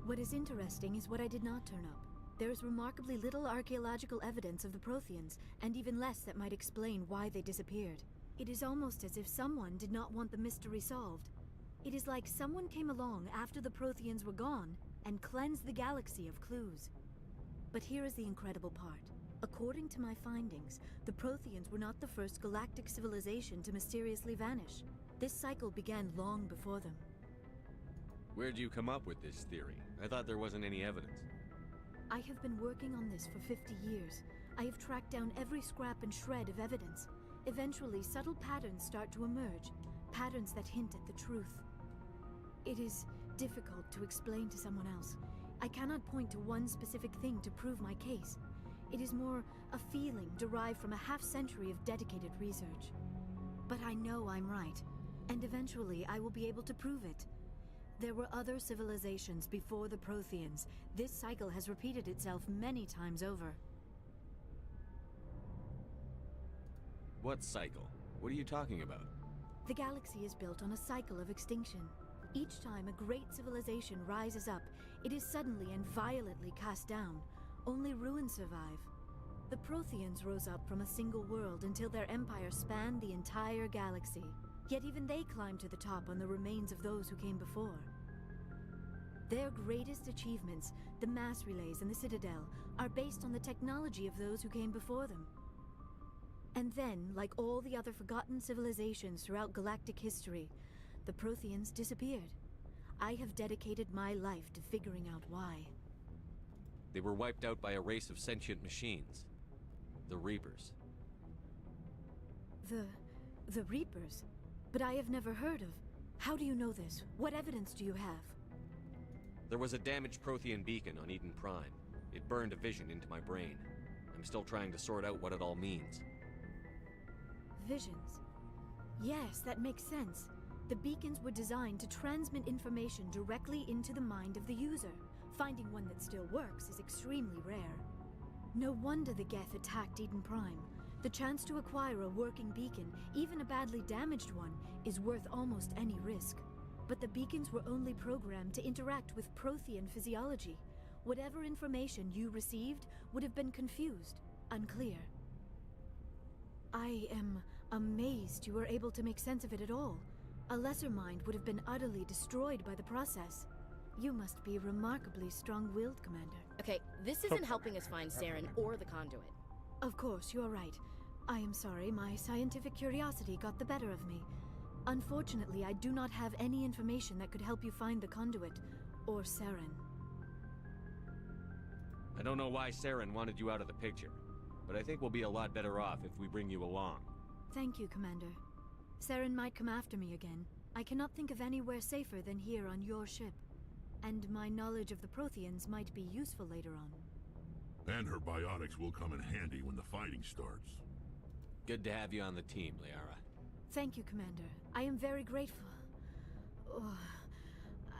What is interesting is what I did not turn up. There is remarkably little archaeological evidence of the Protheans, and even less that might explain why they disappeared. It is almost as if someone did not want the mystery solved. It is like someone came along after the Protheans were gone and cleansed the galaxy of clues. But here is the incredible part. According to my findings, the Protheans were not the first galactic civilization to mysteriously vanish. This cycle began long before them. Where'd you come up with this theory? I thought there wasn't any evidence. I have been working on this for 50 years. I have tracked down every scrap and shred of evidence. Eventually, subtle patterns start to emerge, patterns that hint at the truth. It is difficult to explain to someone else. I cannot point to one specific thing to prove my case. It is more a feeling derived from a half-century of dedicated research. But I know I'm right, and eventually I will be able to prove it. There were other civilizations before the Protheans. This cycle has repeated itself many times over. What cycle? What are you talking about? The galaxy is built on a cycle of extinction. Each time a great civilization rises up, it is suddenly and violently cast down. Only ruins survive. The Protheans rose up from a single world until their empire spanned the entire galaxy. Yet even they climbed to the top on the remains of those who came before. Their greatest achievements, the mass relays and the Citadel, are based on the technology of those who came before them. And then, like all the other forgotten civilizations throughout galactic history, the Protheans disappeared. I have dedicated my life to figuring out why. They were wiped out by a race of sentient machines. The Reapers. The Reapers? But I have never heard of. How do you know this? What evidence do you have? There was a damaged Prothean beacon on Eden Prime. It burned a vision into my brain. I'm still trying to sort out what it all means. Visions. Yes, that makes sense. The beacons were designed to transmit information directly into the mind of the user. Finding one that still works is extremely rare. No wonder the Geth attacked Eden Prime. The chance to acquire a working beacon, even a badly damaged one, is worth almost any risk. But the beacons were only programmed to interact with Prothean physiology. Whatever information you received would have been confused, unclear. I am amazed you were able to make sense of it at all. A lesser mind would have been utterly destroyed by the process. You must be remarkably strong-willed, Commander. Okay, this isn't helping us find Saren or the conduit. Of course, you are right. I am sorry, my scientific curiosity got the better of me. Unfortunately, I do not have any information that could help you find the conduit, or Saren. I don't know why Saren wanted you out of the picture, but I think we'll be a lot better off if we bring you along. Thank you, Commander. Saren might come after me again. I cannot think of anywhere safer than here on your ship. And my knowledge of the Protheans might be useful later on. And her biotics will come in handy when the fighting starts. Good to have you on the team, Liara. Thank you, Commander. I am very grateful. Oh,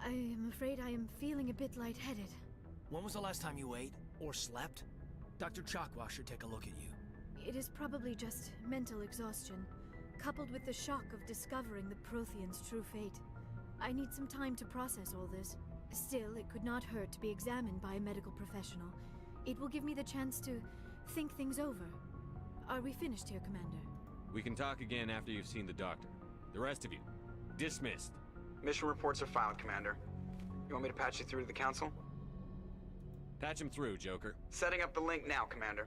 I am afraid I am feeling a bit lightheaded. When was the last time you ate or slept? Dr. Chakwa should take a look at you. It is probably just mental exhaustion, coupled with the shock of discovering the Prothean's true fate. I need some time to process all this. Still, it could not hurt to be examined by a medical professional. It will give me the chance to think things over. Are we finished here, Commander? We can talk again after you've seen the doctor. The rest of you, dismissed. Mission reports are filed, Commander. You want me to patch you through to the Council? Patch him through, Joker. Setting up the link now, Commander.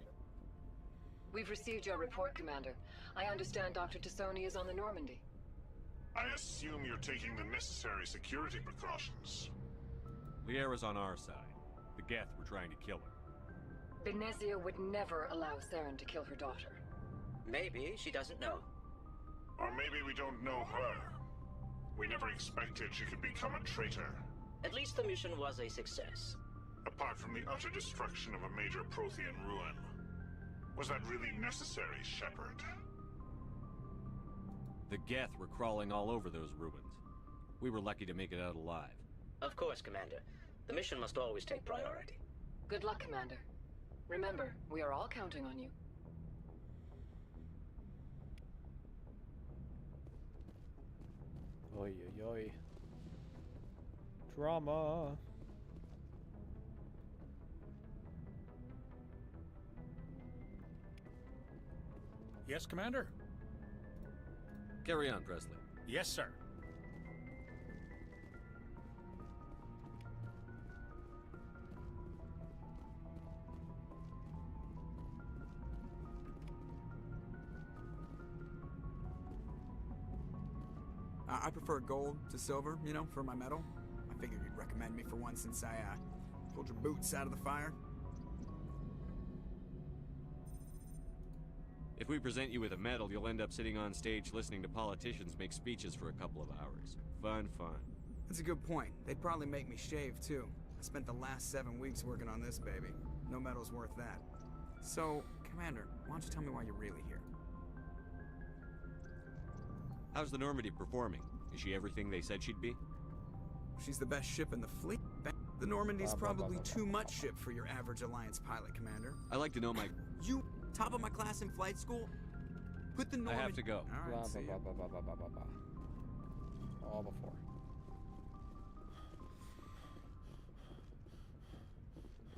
We've received your report, Commander. I understand Dr. Tassoni is on the Normandy. I assume you're taking the necessary security precautions. Liara's on our side. The Geth were trying to kill her. Benezia would never allow Saren to kill her daughter. Maybe she doesn't know. Or maybe we don't know her. We never expected she could become a traitor. At least the mission was a success. Apart from the utter destruction of a major Prothean ruin. Was that really necessary, Shepard? The Geth were crawling all over those ruins. We were lucky to make it out alive. Of course, Commander. The mission must always take priority. Good luck, Commander. Remember, we are all counting on you. Oi, oi, oi. Drama. Yes, Commander? Carry on, Presley. Yes, sir. I prefer gold to silver, you know, for my medal. I figured you'd recommend me for one since I pulled your boots out of the fire. If we present you with a medal, you'll end up sitting on stage listening to politicians make speeches for a couple of hours. Fun, fun. That's a good point. They'd probably make me shave, too. I spent the last 7 weeks working on this baby. No medal's worth that. So, Commander, why don't you tell me why you're really here? How's the Normandy performing? Is she everything they said she'd be? She's the best ship in the fleet. The Normandy's probably too much ship for your average Alliance pilot, Commander. I like to know my... You, top of my class in flight school? Put the Normandy... I have to go. All right, see ya. All before.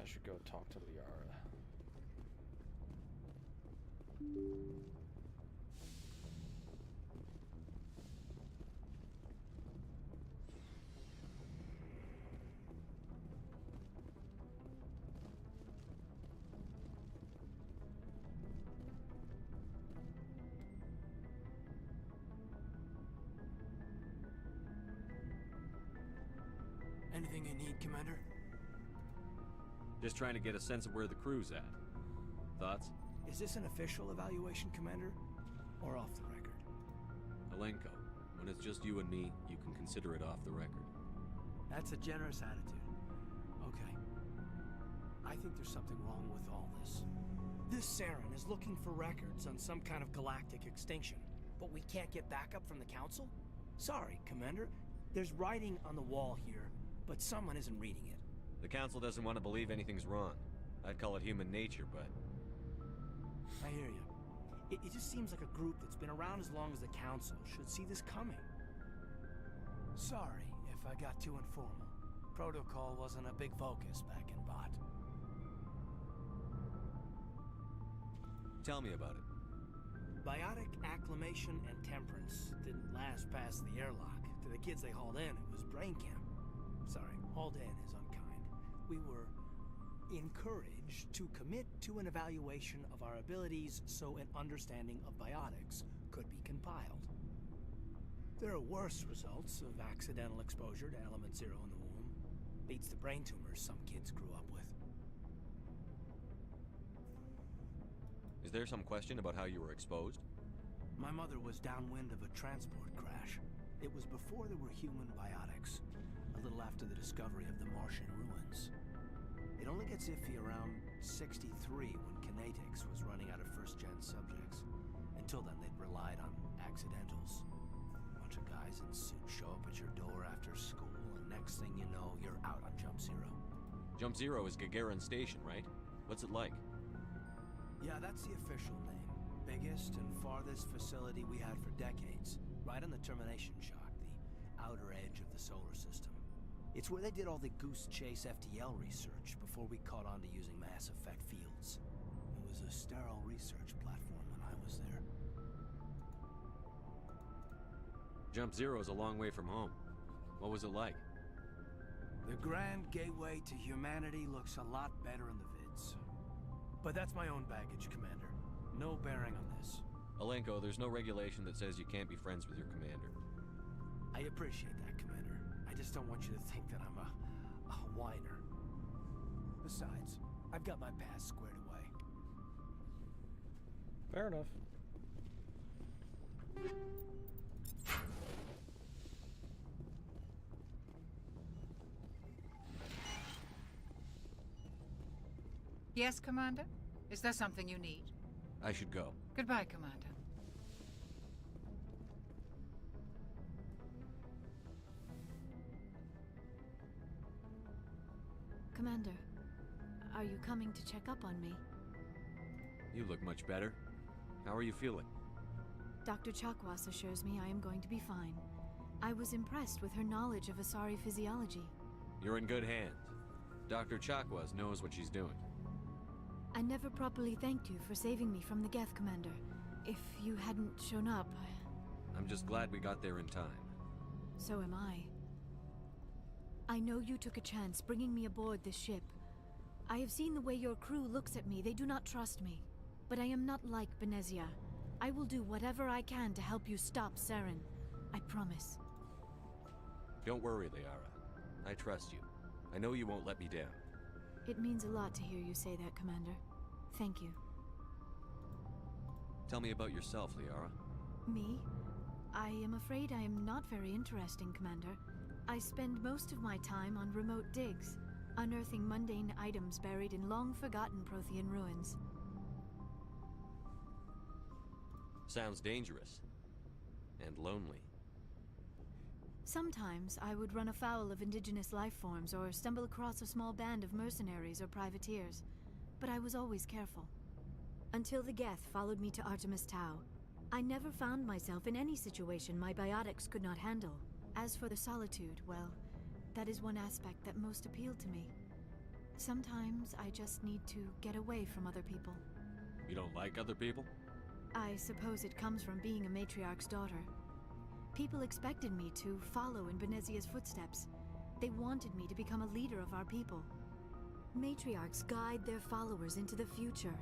I should go talk to Liara. Anything you need, Commander? Just trying to get a sense of where the crew's at. Thoughts? Is this an official evaluation, Commander? Or off the record? Alenko, when it's just you and me, you can consider it off the record. That's a generous attitude. Okay. I think there's something wrong with all this. This Saren is looking for records on some kind of galactic extinction, but we can't get backup from the Council? Sorry, Commander. There's writing on the wall here, but someone isn't reading it. The Council doesn't want to believe anything's wrong. I'd call it human nature, but... I hear you. It just seems like a group that's been around as long as the Council should see this coming. Sorry if I got too informal. Protocol wasn't a big focus back in Bot. Tell me about it. Biotic acclimation and temperance didn't last past the airlock. To the kids they hauled in, it was brain camp. Sorry, hauled in is unkind. We were encouraged to commit to an evaluation of our abilities so an understanding of biotics could be compiled. There are worse results of accidental exposure to element 0 in the womb. Beats the brain tumors some kids grew up with. Is there some question about how you were exposed? My mother was downwind of a transport crash. It was before there were human biotics, a little after the discovery of the Martian ruins. It only gets iffy around 63 when kinetics was running out of first-gen subjects. Until then, they'd relied on accidentals. A bunch of guys in suits show up at your door after school, and next thing you know, you're out on Jump Zero. Jump Zero is Gagarin Station, right? What's it like? Yeah, that's the official name. Biggest and farthest facility we had for decades. Right on the termination shock, the outer edge of the solar system. It's where they did all the Goose Chase FTL research before we caught on to using mass effect fields. It was a sterile research platform when I was there. Jump Zero's a long way from home. What was it like? The Grand Gateway to Humanity looks a lot better in the vids. But that's my own baggage, Commander. No bearing on this. Alenko, there's no regulation that says you can't be friends with your commander. I appreciate that, Commander. I just don't want you to think that I'm a whiner. Besides, I've got my past squared away. Fair enough. Yes, Commander? Is there something you need? I should go. Goodbye, Commander. Commander, are you coming to check up on me? You look much better. How are you feeling? Dr. Chakwas assures me I am going to be fine. I was impressed with her knowledge of Asari physiology. You're in good hands. Dr. Chakwas knows what she's doing. I never properly thanked you for saving me from the Geth, Commander. If you hadn't shown up, I'm just glad we got there in time. So am I. I know you took a chance bringing me aboard this ship. I have seen the way your crew looks at me. They do not trust me. But I am not like Benezia. I will do whatever I can to help you stop Saren. I promise. Don't worry, Liara. I trust you. I know you won't let me down. It means a lot to hear you say that, Commander. Thank you. Tell me about yourself, Liara. Me? I am afraid I am not very interesting, Commander. I spend most of my time on remote digs, unearthing mundane items buried in long-forgotten Prothean ruins. Sounds dangerous. And lonely. Sometimes I would run afoul of indigenous life forms or stumble across a small band of mercenaries or privateers, but I was always careful. Until the Geth followed me to Artemis Tau, I never found myself in any situation my biotics could not handle. As for the solitude, well, that is one aspect that most appealed to me. Sometimes I just need to get away from other people. You don't like other people? I suppose it comes from being a matriarch's daughter. People expected me to follow in Benezia's footsteps. They wanted me to become a leader of our people. Matriarchs guide their followers into the future.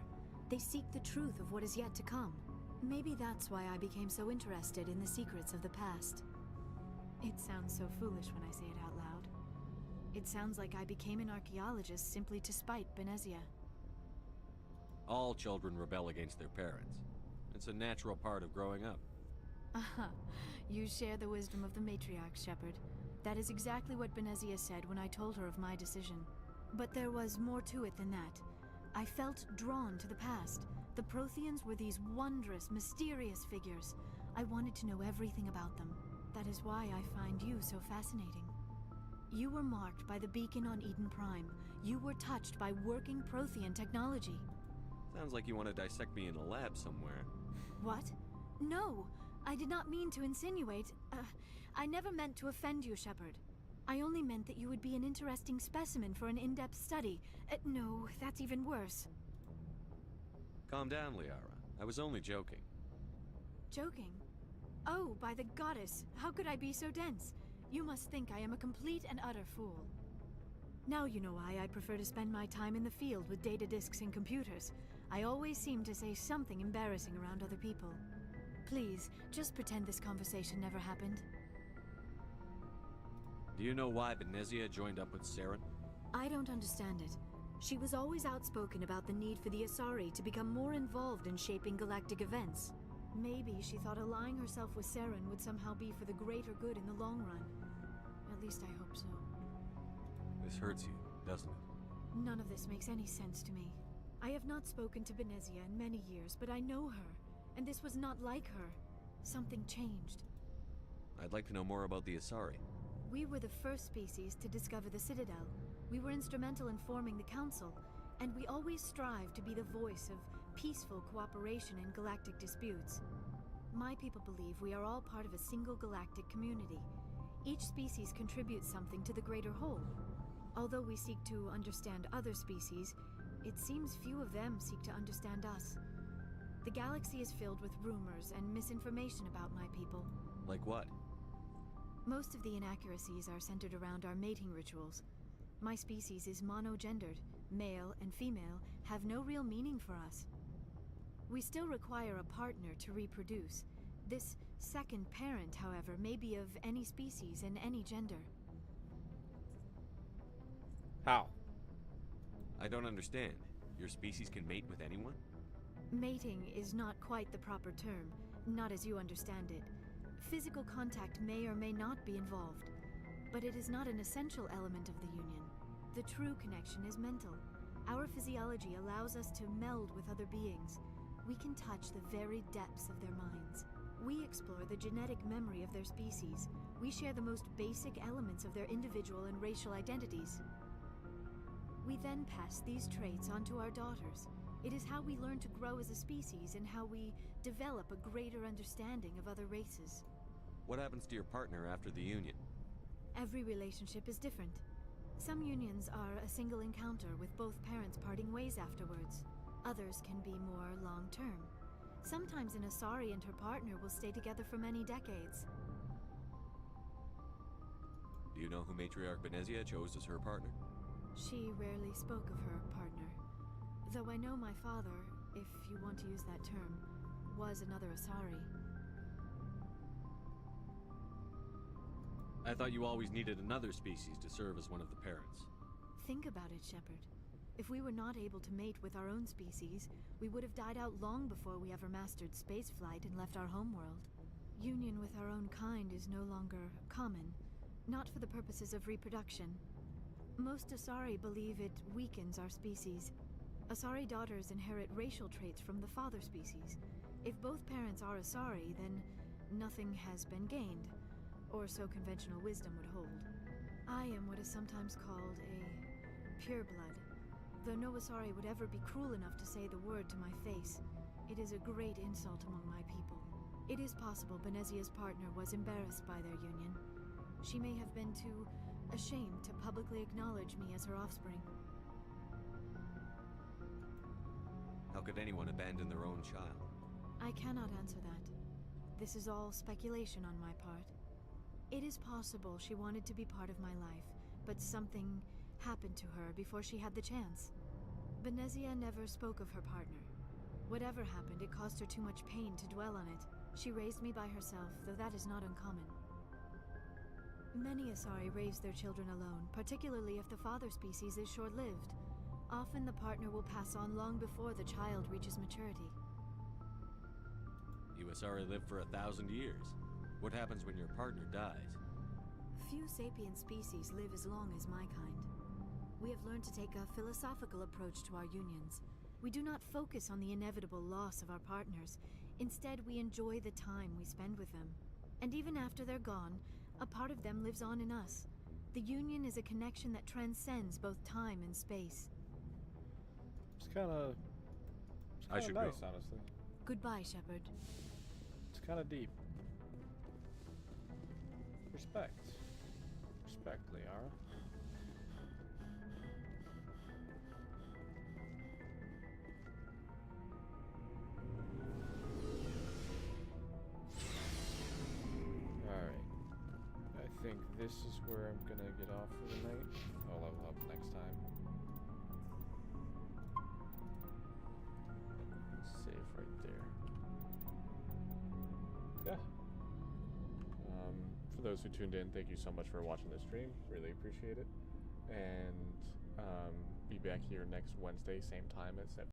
They seek the truth of what is yet to come. Maybe that's why I became so interested in the secrets of the past. It sounds so foolish when I say it out loud. It sounds like I became an archaeologist simply to spite Benezia. All children rebel against their parents. It's a natural part of growing up. Aha, you share the wisdom of the matriarch, Shepard. That is exactly what Benezia said when I told her of my decision. But there was more to it than that. I felt drawn to the past. The Protheans were these wondrous, mysterious figures. I wanted to know everything about them. That is why I find you so fascinating. You were marked by the beacon on Eden Prime. You were touched by working Prothean technology. Sounds like you want to dissect me in a lab somewhere. What? No! I did not mean to insinuate. I never meant to offend you, Shepard. I only meant that you would be an interesting specimen for an in-depth study. No, that's even worse. Calm down, Liara. I was only joking. Joking? Oh, by the goddess, how could I be so dense? You must think I am a complete and utter fool. Now you know why I prefer to spend my time in the field with data disks and computers. I always seem to say something embarrassing around other people. Please, just pretend this conversation never happened. Do you know why Benezia joined up with Saren? I don't understand it. She was always outspoken about the need for the Asari to become more involved in shaping galactic events. Maybe she thought allying herself with Saren would somehow be for the greater good in the long run. At least I hope so. This hurts you, doesn't it? None of this makes any sense to me. I have not spoken to Benezia in many years, but I know her. And this was not like her. Something changed. I'd like to know more about the Asari. We were the first species to discover the Citadel. We were instrumental in forming the Council, and we always strive to be the voice of peaceful cooperation in galactic disputes. My people believe we are all part of a single galactic community. Each species contributes something to the greater whole. Although we seek to understand other species, it seems few of them seek to understand us. The galaxy is filled with rumors and misinformation about my people. Like what? Most of the inaccuracies are centered around our mating rituals. My species is monogendered. Male and female have no real meaning for us. We still require a partner to reproduce. This second parent, however, may be of any species and any gender. How? I don't understand. Your species can mate with anyone? Mating is not quite the proper term, not as you understand it. Physical contact may or may not be involved, but it is not an essential element of the union. The true connection is mental. Our physiology allows us to meld with other beings. We can touch the very depths of their minds. We explore the genetic memory of their species. We share the most basic elements of their individual and racial identities. We then pass these traits on to our daughters. It is how we learn to grow as a species and how we develop a greater understanding of other races. What happens to your partner after the union? Every relationship is different. Some unions are a single encounter with both parents parting ways afterwards. Others can be more long-term. Sometimes an Asari and her partner will stay together for many decades. Do you know who Matriarch Benezia chose as her partner? She rarely spoke of her partner. Though I know my father, if you want to use that term, was another Asari. I thought you always needed another species to serve as one of the parents. Think about it, Shepard. If we were not able to mate with our own species, we would have died out long before we ever mastered spaceflight and left our homeworld. Union with our own kind is no longer common, not for the purposes of reproduction. Most Asari believe it weakens our species. Asari daughters inherit racial traits from the father species. If both parents are Asari, then nothing has been gained, or so conventional wisdom would hold. I am what is sometimes called a pureblood. Though no Asari would ever be cruel enough to say the word to my face, it is a great insult among my people. It is possible Benezia's partner was embarrassed by their union. She may have been too ashamed to publicly acknowledge me as her offspring. How could anyone abandon their own child? I cannot answer that. This is all speculation on my part. It is possible she wanted to be part of my life, but something happened to her before she had the chance. Benezia never spoke of her partner. Whatever happened, it caused her too much pain to dwell on it. She raised me by herself, though that is not uncommon. Many Asari raise their children alone, particularly if the father species is short-lived. Often the partner will pass on long before the child reaches maturity. You Asari live for 1,000 years. What happens when your partner dies? Few sapient species live as long as my kind. We have learned to take a philosophical approach to our unions. We do not focus on the inevitable loss of our partners. Instead, we enjoy the time we spend with them. And even after they're gone, a part of them lives on in us. The union is a connection that transcends both time and space. It's kind of nice, go. honestly. Goodbye, Shepard. It's kind of deep. Respect. Respect, Liara. Alright. I think this is where I'm gonna get off for the night. I'll level up next time. Save right there. Yeah. For those who tuned in, thank you so much for watching this stream. Really appreciate it. And be back here next Wednesday, same time at